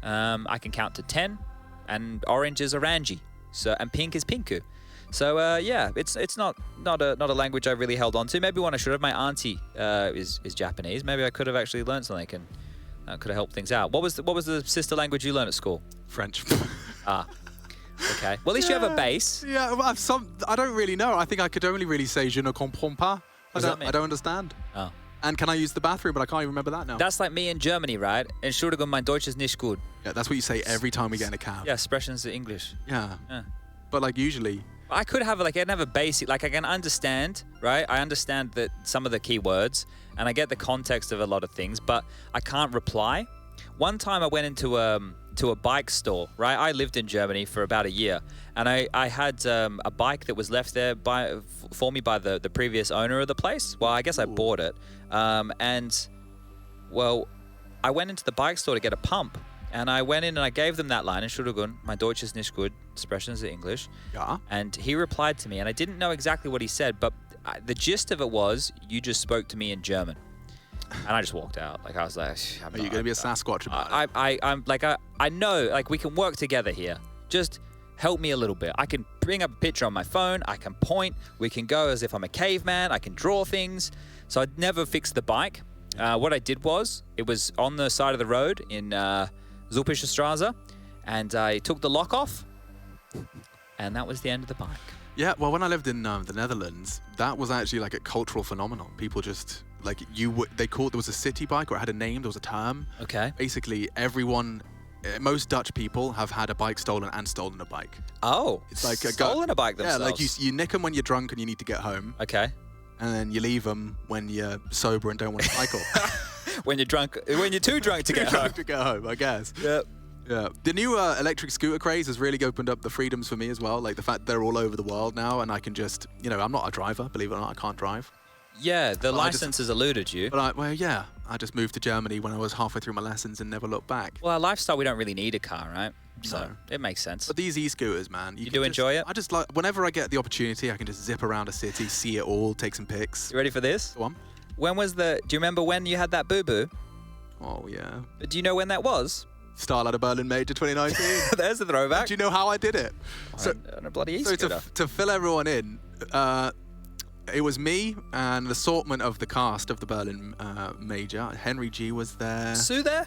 I can count to 10, and orange is orangi, and pink is pinku. So yeah, it's not a language I really held on to. Maybe one I should have. My auntie is Japanese. Maybe I could have actually learned something and could have helped things out. What was the sister language you learned at school? French. Okay. Well, at least you have a base. Yeah, well, I don't really know. I think I could only really say je ne comprends pas. What does that mean? I don't understand. Oh. And can I use the bathroom? But I can't even remember that now. That's like me in Germany, right? Entschuldigung, mein Deutsch ist nicht gut. Yeah, that's what you say every time we get in a cab. Yeah, expressions in English. Yeah. Yeah. But like usually. I could have I can have a basic, like I can understand, right? I understand that some of the key words and I get the context of a lot of things, but I can't reply. One time I went into to a bike store, right? I lived in Germany for about a year, and I had a bike that was left there for me by the previous owner of the place. Well, I guess I bought it, and well, I went into the bike store to get a pump, and I went in and I gave them that line, Entschuldigung, mein Deutsch ist nicht gut, expressions in English. Yeah. And he replied to me, and I didn't know exactly what he said, but the gist of it was, you just spoke to me in German. And I just walked out. Like I was like, are you going to be a Sasquatch about it? I'm like, I know, like we can work together here. Just help me a little bit. I can bring up a picture on my phone. I can point. We can go as if I'm a caveman. I can draw things. So I'd never fixed the bike. What I did was, it was on the side of the road in Zulpische Straße, and I took the lock off, and that was the end of the bike. Yeah, well, when I lived in the Netherlands, that was actually like a cultural phenomenon. People just, like, there was a city bike, or it had a name, there was a term. Okay. Basically, everyone, most Dutch people have had a bike stolen and stolen a bike. Oh, it's like stolen a bike themselves. Yeah, like you nick them when you're drunk and you need to get home. Okay. And then you leave them when you're sober and don't want to cycle. When you're too drunk to get home. To get home, I guess. Yep. Yeah, the new electric scooter craze has really opened up the freedoms for me as well. Like the fact they're all over the world now, and I can just, I'm not a driver, believe it or not, I can't drive. Yeah, the license has eluded you. But I just moved to Germany when I was halfway through my lessons and never looked back. Well, our lifestyle, we don't really need a car, right? So it makes sense. But these e-scooters, man, you do enjoy it? I just like, whenever I get the opportunity, I can just zip around a city, see it all, take some pics. You ready for this? Go on. Do you remember when you had that boo-boo? Oh, yeah. Do you know when that was? Starlight of Berlin Major 2019. There's a throwback. Do you know how I did it? On a bloody e-scooter. So to fill everyone in, it was me and an assortment of the cast of the Berlin Major. Henry G was there. Sue there?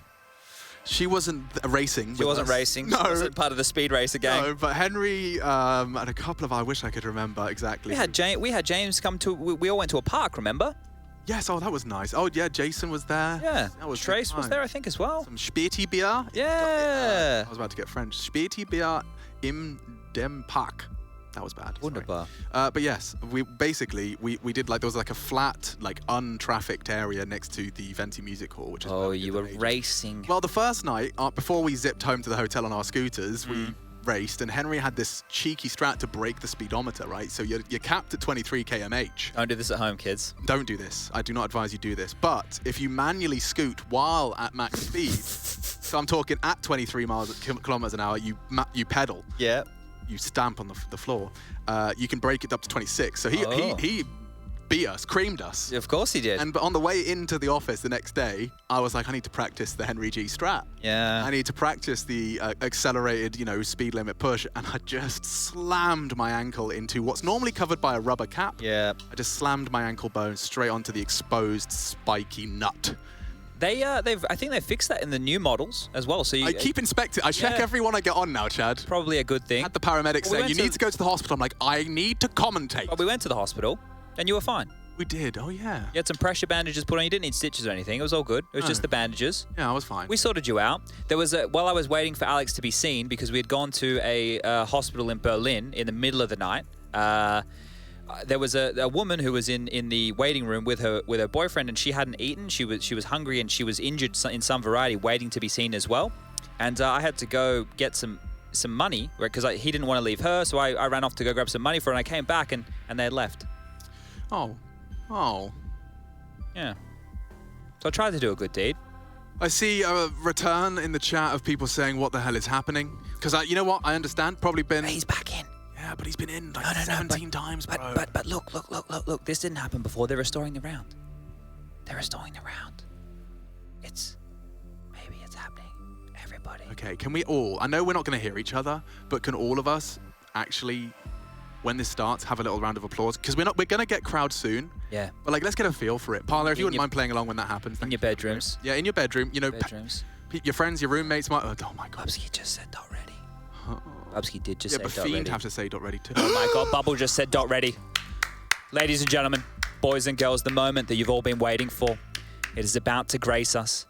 She wasn't racing. She wasn't racing. No. She wasn't part of the speed racer gang. No, but Henry and a couple of, I wish I could remember exactly. We had James come to, we all went to a park, remember? Yes, oh, that was nice. Oh, yeah, Jason was there. Yeah, that was Trace was there, I think, as well. Some Späti Bier. Yeah. I was about to get French. Späti Bier im dem Park. That was bad. Wunderbar. But yes, we did like, there was like a flat, like untrafficked area next to the Venti Music Hall, which is. Oh, you were racing. Well, the first night, before we zipped home to the hotel on our scooters, we raced, and Henry had this cheeky strat to break the speedometer, right? So you're capped at 23 km/h. Don't do this at home, kids. Don't do this. I do not advise you do this. But if you manually scoot while at max speed, so I'm talking at 23 kilometers an hour, you pedal. Yeah. You stamp on the floor. You can break it up to 26. So he beat us, creamed us. Of course he did. And but on the way into the office the next day, I was like, I need to practice the Henry G strat. Yeah. I need to practice the accelerated, speed limit push. And I just slammed my ankle into what's normally covered by a rubber cap. Yeah. I just slammed my ankle bone straight onto the exposed spiky nut. I think they fixed that in the new models as well. So I keep inspecting. I check everyone I get on now, Chad. Probably a good thing. I had the paramedic say, you need to go to the hospital. I'm like, I need to commentate. But we went to the hospital, and you were fine. We did, oh yeah. You had some pressure bandages put on. You didn't need stitches or anything. It was all good. It was just the bandages. Yeah, I was fine. We sorted you out. There was while I was waiting for Alex to be seen, because we had gone to a hospital in Berlin in the middle of the night. There was a woman who was in the waiting room with her boyfriend, and she hadn't eaten. She was hungry, and she was injured in some variety, waiting to be seen as well. And I had to go get some money, because he didn't want to leave her, so I ran off to go grab some money for her, and I came back, and they had left. Oh. Yeah. So I tried to do a good deed. I see a return in the chat of people saying, what the hell is happening? Because you know what? I understand. Probably been... He's back in. Yeah, Yeah, but he's been in like 17 times, bro. But look. This didn't happen before. They're restoring the round. They're restoring the round. Maybe it's happening. Everybody. Okay, can we all, I know we're not going to hear each other, but can all of us actually, when this starts, have a little round of applause? Because we're going to get crowd soon. Yeah. But like, let's get a feel for it. Parler, if you wouldn't mind playing along when that happens. In your bedrooms. Yeah, in your bedroom. You know, your friends, your roommates might, oh my God. Bubsky just said dot ready. Bubsky did just say but dot Fiend ready. have to say dot ready too. Oh my God, Bubble just said dot ready. Ladies and gentlemen, boys and girls, the moment that you've all been waiting for. It is about to grace us.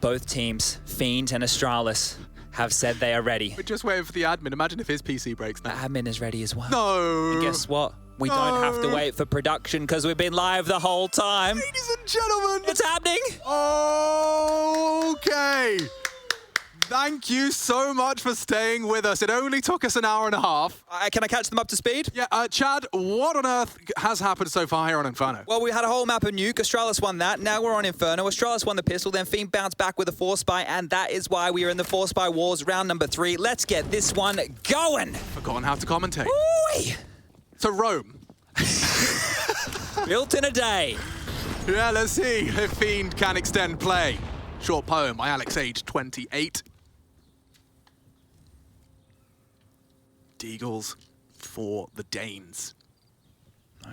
Both teams, Fiend and Astralis, have said they are ready. We're just waiting for the admin. Imagine if his PC breaks now. The admin is ready as well. No. And guess what? We don't have to wait for production because we've been live the whole time. Ladies and gentlemen. It's happening. Okay. Thank you so much for staying with us. It only took us an hour and a half. Can I catch them up to speed? Yeah, Chad, what on earth has happened so far here on Inferno? Well, we had a whole map of Nuke. Astralis won that. Now we're on Inferno. Astralis won the pistol. Then Fiend bounced back with a 4-spy, and that is why we are in the 4-spy wars, round number 3. Let's get this one going. Forgotten how to commentate. Ooh-wee. So Rome. Built in a day. Yeah, let's see if Fiend can extend play. Short poem by Alex, age 28. Deagles for the Danes.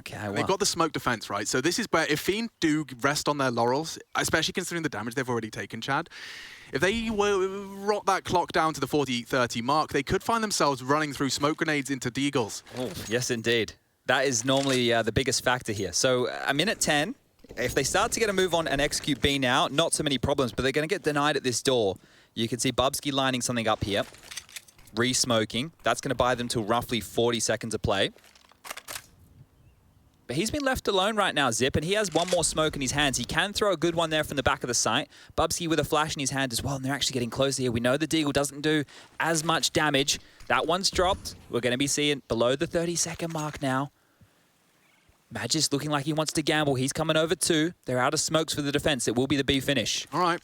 Okay, well. They've got the smoke defense, right? So this is where if Fiend do rest on their laurels, especially considering the damage they've already taken, Chad, if they rot that clock down to the 40-30 mark, they could find themselves running through smoke grenades into Deagles. Oh, yes, indeed. That is normally the biggest factor here. So a minute 10, if they start to get a move on and execute B now, not so many problems, but they're going to get denied at this door. You can see Bubsky lining something up here. Re-smoking. That's going to buy them till roughly 40 seconds of play. But he's been left alone right now, Zip, and he has one more smoke in his hands. He can throw a good one there from the back of the site. Bubsky with a flash in his hand as well, and they're actually getting closer here. We know the Deagle doesn't do as much damage. That one's dropped. We're going to be seeing below the 30-second mark now. Magis looking like he wants to gamble. He's coming over too. They're out of smokes for the defense. It will be the B finish. All right.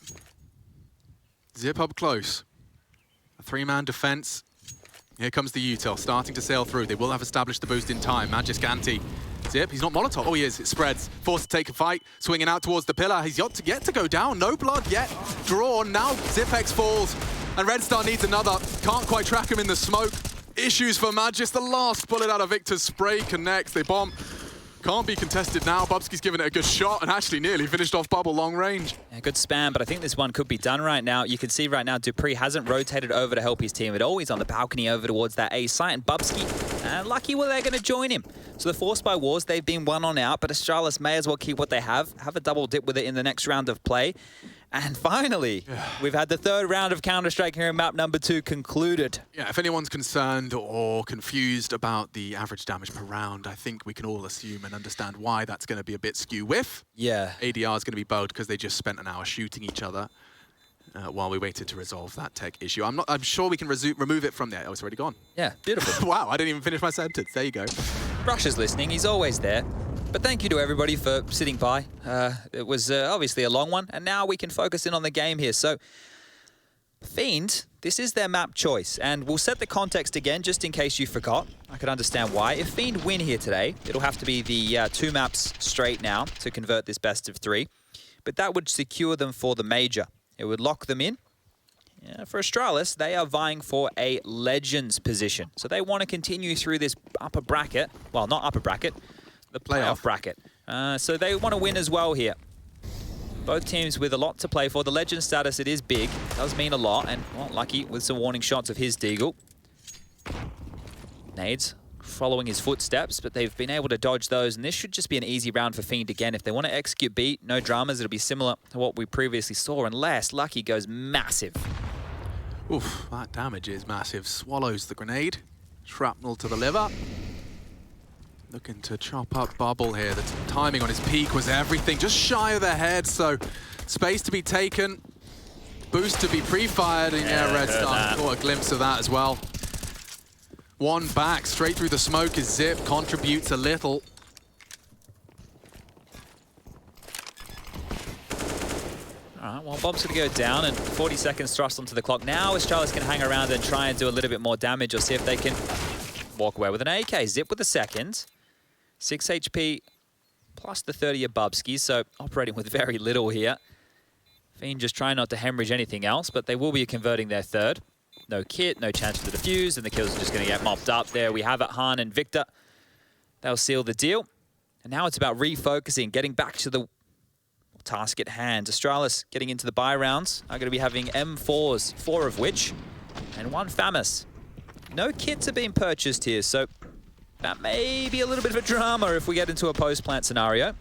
Zip up close. A 3-man defense. Here comes the util, starting to sail through. They will have established the boost in time. Magis Ganti. Zip, he's not Molotov. Oh, he is. It spreads. Forced to take a fight. Swinging out towards the pillar. He's yet to go down. No blood yet drawn. Now Zipex falls. And Red Star needs another. Can't quite track him in the smoke. Issues for Magis. The last bullet out of Victor's spray connects. They bomb. Can't be contested now. Bubsky's given it a good shot and actually nearly finished off Bubble long range. Yeah, good spam, but I think this one could be done right now. You can see right now Dupree hasn't rotated over to help his team at all. He's on the balcony over towards that A site, and Bubsky, lucky well they're going to join him. So the 4-spy wars, they've been one on out, but Astralis may as well keep what they have a double dip with it in the next round of play. And finally, we've had the 3rd round of Counter-Strike here in map number 2 concluded. Yeah, if anyone's concerned or confused about the average damage per round, I think we can all assume and understand why that's going to be a bit skew-whiff. Yeah. ADR is going to be bowed because they just spent an hour shooting each other while we waited to resolve that tech issue. I'm sure we can remove it from there. Oh, it's already gone. Yeah, beautiful. Wow, I didn't even finish my sentence. There you go. Rush is listening. He's always there. But thank you to everybody for sitting by. It was obviously a long one, and now we can focus in on the game here. So, Fiend, this is their map choice, and we'll set the context again just in case you forgot. I could understand why. If Fiend win here today, it'll have to be the 2 maps straight now to convert this best of 3. But that would secure them for the major. It would lock them in. Yeah, for Astralis, they are vying for a Legends position. So they want to continue through this upper bracket. Well, not upper bracket. The playoff bracket. So they want to win as well here. Both teams with a lot to play for. The legend status, it is big. Does mean a lot. And, well, Lucky with some warning shots of his Deagle. Nades following his footsteps, but they've been able to dodge those. And this should just be an easy round for Fiend again. If they want to execute beat, no dramas. It'll be similar to what we previously saw, unless Lucky goes massive. Oof, that damage is massive. Swallows the grenade. Shrapnel to the liver. Looking to chop up Bubble here. The timing on his peak was everything. Just shy of the head, so space to be taken. Boost to be pre-fired, and yeah, Red Star caught a glimpse of that as well. One back, straight through the smoke is Zip. Contributes a little. All right, well, Bob's going to go down, and 40 seconds thrust onto the clock. Now Astralis can hang around and try and do a little bit more damage, or see if they can walk away with an AK. Zip with the second. 6 HP plus the 30 of Bubsky, so operating with very little here. Fiend just trying not to hemorrhage anything else, but they will be converting their third. No kit, no chance for the defuse, and the kills are just going to get mopped up. There we have it, Han and Victor. They'll seal the deal. And now it's about refocusing, getting back to the task at hand. Astralis getting into the buy rounds are going to be having M4s, 4 of which, and 1 FAMAS. No kits are being purchased here, so that may be a little bit of a drama if we get into a post-plant scenario.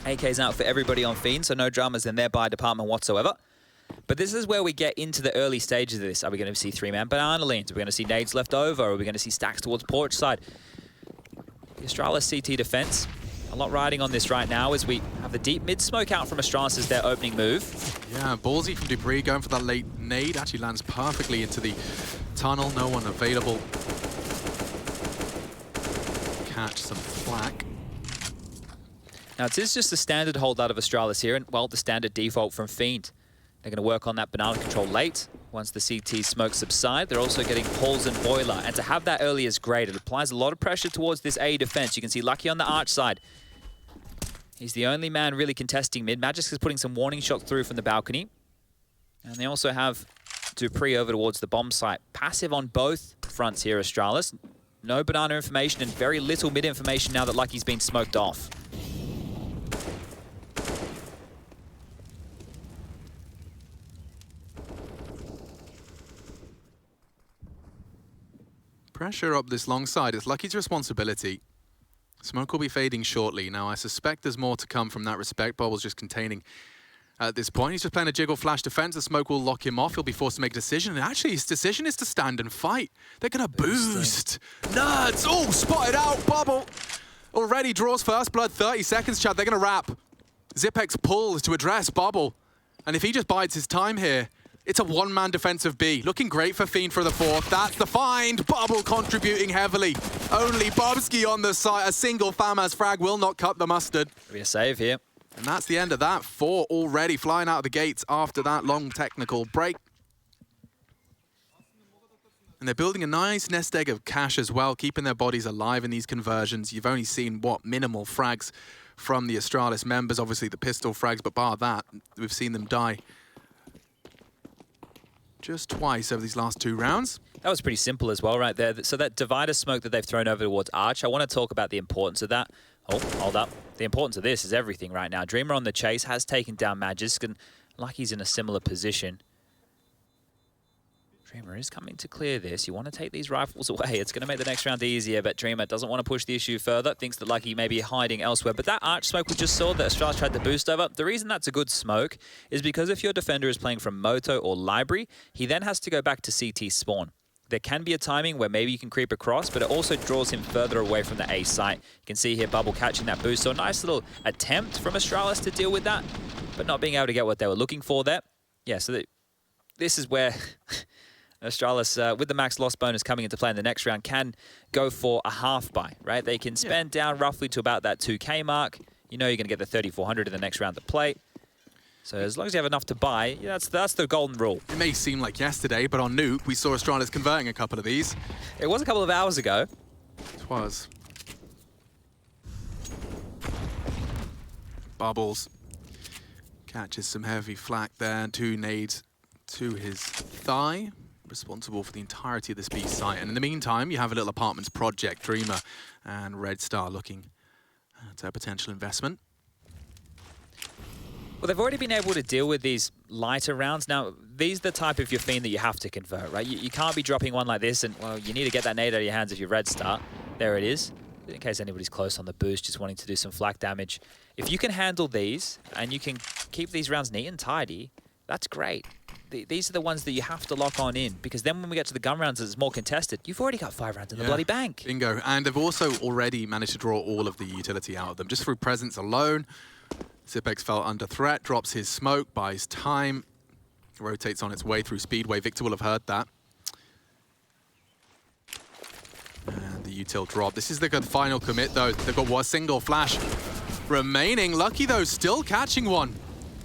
AK's out for everybody on Fiend, so no dramas in their buy department whatsoever. But this is where we get into the early stages of this. Are we going to see 3-man banana leans? Are we going to see nades left over? Are we going to see stacks towards porch side? The Astralis CT defense, a lot riding on this right now as we have the deep mid smoke out from Astralis as their opening move. Yeah, ballsy from Dupree going for that late nade. Actually lands perfectly into the tunnel. No one available. Catch some flak. Now, it is just the standard holdout of Astralis here, and, well, the standard default from Fiend. They're going to work on that banana control late. Once the CT smoke subside, they're also getting pulls and boiler. And to have that early is great. It applies a lot of pressure towards this A defense. You can see Lucky on the arch side. He's the only man really contesting mid. Magisk is putting some warning shots through from the balcony. And they also have Dupree over towards the bomb site. Passive on both fronts here, Astralis. No banana information and very little mid information now that Lucky's been smoked off. Pressure up this long side. It's Lucky's responsibility. Smoke will be fading shortly. Now, I suspect there's more to come from that respect. Bubble's just containing at this point. He's just playing a jiggle flash defense. The smoke will lock him off. He'll be forced to make a decision. And actually, his decision is to stand and fight. They're going to boost. Nerds! Oh, spotted out. Bubble already draws first blood. 30 seconds, Chad. They're going to wrap. Zipex pulls to address Bubble. And if he just bides his time here, it's a one-man defensive B. Looking great for Fiend for the fourth. That's the find. Bubble contributing heavily. Only Bubsky on the side. A single FAMAS frag will not cut the mustard. There'll be a save here. And that's the end of that. 4 already flying out of the gates after that long technical break. And they're building a nice nest egg of cash as well, keeping their bodies alive in these conversions. You've only seen, what, minimal frags from the Astralis members. Obviously the pistol frags, but bar that, we've seen them die just twice over these last 2 rounds. That was pretty simple as well right there. So that divider smoke that they've thrown over towards Arch, I want to talk about the importance of that. Oh, hold up. The importance of this is everything right now. Dreamer on the chase has taken down Magisk, and Lucky's in a similar position. Dreamer is coming to clear this. You want to take these rifles away. It's going to make the next round easier, but Dreamer doesn't want to push the issue further. Thinks that Lucky may be hiding elsewhere. But that Arch smoke we just saw that Astralis tried to boost over, the reason that's a good smoke is because if your defender is playing from Moto or Library, he then has to go back to CT spawn. There can be a timing where maybe you can creep across, but it also draws him further away from the A site. You can see here Bubble catching that boost. So a nice little attempt from Astralis to deal with that, but not being able to get what they were looking for there. Yeah, so this is where Astralis, with the max loss bonus coming into play in the next round, can go for a half buy, right? They can spend down roughly to about that 2K mark. You know you're going to get the 3,400 in the next round to play. So as long as you have enough to buy, yeah, that's the golden rule. It may seem like yesterday, but on Nuke, we saw Astralis converting a couple of these. It was a couple of hours ago. It was. Bubbles catches some heavy flak there, and 2 nades to his thigh, responsible for the entirety of this B site. And in the meantime, you have a little apartments project, Dreamer and Red Star looking at a potential investment. Well, they've already been able to deal with these lighter rounds. Now, these are the type of your Fiend that you have to convert, right? You can't be dropping one like this and, well, you need to get that nade out of your hands if you're Red Star. There it is. In case anybody's close on the boost, just wanting to do some flak damage. If you can handle these and you can keep these rounds neat and tidy, that's great. These are the ones that you have to lock on in, because then when we get to the gun rounds, it's more contested. You've already got 5 rounds in the bloody bank. Bingo. And they've also already managed to draw all of the utility out of them, just through presence alone. Zipex fell under threat, drops his smoke, buys time, rotates on its way through Speedway. Victor will have heard that. And the util drop. This is the good final commit, though. They've got one single flash remaining. Lucky, though, still catching one.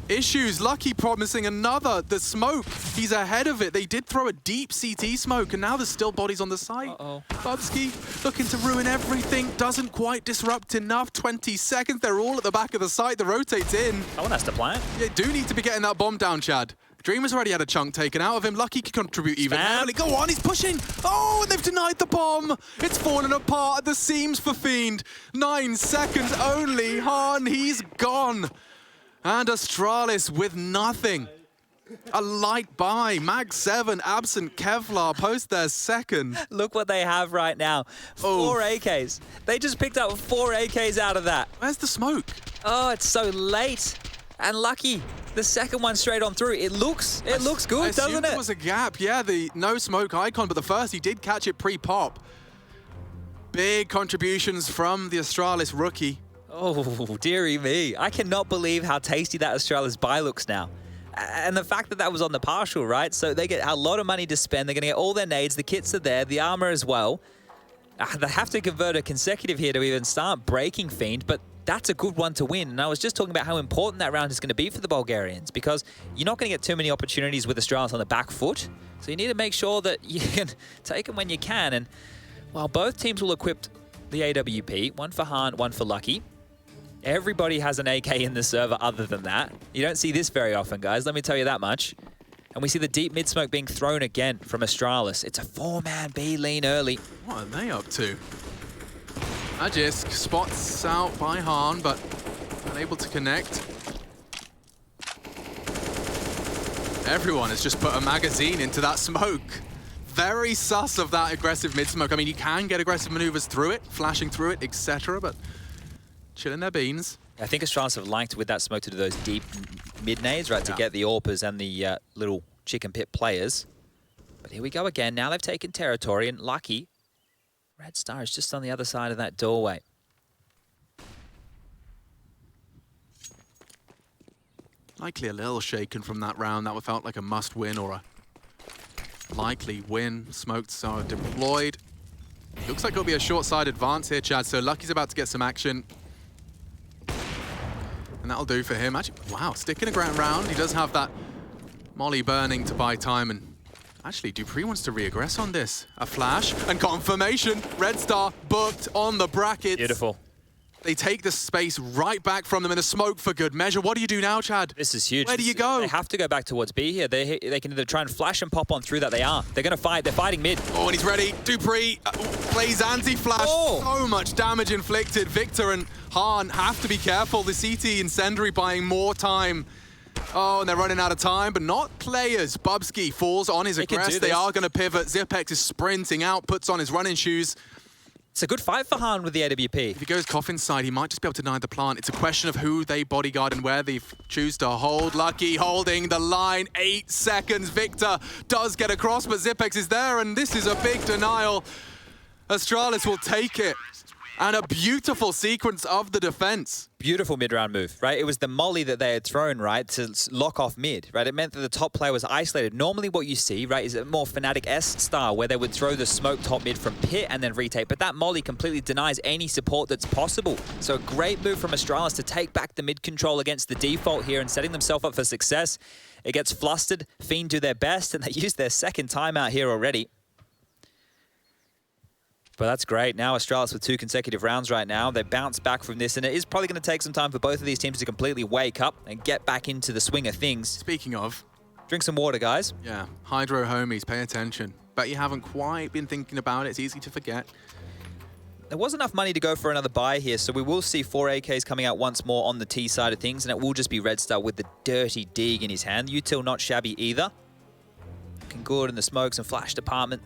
issues. Lucky promising another. The smoke, he's ahead of it. They did throw a deep CT smoke, and now there's still bodies on the site. Bubsky looking to ruin everything. Doesn't quite disrupt enough. 20 seconds. They're all at the back of the site. The rotate's in. Someone has to plant. They do need to be getting that bomb down, Chad. Dreamer's already had a chunk taken out of him. Lucky can contribute even heavily. Go on, he's pushing. Oh, and they've denied the bomb. It's falling apart at the seams for Fiend. 9 seconds only. Han, he's gone. And Astralis with nothing. A light buy. Mag 7, absent Kevlar, post their second. Look what they have right now. 4 AKs. They just picked up 4 AKs out of that. Where's the smoke? Oh, it's so late. And Lucky, the second one straight on through. It looks good, doesn't it? There was a gap. Yeah, the no smoke icon, but the first he did catch it pre-pop. Big contributions from the Astralis rookie. Oh, dearie me. I cannot believe how tasty that Astralis buy looks now. And the fact that that was on the partial, right? So they get a lot of money to spend. They're going to get all their nades. The kits are there, the armor as well. They have to convert a consecutive here to even start breaking Fiend, but that's a good one to win. And I was just talking about how important that round is going to be for the Bulgarians, because you're not going to get too many opportunities with Astralis on the back foot. So you need to make sure that you can take them when you can. And while both teams will equip the AWP, one for Han, one for Lucky, everybody has an AK in the server other than that. You don't see this very often, guys. Let me tell you that much. And we see the deep mid smoke being thrown again from Astralis. It's a 4-man B lean early. What are they up to? Magisk spots out by Han, but unable to connect. Everyone has just put a magazine into that smoke. Very sus of that aggressive mid smoke. I mean, you can get aggressive maneuvers through it, flashing through it, etc., but chilling their beans. I think Astralis have liked with that smoke to do those deep mid nades, right, to get the AWPers and the little chicken pit players. But here we go again. Now they've taken territory, and Lucky, Red Star is just on the other side of that doorway. Likely a little shaken from that round. That felt like a must win or a likely win. Smokes are deployed. Looks like it'll be a short side advance here, Chad. So Lucky's about to get some action. And that'll do for him. Actually, wow, sticking a ground round. He does have that molly burning to buy time. And actually, Dupree wants to re-aggress on this. A flash and confirmation. Red Star booked on the brackets. Beautiful. They take the space right back from them in a smoke for good measure. What do you do now, Chad? This is huge. Where do you go? They have to go back towards B here. They can either try and flash and pop on through that. They are. They're going to fight. They're fighting mid. Oh, and he's ready. Dupree plays anti-flash. Oh. So much damage inflicted. Victor and Han have to be careful. The CT Incendiary buying more time. Oh, and they're running out of time, but not players. Bubsky falls on his aggress. They are going to pivot. Zipex is sprinting out, puts on his running shoes. It's a good fight for Han with the AWP. If he goes coffin side, he might just be able to deny the plant. It's a question of who they bodyguard and where they choose to hold. Lucky holding the line. 8 seconds. Victor does get across, but Zipex is there, and this is a big denial. Astralis will take it. And a beautiful sequence of the defense. Beautiful mid-round move, right? It was the molly that they had thrown, right, to lock off mid, right? It meant that the top player was isolated. Normally what you see, right, is a more Fnatic-esque style where they would throw the smoke top mid from pit and then retake, but that molly completely denies any support that's possible. So a great move from Astralis to take back the mid control against the default here and setting themselves up for success. It gets flustered, Fiend do their best, and they use their second timeout here already. But that's great. Now Astralis with 2 consecutive rounds right now. They bounce back from this, and it is probably going to take some time for both of these teams to completely wake up and get back into the swing of things. Speaking of... Drink some water, guys. Yeah, Hydro homies, pay attention. Bet you haven't quite been thinking about it. It's easy to forget. There was enough money to go for another buy here, so we will see 4 AKs coming out once more on the T side of things, and it will just be Red Star with the dirty dig in his hand. Util not shabby either. Looking good in the smokes and flash department.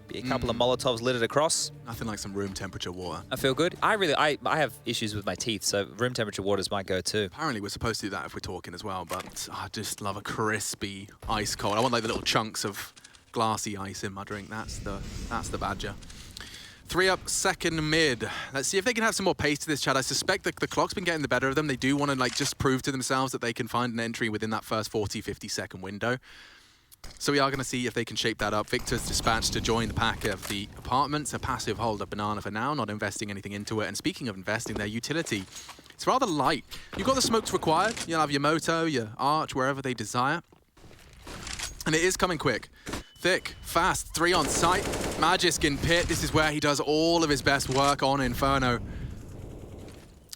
Be a couple of Molotovs littered across. Nothing like some room temperature water. I feel good. I have issues with my teeth, so room temperature water is my go-to. Apparently we're supposed to do that if we're talking as well, but I just love a crispy ice cold. I want like the little chunks of glassy ice in my drink. That's the badger. 3 up, second mid. Let's see if they can have some more pace to this, Chad. I suspect that the clock's been getting the better of them. They do want to like just prove to themselves that they can find an entry within that first 40, 50 second window. So we are going to see if they can shape that up. Victor's dispatched to join the pack of the apartments. A passive hold, a banana for now, not investing anything into it. And speaking of investing, their utility It's rather light. You've got the smokes required. You'll have your Moto, your Arch, wherever they desire. And it is coming quick. Thick, fast, 3 on site. Magisk in pit. This is where he does all of his best work on Inferno.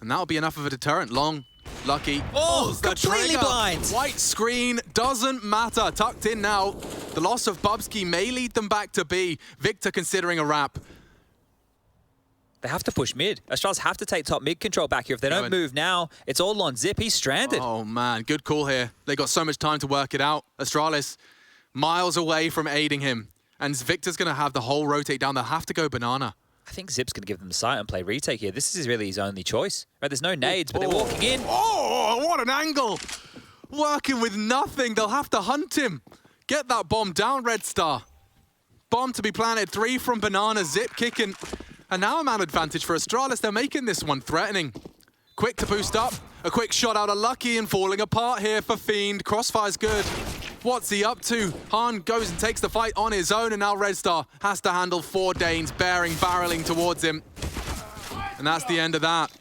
And that'll be enough of a deterrent. Long, lucky. Oh, the completely trigger. blind. White screen, doesn't matter. Tucked in now. The loss of Bubsky may lead them back to B. Victor considering a wrap. They have to push mid. Astralis have to take top mid control back here. If they don't move now, it's all on Zip. He's stranded. Oh, man. Good call here. They got so much time to work it out. Astralis miles away from aiding him. And Victor's going to have the whole rotate down. They'll have to go banana. I think Zip's going to give them the sight and play retake here. This is really his only choice. Right, there's no nades, but they're walking in. Oh, what an angle. Working with nothing. They'll have to hunt him. Get that bomb down, Red Star. Bomb to be planted. 3 from banana. Zip kicking. And now a man advantage for Astralis. They're making this one threatening. Quick to boost up. A quick shot out of Lucky and falling apart here for Fiend. Crossfire's good. What's he up to? Han goes and takes the fight on his own, and now Red Star has to handle 4 Danes barreling towards him. And that's the end of that.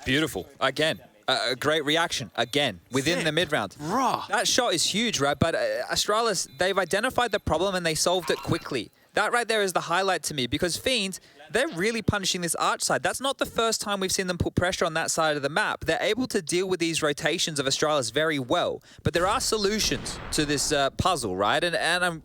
Beautiful. Again. A great reaction, again, within the mid-round. Raw. That shot is huge, right? But Astralis, they've identified the problem and they solved it quickly. That right there is the highlight to me, because Fiend, they're really punishing this Arch side. That's not the first time we've seen them put pressure on that side of the map. They're able to deal with these rotations of Astralis very well. But there are solutions to this puzzle, right? And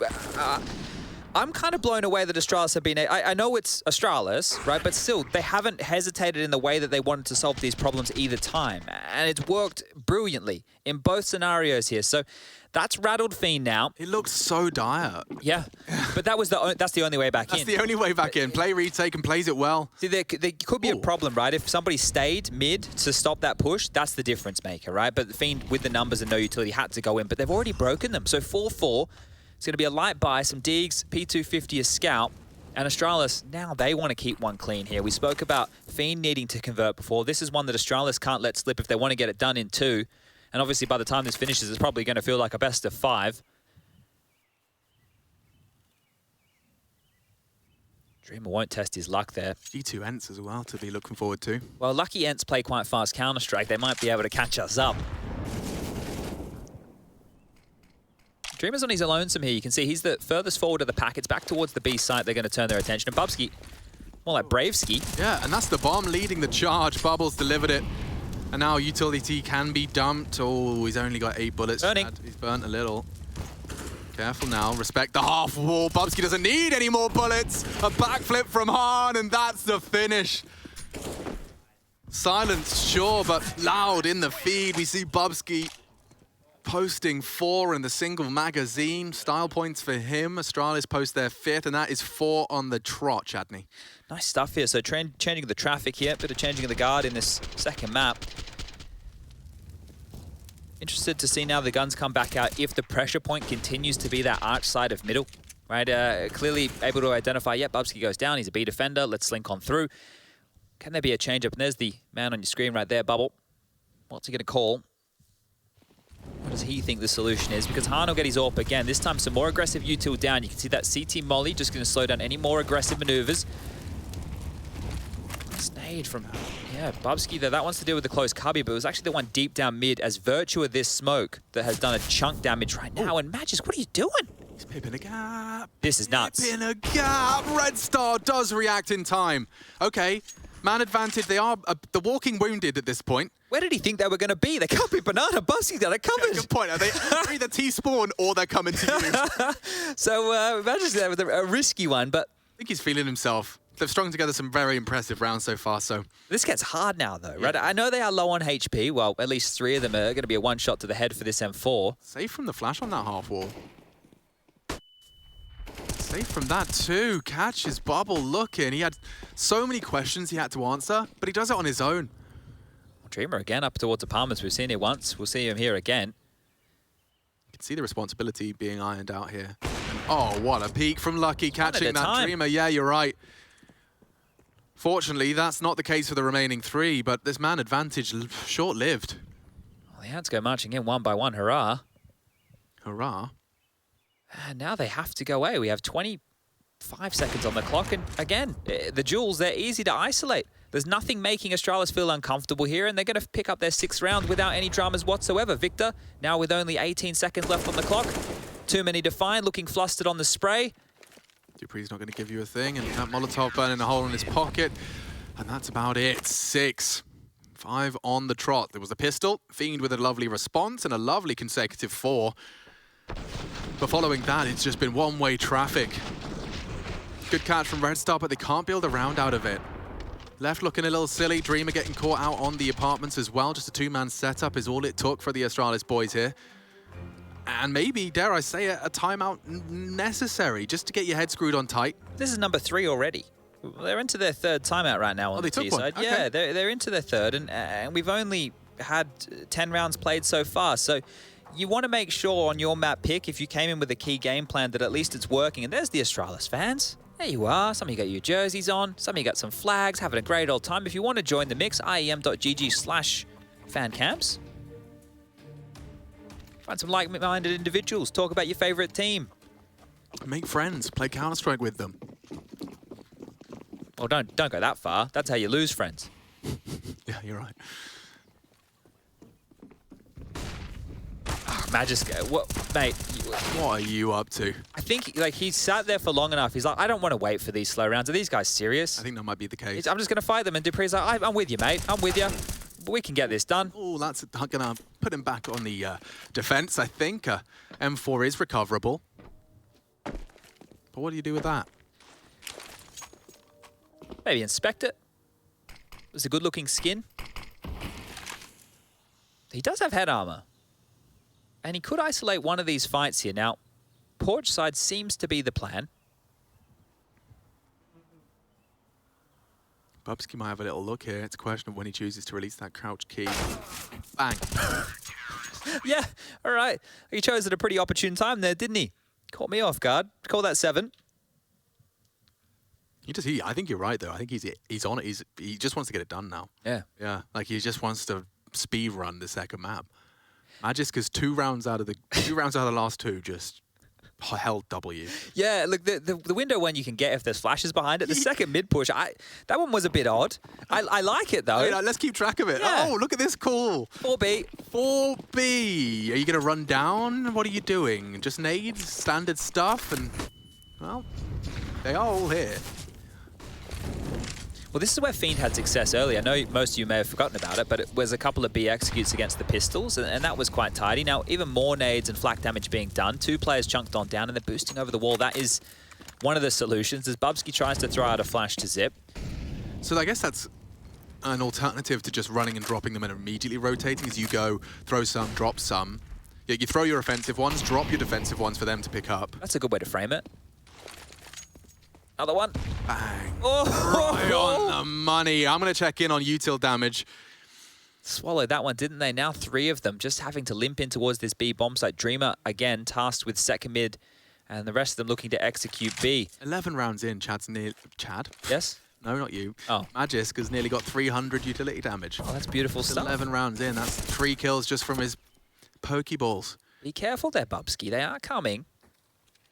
I'm kind of blown away that Astralis have been... I know it's Astralis, right? But still, they haven't hesitated in the way that they wanted to solve these problems either time. And it's worked brilliantly in both scenarios here. So that's rattled Fiend now. It looks so dire. Yeah, but that's the only way back in. That's the only way back in. Play retake and plays it well. See, there could be a problem, right? If somebody stayed mid to stop that push, that's the difference maker, right? But the Fiend, with the numbers and no utility, had to go in. But they've already broken them. So 4-4. It's going to be a light buy, some digs, P250 a scout, and Astralis, now they want to keep one clean here. We spoke about Fiend needing to convert before. This is one that Astralis can't let slip if they want to get it done in 2. And obviously by the time this finishes, it's probably going to feel like a best of 5. Dreamer won't test his luck there. G2 Ents as well to be looking forward to. Well, lucky Ents play quite fast Counter-Strike. They might be able to catch us up. Dreamer's on his lonesome here. You can see he's the furthest forward of the pack. It's back towards the B site. They're going to turn their attention. And Bubsky, more like Bravesky. Yeah, and that's the bomb leading the charge. Bubbles delivered it. And now utility can be dumped. Oh, he's only got 8 bullets. Burning. He's burnt a little. Careful now. Respect the half wall. Bubsky doesn't need any more bullets. A backflip from Han, and that's the finish. Silence, sure, but loud in the feed. We see Bubsky posting 4 in the single magazine. Style points for him. Astralis post their 5th, and that is 4 on the trot, Chadney. Nice stuff here. So changing the traffic here, bit of changing of the guard in this second map. Interested to see now the guns come back out if the pressure point continues to be that arch side of middle. Right, clearly able to identify, yep, Bubsky goes down. He's a B defender. Let's slink on through. Can there be a change up? And there's the man on your screen right there, Bubble. What's he going to call? What does he think the solution is? Because Han will get his AWP again. This time, some more aggressive util down. You can see that CT molly just going to slow down any more aggressive maneuvers. Snade from, yeah, Bubsky there. That one's to deal with the close cubby, but it was actually the one deep down mid as virtue of this smoke that has done a chunk damage right now. And Magisk, what are you doing? He's pipping a gap. This is nuts. Pipping a gap. Red Star does react in time. Okay, man advantage. They are the walking wounded at this point. Where did he think they were going to be? They can't be banana. Bubsky's got it covered. Yeah, good point. Are they either T-spawn or they're coming to you? So Magisk there with a risky one, but I think he's feeling himself. They've strung together some very impressive rounds so far, so... This gets hard now, though, right? I know they are low on HP. Well, at least 3 of them are going to be a one-shot to the head for this M4. Safe from the flash on that half wall. Safe from that, too. Catches Bubble looking. He had so many questions he had to answer, but he does it on his own. Dreamer again up towards the Palmers. We've seen it once. We'll see him here again. You can see the responsibility being ironed out here. And, oh, what a peek from Lucky, catching that Dreamer. Yeah, you're right. Fortunately, that's not the case for the remaining 3, but this man advantage short-lived. Well, the Ants go marching in one by one. Hurrah. Hurrah. And now they have to go away. We have 25 seconds on the clock. And again, the jewels, they're easy to isolate. There's nothing making Astralis feel uncomfortable here, and they're going to pick up their 6th round without any dramas whatsoever. Victor, now with only 18 seconds left on the clock. Too many to find, looking flustered on the spray. Dupree's not going to give you a thing, and that Molotov burning a hole in his pocket. And that's about it. 6. 5 on the trot. There was a pistol, Fiend with a lovely response, and a lovely consecutive 4. But following that, it's just been one-way traffic. Good catch from Red Star, but they can't build a round out of it. Left looking a little silly. Dreamer getting caught out on the apartments as well. Just a 2-man setup is all it took for the Astralis boys here. And maybe, dare I say it, a timeout necessary just to get your head screwed on tight. This is number 3 already. They're into their 3rd timeout right now on the T side. Okay. Yeah, they're into their 3rd, and we've only had 10 rounds played so far. So you want to make sure on your map pick, if you came in with a key game plan, that at least it's working. And there's the Astralis fans. There you are. Some of you got your jerseys on. Some of you got some flags, having a great old time. If you want to join the mix, IEM.gg/fancamps. Find some like-minded individuals. Talk about your favorite team. Make friends. Play Counter-Strike with them. Well, don't go that far. That's how you lose friends. Yeah, you're right. Magisk, what, mate? What are you up to? I think like he's sat there for long enough. He's like, I don't want to wait for these slow rounds. Are these guys serious? I think that might be the case. I'm just going to fight them. And Dupree's like, I'm with you, mate. I'm with you. We can get this done. Oh, that's going to put him back on the defense, I think. M4 is recoverable. But what do you do with that? Maybe inspect it. It's a good-looking skin. He does have head armor. And he could isolate one of these fights here. Now, porch side seems to be the plan. Bubsky might have a little look here. It's a question of when he chooses to release that crouch key. Bang. Yeah, all right. He chose at a pretty opportune time there, didn't he? Caught me off guard. Call that 7. I think you're right, though. I think he's on it. He just wants to get it done now. Yeah. Yeah, like he just wants to speed run the second map. Magisk 2 rounds out of the last 2 just held W. Yeah, look, the window when you can get if there's flashes behind it, the second mid push, that one was a bit odd. I like it though. I mean, let's keep track of it. Yeah. Oh, look at this call. 4B. 4B. Are you going to run down? What are you doing? Just nades, standard stuff, and well, they are all here. Well, this is where Fiend had success earlier. I know most of you may have forgotten about it, but it was a couple of B executes against the pistols, and that was quite tidy. Now, even more nades and flak damage being done. 2 players chunked on down, and they're boosting over the wall. That is one of the solutions, as Bubsky tries to throw out a flash to Zip. So I guess that's an alternative to just running and dropping them and immediately rotating as you go, throw some, drop some. Yeah, you throw your offensive ones, drop your defensive ones for them to pick up. That's a good way to frame it. Another one. Bang. Oh! Right on the money. I'm going to check in on util damage. Swallowed that one, didn't they? Now 3 of them just having to limp in towards this B bomb site. Dreamer, again, tasked with second mid, and the rest of them looking to execute B. 11 rounds in, Chad? Yes? No, not you. Oh. Magisk has nearly got 300 utility damage. Oh, that's beautiful stuff. 11 rounds in. That's 3 kills just from his Pokeballs. Be careful there, Bubsky. They are coming.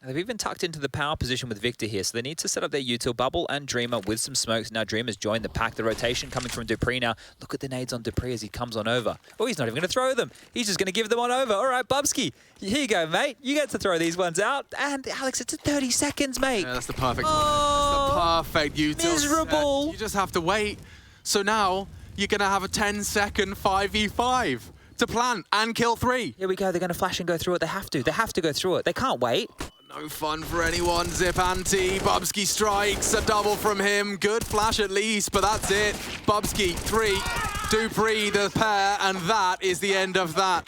They've even tucked into the power position with Victor here, so they need to set up their util bubble and Dreamer with some smokes. Now Dreamer's joined the pack. The rotation coming from Dupree now. Look at the nades on Dupree as he comes on over. Oh, he's not even going to throw them. He's just going to give them on over. All right, Bubsky, here you go, mate. You get to throw these ones out. And Alex, it's 30 seconds, mate. Yeah, that's the perfect Oh, that's the perfect util. miserable. You just have to wait. So now you're going to have a 10-second 5v5 to plant and kill 3. Here we go. They're going to flash and go through it. They have to. They have to go through it. They can't wait. No fun for anyone. Zip anti. Bubsky strikes. A double from him. Good flash at least, but that's it. Bubsky 3. Dupree the pair, and that is the end of that.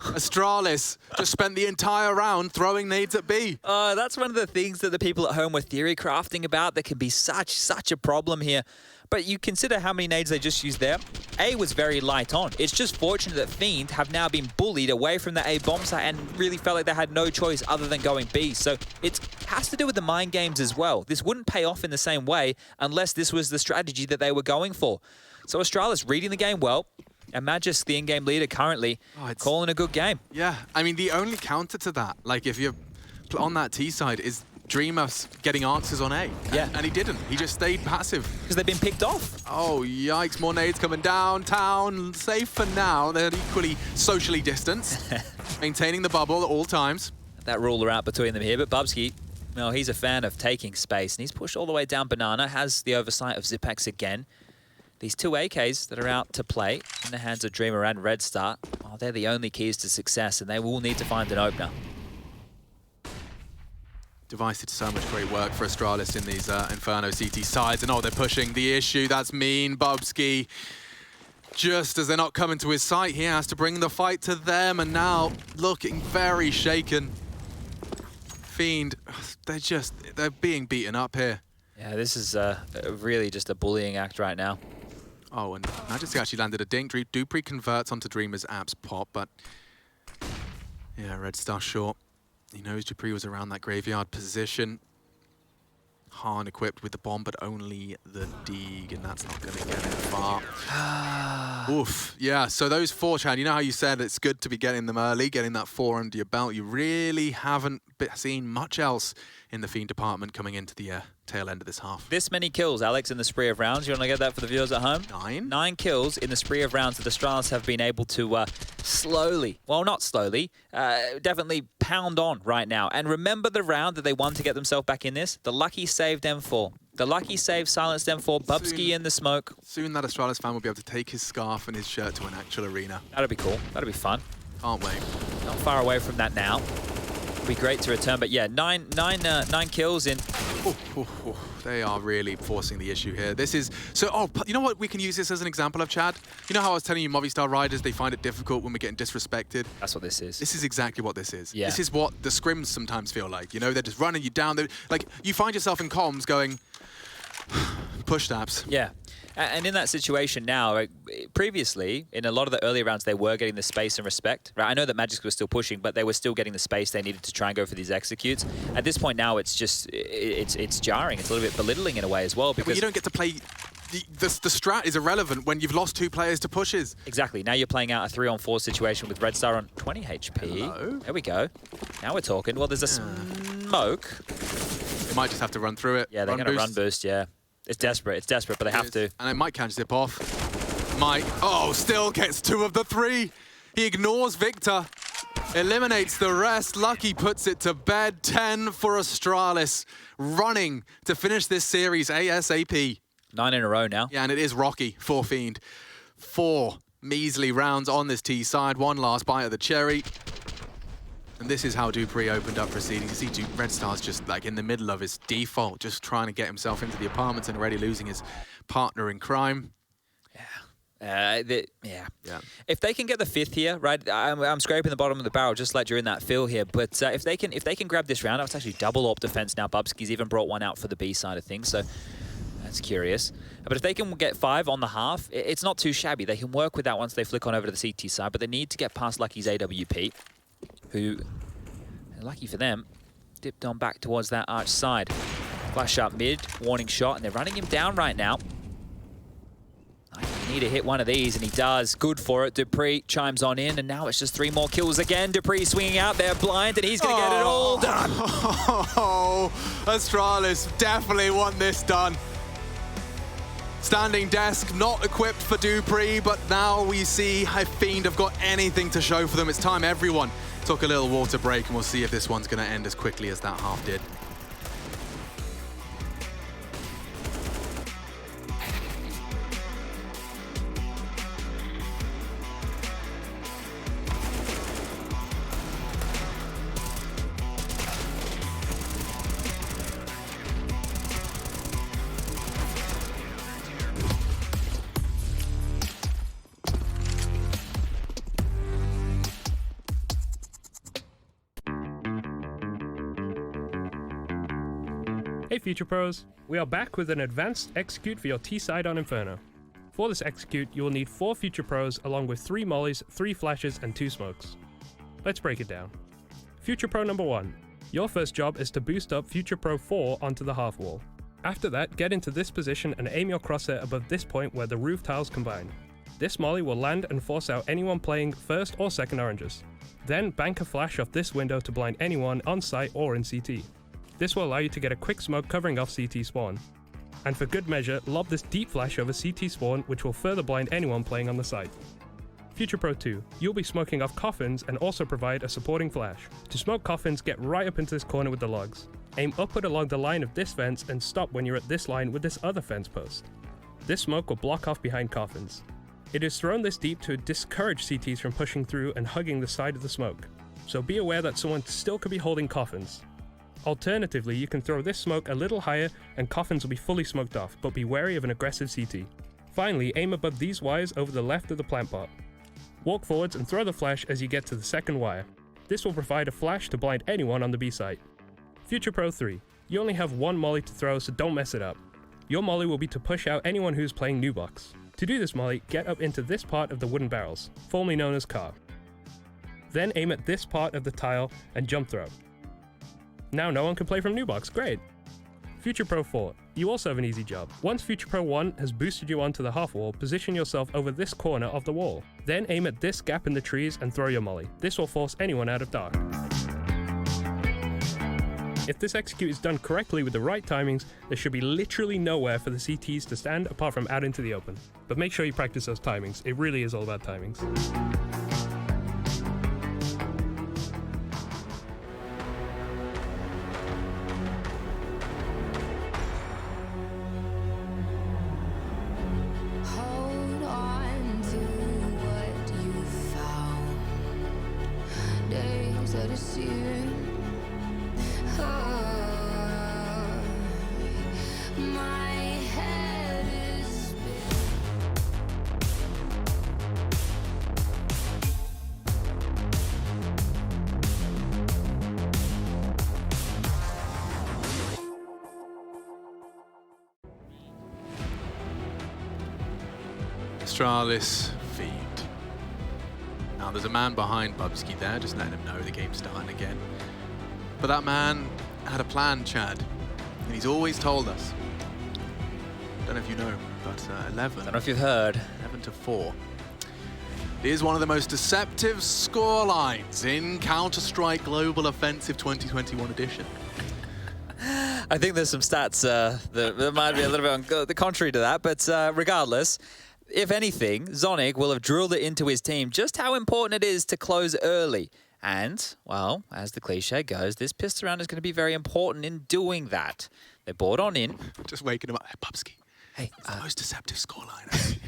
Astralis just spent the entire round throwing nades at B. That's one of the things that the people at home were theory crafting about. There can be such a problem here. But you consider how many nades they just used there. A was very light on. It's just fortunate that Fiend have now been bullied away from the A bomb site and really felt like they had no choice other than going B. So it has to do with the mind games as well. This wouldn't pay off in the same way unless this was the strategy that they were going for. So Astralis reading the game well. And Magisk, the in-game leader currently, calling a good game. Yeah, I mean, the only counter to that, like if you're on that T side, is Dreamer getting answers on A. Yeah. And he didn't. He just stayed passive. Because they've been picked off. Oh, yikes. More nades coming downtown. Safe for now. They're equally socially distanced. Maintaining the bubble at all times. That ruler out between them here, but Bubsky, well, he's a fan of taking space, and he's pushed all the way down Banana, has the oversight of Zipex again. These two AKs that are out to play in the hands of Dreamer and Red Star, well, they're the only keys to success, and they will need to find an opener. Device did so much great work for Astralis in these Inferno CT sides, and oh, they're pushing the issue. That's mean. Bubsky, just as they're not coming to his site, he has to bring the fight to them, and now looking very shaken. Fiend, they're being beaten up here. Yeah, this is really just a bullying act right now. Oh, and Majesty actually landed a dink. Dupree converts onto Dreamer's apps pop, but yeah, Red Star short. He knows Dupree was around that graveyard position. Han equipped with the bomb, but only the Deeg, and that's not going to get him far. Oof. Yeah, so those 4, Chad, you know how you said it's good to be getting them early, getting that 4 under your belt. You really haven't seen much else in the Fiend department coming into the tail end of this half. This many kills, Alex, in the spree of rounds. You want to get that for the viewers at home? 9. 9 kills in the spree of rounds that the Astralis have been able to slowly, well, not slowly, definitely pound on right now. And remember the round that they won to get themselves back in this? The lucky saved M4. The lucky save silenced M4, Bubsky in the smoke. Soon that Astralis fan will be able to take his scarf and his shirt to an actual arena. That'll be cool. That'll be fun. Can't wait. Not far away from that now. Be great to return, but yeah, nine kills in. They are really forcing the issue here. This is so. Oh, you know what? We can use this as an example of, Chad. You know how I was telling you, Movistar riders, they find it difficult when we're getting disrespected. That's what this is. This is exactly what this is. Yeah. This is what the scrims sometimes feel like. You know, they're just running you down. Like you find yourself in comms going, push taps. Yeah. And in that situation now, like, previously, in a lot of the earlier rounds, they were getting the space and respect. Right? I know that Magic was still pushing, but they were still getting the space they needed to try and go for these executes. At this point now, it's just, it's jarring. It's a little bit belittling in a way as well. Because you don't get to play, the strat is irrelevant when you've lost 2 players to pushes. Exactly. Now you're playing out a 3-on-4 situation with Red Star on 20 HP. Hello. There we go. Now we're talking. Well, there's a smoke. They might just have to run through it. Yeah, they're going to run boost, yeah. It's desperate, but they have to. And it might catch zip off. Mike, oh, still gets 2 of the 3. He ignores Victor, eliminates the rest. Lucky puts it to bed. 10 for Astralis, running to finish this series ASAP. 9 in a row now. Yeah, and it is rocky for Fiend. 4 measly rounds on this T side. 1 last bite of the cherry. And this is how Dupree opened up proceedings. You see Red Star's just like in the middle of his default, just trying to get himself into the apartments and already losing his partner in crime. Yeah. If they can get the 5th here, right? I'm scraping the bottom of the barrel just like during that fill here. But if they can grab this round, it's actually double AWP defense now. Bubsky's even brought 1 out for the B side of things. So that's curious. But if they can get 5 on the half, it's not too shabby. They can work with that once they flick on over to the CT side. But they need to get past Lucky's AWP, who, lucky for them, dipped on back towards that arch side. Flash up mid, warning shot, and they're running him down right now. I need to hit one of these, and he does. Good for it. Dupree chimes on in, and now it's just 3 more kills again. Dupree swinging out there blind, and he's going to get it all done. Oh, Astralis definitely want this done. Standing desk, not equipped for Dupree, but now we see if Fiend have got anything to show for them. It's time everyone took a little water break, and we'll see if this one's going to end as quickly as that half did. Hey Future Pros, we are back with an advanced execute for your T-side on Inferno. For this execute, you will need 4 Future Pros along with 3 mollies, 3 flashes, and 2 smokes. Let's break it down. Future Pro number 1. Your first job is to boost up Future Pro 4 onto the half wall. After that, get into this position and aim your crosshair above this point where the roof tiles combine. This molly will land and force out anyone playing first or second oranges. Then bank a flash off this window to blind anyone on site or in CT. This will allow you to get a quick smoke covering off CT spawn. And for good measure, lob this deep flash over CT spawn, which will further blind anyone playing on the site. Future Pro 2, you'll be smoking off coffins and also provide a supporting flash. To smoke coffins, get right up into this corner with the logs. Aim upward along the line of this fence and stop when you're at this line with this other fence post. This smoke will block off behind coffins. It is thrown this deep to discourage CTs from pushing through and hugging the side of the smoke, so be aware that someone still could be holding coffins. Alternatively, you can throw this smoke a little higher and coffins will be fully smoked off, but be wary of an aggressive CT. Finally, aim above these wires over the left of the plant pot. Walk forwards and throw the flash as you get to the second wire. This will provide a flash to blind anyone on the B site. Future Pro 3, you only have one molly to throw, so don't mess it up. Your molly will be to push out anyone who's playing new box. To do this molly, get up into this part of the wooden barrels, formerly known as car. Then aim at this part of the tile and jump throw. Now no one can play from new box, great! Future Pro 4, you also have an easy job. Once Future Pro 1 has boosted you onto the half wall, position yourself over this corner of the wall. Then aim at this gap in the trees and throw your molly. This will force anyone out of dark. If this execute is done correctly with the right timings, there should be literally nowhere for the CTs to stand apart from out into the open. But make sure you practice those timings, it really is all about timings. Hold on to what you found. Days of the season. My head is Astralis, Fiend. Now there's a man behind Bubsky there, just letting him know the game's starting again. But that man had a plan, Chad, and he's always told us. Don't know if you know, but 11. Don't know if you've heard. 11 to 4. It is one of the most deceptive score lines in Counter-Strike Global Offensive 2021 edition. I think there's some stats that might be a little bit on the contrary to that, but regardless, if anything, Zonic will have drilled it into his team just how important it is to close early. And, well, as the cliche goes, this pistol round is going to be very important in doing that. They bought on in. Just waking him up. Hey, Bubsky. Hey, it's the most deceptive scoreline.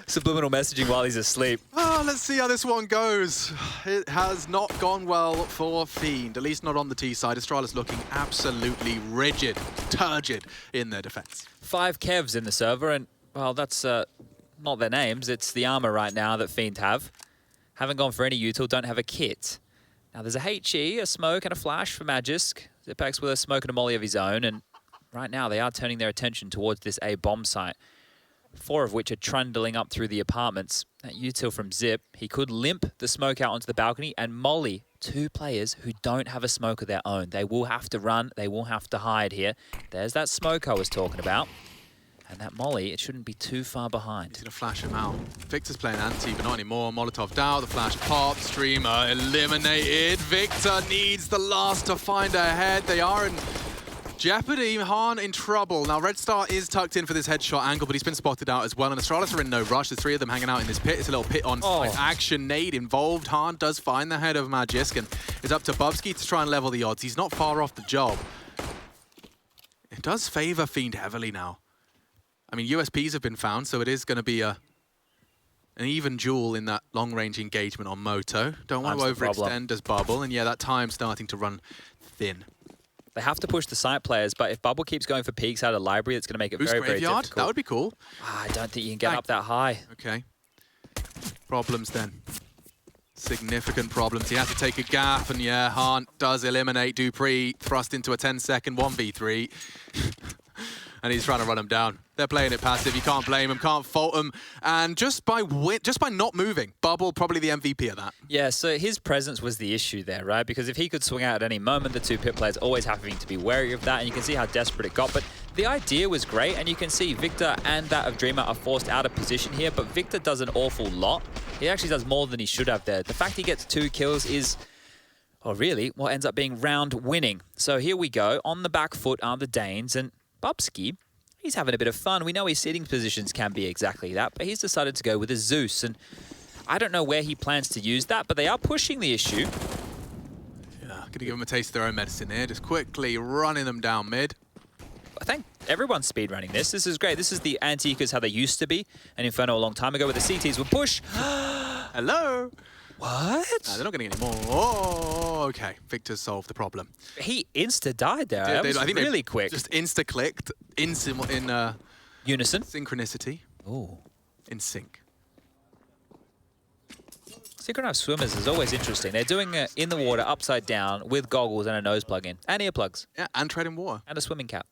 Subliminal messaging while he's asleep. Oh, let's see how this one goes. It has not gone well for Fiend, at least not on the T side. Astralis looking absolutely rigid, turgid in their defense. 5 Kevs in the server, and, well, that's not their names. It's the armor right now that Fiend have. Haven't gone for any util, don't have a kit. Now there's a HE, a smoke, and a flash for Magisk. Zipex with a smoke and a molly of his own, and right now they are turning their attention towards this A bomb site. 4 of which are trundling up through the apartments. That util from Zip, he could limp the smoke out onto the balcony and molly 2 players who don't have a smoke of their own. They will have to run, they will have to hide here. There's that smoke I was talking about. And that molly, it shouldn't be too far behind. He's going to flash him out. Victor's playing anti, but not anymore. Molotov down, the flash pop, Streamer eliminated. Victor needs the last to find a head. They are in jeopardy. Han in trouble. Now, Red Star is tucked in for this headshot angle, but he's been spotted out as well. And Astralis are in no rush. There's 3 of them hanging out in this pit. It's a little pit on action. Nade involved. Han does find the head of Magisk, and it's up to Bubsky to try and level the odds. He's not far off the job. It does favor Fiend heavily now. I mean, USPs have been found, so it is going to be an even duel in that long-range engagement on Moto. Don't want to overextend as Bubble, and yeah, that time's starting to run thin. They have to push the site players, but if Bubble keeps going for peaks out of library, it's going to make it very, very difficult. That would be cool. I don't think you can get up that high. Okay. Problems then. Significant problems. He has to take a gap, and yeah, Han does eliminate Dupree, thrust into a 10-second 1v3. And he's trying to run him down. They're playing it passive. You can't blame him, can't fault him. And just by not moving, Bubble probably the MVP of that. Yeah, so his presence was the issue there, right? Because if he could swing out at any moment, the 2 pit players always having to be wary of that. And you can see how desperate it got. But the idea was great. And you can see Victor and that of Dreamer are forced out of position here. But Victor does an awful lot. He actually does more than he should have there. The fact he gets 2 kills is... or really, what ends up being round winning. So here we go. On the back foot are the Danes, and Bubsky, he's having a bit of fun. We know his seating positions can be exactly that, but he's decided to go with a Zeus, and I don't know where he plans to use that, but they are pushing the issue. Yeah, going to give them a taste of their own medicine here, just quickly running them down mid. I think everyone's speedrunning this. This is great. This is the Antiquas how they used to be, and Inferno a long time ago, where the CTs would push. Hello. What? They're not getting any more. Oh, okay. Victor solved the problem. He insta-died there. That was I think really quick. Just insta-clicked in unison. Synchronicity. Ooh. In sync. Synchronized swimmers is always interesting. They're doing it in the water, upside down, with goggles and a nose plug in. And earplugs. Yeah, and treading water. And a swimming cap.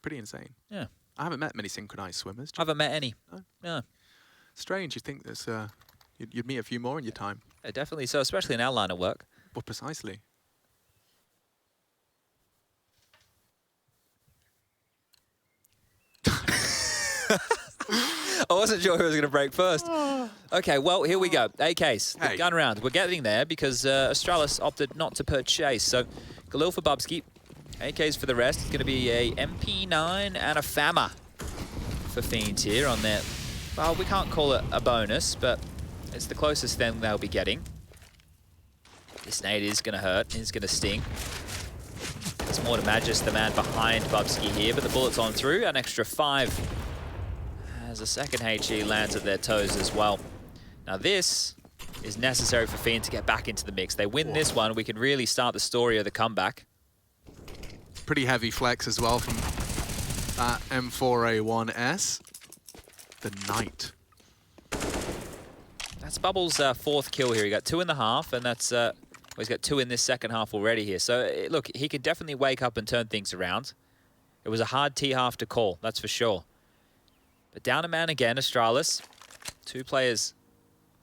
Pretty insane. Yeah. I haven't met many synchronized swimmers. I haven't met any. No. No. Strange. You'd think there's, you'd meet a few more in your time. Yeah, definitely so, especially in our line of work. Well, precisely. I wasn't sure who was going to break first. Okay, well, here we go. AKs, the gun round. We're getting there because Astralis opted not to purchase. So, Galil for Bubsky. AKs for the rest. It's going to be a MP9 and a FAMA for Fiend here on their... Well, we can't call it a bonus, but it's the closest thing they'll be getting. This nade is going to hurt. It's going to sting. It's more to Magis, the man behind Bubsky here, but the bullet's on through. An extra 5 as a second HE lands at their toes as well. Now this is necessary for Fiend to get back into the mix. They win this one, we can really start the story of the comeback. Pretty heavy flex as well from that M4A1S. The Knight. That's Bubbles' 4th kill here. He got 2.5, and that's well, he's got 2 in this second half already here. So look, he could definitely wake up and turn things around. It was a hard T-half to call, that's for sure. But down a man again, Astralis. 2 players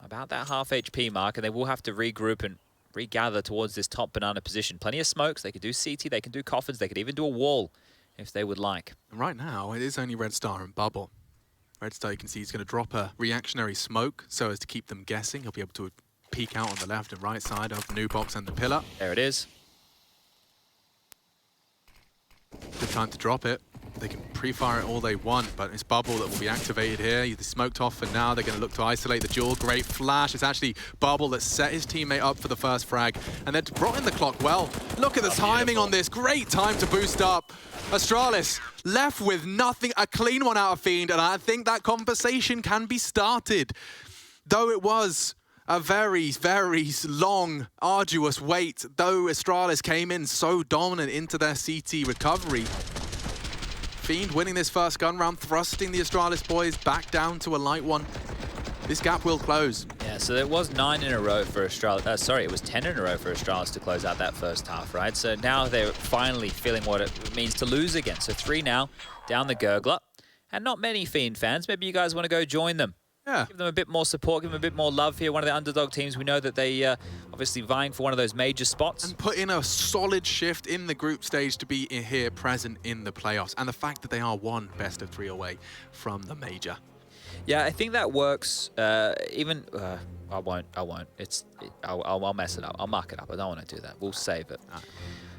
about that half HP mark, and they will have to regroup and regather towards this top banana position. Plenty of smokes. They could do CT, they can do coffins, they could even do a wall if they would like. And right now, it is only Red Star and Bubble. Red Star, you can see he's going to drop a reactionary smoke so as to keep them guessing. He'll be able to peek out on the left and right side of the new box and the pillar. There it is. Good time to drop it. They can pre-fire it all they want, but it's Bubble that will be activated here. He's smoked off for now. They're going to look to isolate the duel. Great flash. It's actually Bubble that set his teammate up for the first frag, and they're brought in the clock well. Look at the timing on this. Great time to boost up. Astralis left with nothing, a clean one out of Fiend, and I think that conversation can be started. Though it was a very, very long, arduous wait, though Astralis came in so dominant into their CT recovery. Fiend winning this first gun round, thrusting the Astralis boys back down to a light one. This gap will close. Yeah, so it was 9 in a row for Astralis. Sorry, it was 10 in a row for Astralis to close out that first half, right? So now they're finally feeling what it means to lose again. So 3 now, down the gurgler. And not many Fiend fans. Maybe you guys want to go join them. Yeah. Give them a bit more support, give them a bit more love here. One of the underdog teams, we know that they obviously vying for one of those major spots. And put in a solid shift in the group stage to be here present in the playoffs. And the fact that they are one best of 3 away from the major. Yeah, I think that works. I won't. I'll mess it up. I'll mark it up. I don't want to do that. We'll save it.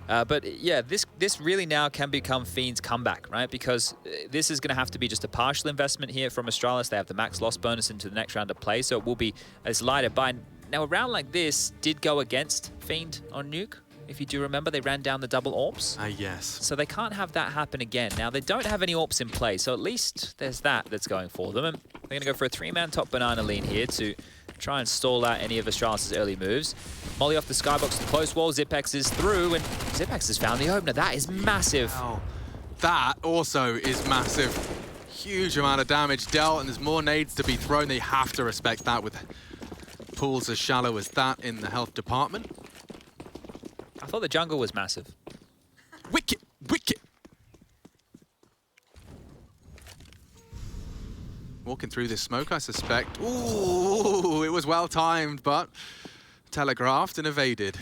But yeah, this really now can become Fiend's comeback, right? Because this is going to have to be just a partial investment here from Astralis. They have the max loss bonus into the next round of play, so it will be as light a buy. Now, a round like this did go against Fiend on Nuke. If you do remember, they ran down the double AWPs. Yes. So they can't have that happen again. Now, they don't have any AWPs in play, so at least there's that's going for them. And they're going to go for a 3-man top banana lean here to try and stall out any of Astralis' early moves. Molly off the skybox to the close wall. Zipex is through, and Zipex has found the opener. That is massive. Wow. That also is massive. Huge amount of damage dealt, and there's more nades to be thrown. They have to respect that with pools as shallow as that in the health department. I thought the jungle was massive. Wicked, wicked. Walking through this smoke, I suspect. Ooh, it was well timed, but telegraphed and evaded.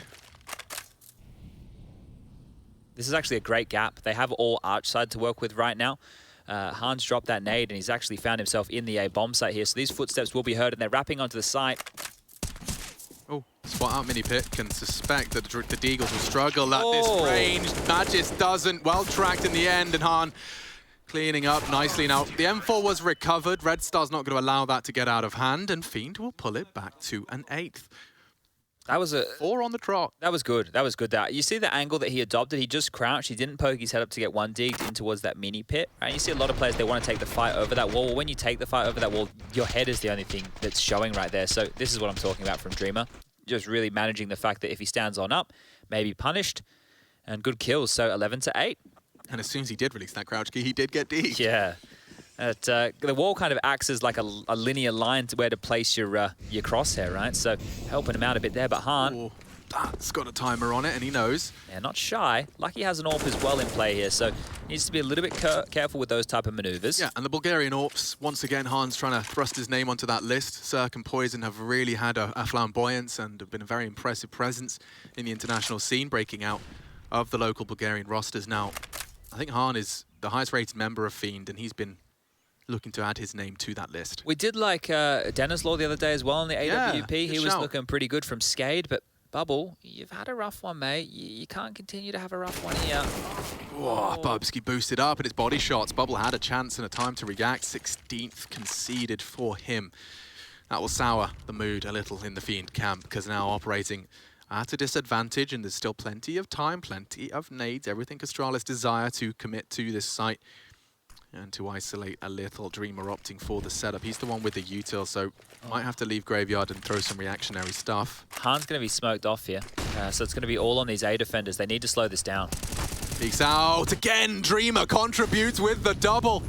This is actually a great gap. They have all arch side to work with right now. Hans dropped that nade, and he's actually found himself in the A bomb site here. So these footsteps will be heard, and they're wrapping onto the site. Oh, Spot out mini pit, can suspect that the Deagles will struggle at this Oh. range. Magis doesn't, well tracked in the end, and Han cleaning up nicely. Now, the M4 was recovered. Red Star's not going to allow that to get out of hand, and Fiend will pull it back to an 8th. That was a 4 on the trot. That was good. That was good. That you see the angle that he adopted. He just crouched. He didn't poke his head up to get one digged in towards that mini pit. Right? You see a lot of players, they want to take the fight over that wall. Well, when you take the fight over that wall, your head is the only thing that's showing right there. So this is what I'm talking about from Dreamer. Just really managing the fact that if he stands on up, maybe punished, and good kills. So 11 to 8. And as soon as he did release that crouch key, he did get digged. Yeah. The wall kind of acts as like a linear line to where to place your crosshair, right? So helping him out a bit there, but Han... Oh, that's got a timer on it, and he knows. Yeah, not shy. Lucky has an AWP as well in play here, so needs to be a little bit careful with those type of maneuvers. Yeah, and the Bulgarian AWPs, once again, Han's trying to thrust his name onto that list. Cirque and Poison have really had a flamboyance and have been a very impressive presence in the international scene, breaking out of the local Bulgarian rosters. Now, I think Han is the highest rated member of Fiend, and he's been looking to add his name to that list. We did like Denislaw the other day as well in the AWP. Yeah, He was looking pretty good from Skade, but Bubble, you've had a rough one, mate. You can't continue to have a rough one here. Whoa, Bubsky boosted up at his body shots. Bubble had a chance and a time to react. 16th conceded for him. That will sour the mood a little in the Fiend camp, because now operating at a disadvantage, and there's still plenty of time, plenty of nades, everything Astralis desire to commit to this site and to isolate a little. Dreamer opting for the setup. He's the one with the util, so might have to leave Graveyard and throw some reactionary stuff. Han's going to be smoked off here, so it's going to be all on these A defenders. They need to slow this down. Peeks out again. Dreamer contributes with the double.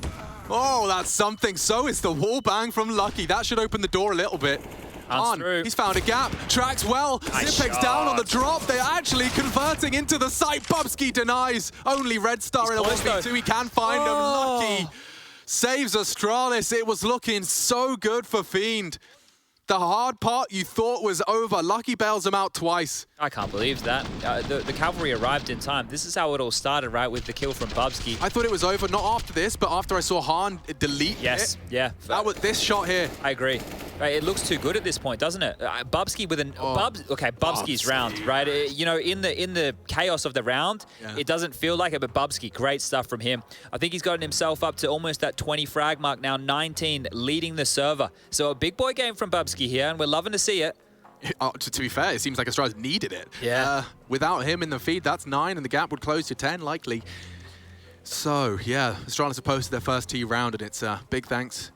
Oh, that's something. So is the wall bang from Lucky. That should open the door a little bit. Han, he's found a gap. Tracks well. Nice Zipex down on the shot. drop. They're actually converting into the site. Bubsky denies. Only Red Star in a 1v2. He can find him. Lucky saves Astralis. It was looking so good for Fiend. The hard part you thought was over. Lucky bails him out twice. I can't believe that. The cavalry arrived in time. This is how it all started, right, with the kill from Bubsky. I thought it was over, not after this, but after I saw Han delete Yes, it. yeah. That was this shot here. I agree. Right, it looks too good at this point, doesn't it? Bubsky with an Bubsky's round, right? You know, in the chaos of the round, it doesn't feel like it, but Bubsky, great stuff from him. I think he's gotten himself up to almost that 20 frag mark now, 19 leading the server. So a big boy game from Bubsky here, and we're loving to see it. To be fair, it seems like Astralis needed it. Yeah. Without him in the feed, that's 9, and the gap would close to 10, likely. So, yeah, Astralis have posted their first T round, and it's big thanks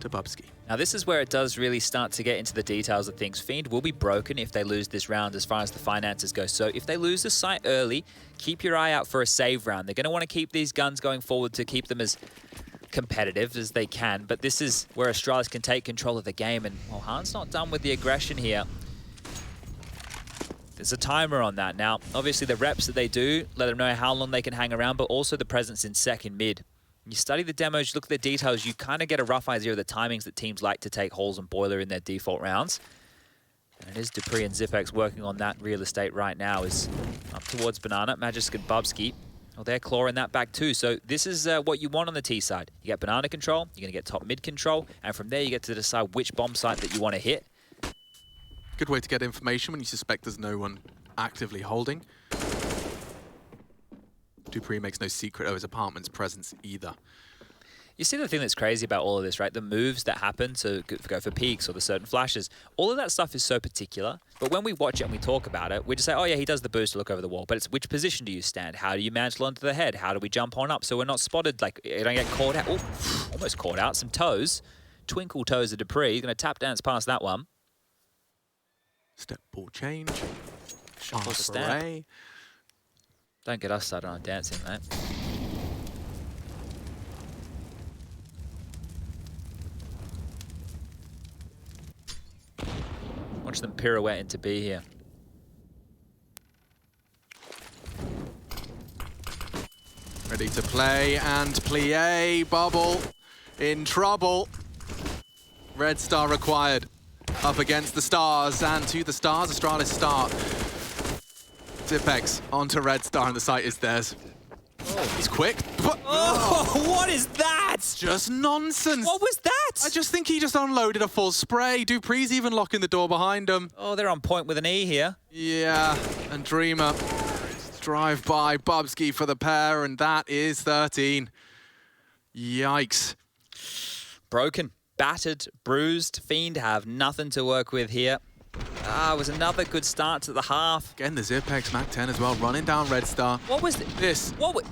to Bubsky. Now, this is where it does really start to get into the details of things. Fiend will be broken if they lose this round as far as the finances go. So if they lose the site early, keep your eye out for a save round. They're going to want to keep these guns going forward to keep them as competitive as they can. But this is where Astralis can take control of the game. And, well, Han's not done with the aggression here. There's a timer on that. Now, obviously, the reps that they do, let them know how long they can hang around, but also the presence in second mid. When you study the demos, you look at the details, you kind of get a rough idea of the timings that teams like to take Halls and Boiler in their default rounds. And it is Dupree and Zipex working on that real estate right now. Is up towards Banana, Magisk and Bubsky. Well, they're clawing that back too. So this is what you want on the T side. You get Banana control, you're going to get top mid control, and from there you get to decide which bomb site that you want to hit. Good way to get information when you suspect there's no one actively holding. Dupree makes no secret of his apartment's presence either. You see the thing that's crazy about all of this, right? The moves that happen to go for peaks or the certain flashes, all of that stuff is so particular. But when we watch it and we talk about it, we just say, oh yeah, he does the boost to look over the wall. But it's which position do you stand? How do you mantle onto the head? How do we jump on up so we're not spotted? Like, you don't get caught out. Oh, almost caught out. Some toes. Twinkle toes of Dupree. He's going to tap dance past that one. Step ball change. Shuffle stamp. Don't get us started on dancing, mate. Watch them pirouette into B here. Ready to play and plie. Bubble in trouble. Red Star required. Up against the Stars, and to the Stars, Astralis start. Zipex onto Red Star, and the site is theirs. Oh, he's quick. Oh, what is that? Just nonsense. What was that? I just think he just unloaded a full spray. Dupree's even locking the door behind him. Oh, they're on point with an E here. Yeah, and Dreamer. Drive by Bubsky for the pair, and that is 13. Yikes. Broken, battered, bruised. Fiend have nothing to work with here. It was another good start to the half. Again, the Zipex Mac 10 as well, running down Red Star. What was this? What?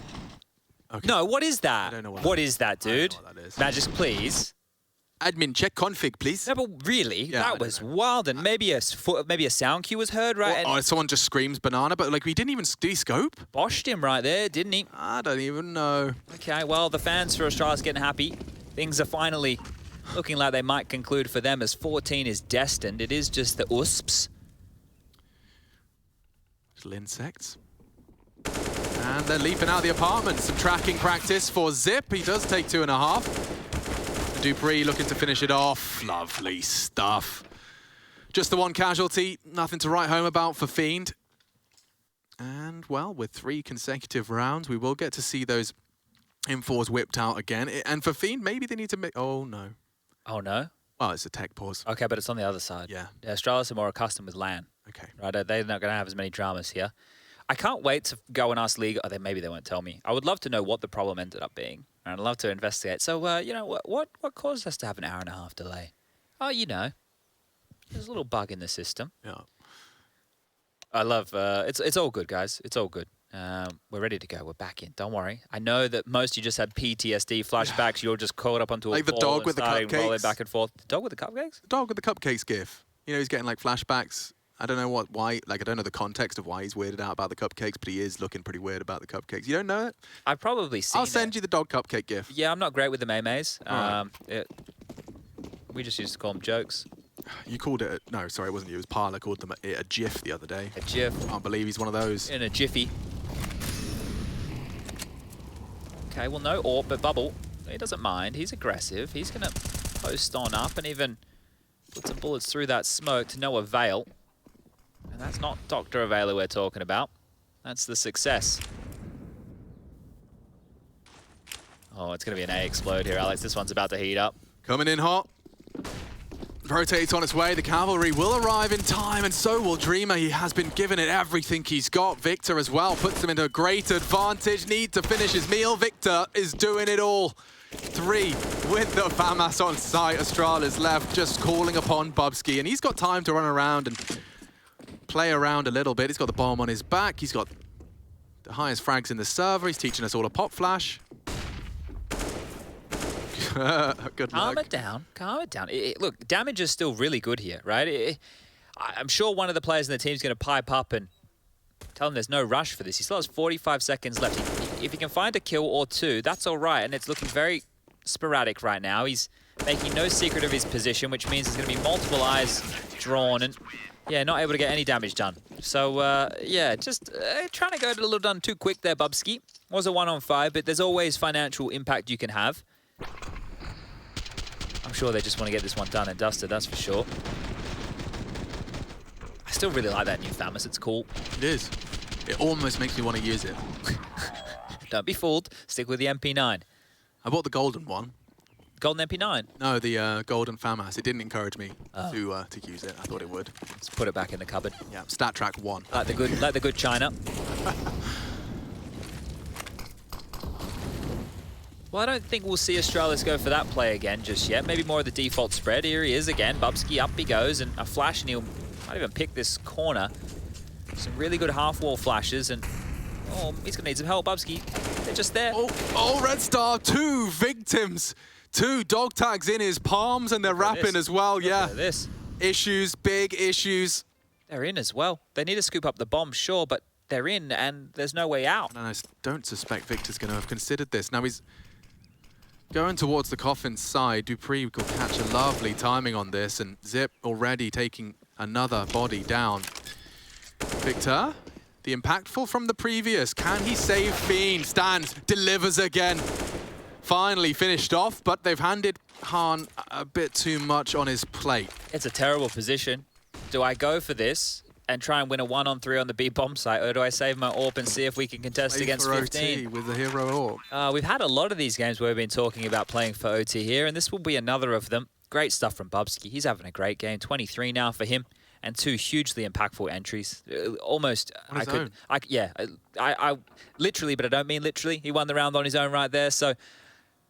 Okay. No, what is that? I don't know what is that, dude? I don't know what that is. Magic, please. Admin, check config, please. No, but really, Yeah, that was wild. And maybe a sound cue was heard, right? Or someone just screams banana, but like we didn't even did he scope? Boshed him right there, didn't he? I don't even know. Okay, well, the fans for Astralis getting happy. Things are finally looking like they might conclude for them as 14 is destined. It is just the USPs. Little insects. And they're leaping out of the apartment. Some tracking practice for Zip. He does take 2.5. Dupree looking to finish it off. Lovely stuff. Just the one casualty. Nothing to write home about for Fiend. And, well, with 3 consecutive rounds, we will get to see those M4s whipped out again. And for Fiend, maybe they need to make... Oh, no. Oh, no? Oh, it's a tech pause. Okay, but it's on the other side. Yeah. Astralis are more accustomed with LAN. Okay. Right, they're not going to have as many dramas here. I can't wait to go and ask League. Maybe they won't tell me. I would love to know what the problem ended up being. And I'd love to investigate. So, you know, what caused us to have an hour-and-a-half delay? Oh, you know, there's a little bug in the system. Yeah. I love, it's all good, guys. It's all good. We're ready to go. We're back in. Don't worry. I know that most of you just had PTSD flashbacks. You're just caught up onto a like the dog with the cupcakes. Back and forth. The dog with the cupcakes? The dog with the cupcakes gif. You know, he's getting like flashbacks. I don't know why, like I don't know the context of why he's weirded out about the cupcakes, but he is looking pretty weird about the cupcakes. You don't know it? I've probably seen I'll send you the dog cupcake gif. Yeah, I'm not great with the memes. Right. We just used to call them jokes. You called it, no, sorry, it wasn't you. It was Parla called them a GIF the other day. A GIF. Can't believe he's one of those. In a jiffy. Okay, well, no AWP, but Bubble, he doesn't mind. He's aggressive. He's going to post on up and even put some bullets through that smoke to no avail. And that's not Dr. Availer we're talking about. That's the success. Oh, it's going to be an A explode here, Alex. This one's about to heat up. Coming in hot. Rotates on its way. The cavalry will arrive in time, and so will Dreamer. He has been given it everything he's got. Victor as well puts him into a great advantage. Need to finish his meal. Victor is doing it all. 3 with the FAMAS on site. Astralis left, just calling upon Bubsky, and he's got time to run around and play around a little bit. He's got the bomb on his back. He's got the highest frags in the server. He's teaching us all a pop flash. Good luck. Calm it down. Calm it down. Look, damage is still really good here, right? I'm sure one of the players in the team is going to pipe up and tell him there's no rush for this. He still has 45 seconds left. If he can find a kill or 2, that's all right. And it's looking very sporadic right now. He's making no secret of his position, which means there's going to be multiple eyes drawn and, yeah, not able to get any damage done. So, yeah, just trying to go a little done too quick there, Bubsky. Was a 1-on-5, but there's always financial impact you can have. I'm sure they just want to get this one done and dusted, that's for sure. I still really like that new FAMAS, it's cool. It is. It almost makes me want to use it. Don't be fooled, stick with the MP9. I bought the golden one. Golden MP9? No, the golden FAMAS. It didn't encourage me to use it. I thought it would. Let's put it back in the cupboard. Yeah, stat track 1. Like the good China. Well, I don't think we'll see Astralis go for that play again just yet. Maybe more of the default spread. Here he is again. Bubsky, up he goes, and a flash, and he'll might even pick this corner. Some really good half-wall flashes, and oh, he's going to need some help. Bubsky, they're just there. Oh, Red Star, 2 victims. 2 dog tags in his palms, and they're rapping as well. Yeah. This. Issues, big issues. They're in as well. They need to scoop up the bomb, sure, but they're in, and there's no way out. And I don't suspect Victor's going to have considered this. Now he's going towards the coffin's side. Dupree will catch a lovely timing on this, and Zip already taking another body down. Victor, the impactful from the previous. Can he save Fiend? Stands, delivers again. Finally finished off, but they've handed Han a bit too much on his plate. It's a terrible position. Do I go for this? and try and win a 1-on-3 on the B bomb site, or do I save my AWP and see if we can contest Play against for 15? OT with the hero AWP. We've had a lot of these games where we've been talking about playing for OT here, and this will be another of them. Great stuff from Bubsky. He's having a great game. 23 now for him, and 2 hugely impactful entries. Almost, On his own. I literally, but I don't mean literally. He won the round on his own right there. So,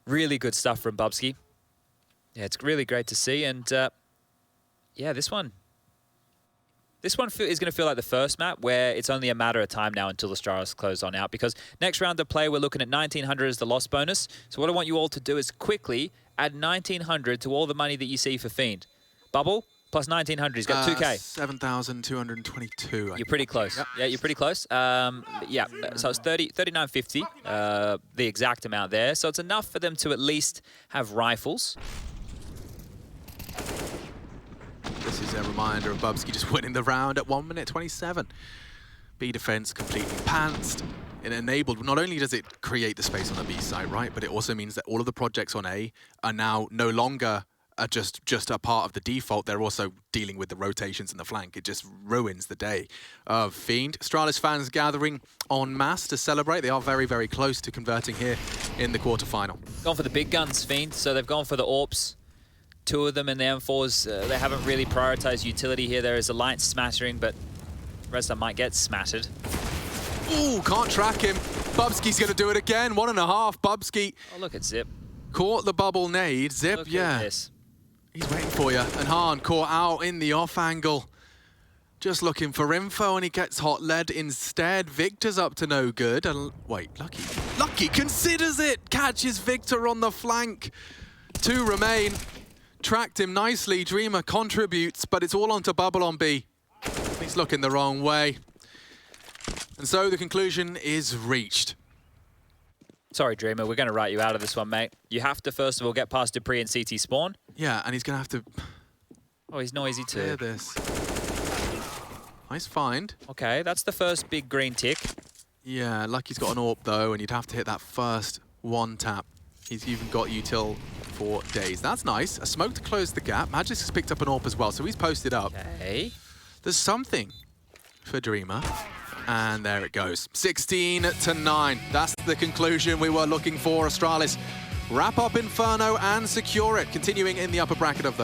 really good stuff from Bubsky. Yeah, it's really great to see, and yeah, this one is going to feel like the first map where it's only a matter of time now until the Astralis close on out, because next round of play, we're looking at 1,900 as the loss bonus. So what I want you all to do is quickly add 1,900 to all the money that you see for Fiend. Bubble, plus 1,900, he's got 2K. 7,222. You're pretty close. Yep. Yeah, you're pretty close. Yeah, so it's 39.50, the exact amount there. So it's enough for them to at least have rifles. This is a reminder of Bubsky just winning the round at 1 minute 27. B defense completely pantsed. It enabled, not only does it create the space on the B side, right, but it also means that all of the projects on A are now no longer just a part of the default. They're also dealing with the rotations in the flank. It just ruins the day of Fiend. Astralis fans gathering en masse to celebrate. They are very, very close to converting here in the quarterfinal. Gone for the big guns, Fiend. So they've gone for the AWPs. 2 of them in the M4s. They haven't really prioritized utility here. There is a light smattering, but the rest of them might get smattered. Ooh, can't track him. Bubsky's going to do it again. 1.5. Bubsky Oh, look at Zip. caught the bubble nade. Zip, Look yeah. at this. He's waiting for you. And Hahn caught out in the off angle. Just looking for info, and he gets hot lead instead. Victor's up to no good. And wait, Lucky. Lucky considers it. Catches Victor on the flank. 2 remain. Tracked him nicely. Dreamer contributes, but it's all onto Bubble on B. He's looking the wrong way. And so the conclusion is reached. Sorry, Dreamer, we're going to write you out of this one, mate. You have to, first of all, get past Dupree and CT spawn. Yeah, and he's going to have to Oh, he's noisy too. clear this. Nice find. Okay, that's the first big green tick. Yeah, Lucky's got an AWP though, and you'd have to hit that first 1 tap. He's even got util for days. That's nice. A smoke to close the gap. Magix has picked up an AWP as well, so he's posted up. Okay. There's something for Dreamer. And there it goes. 16-9. That's the conclusion we were looking for. Astralis wrap up Inferno and secure it, continuing in the upper bracket of the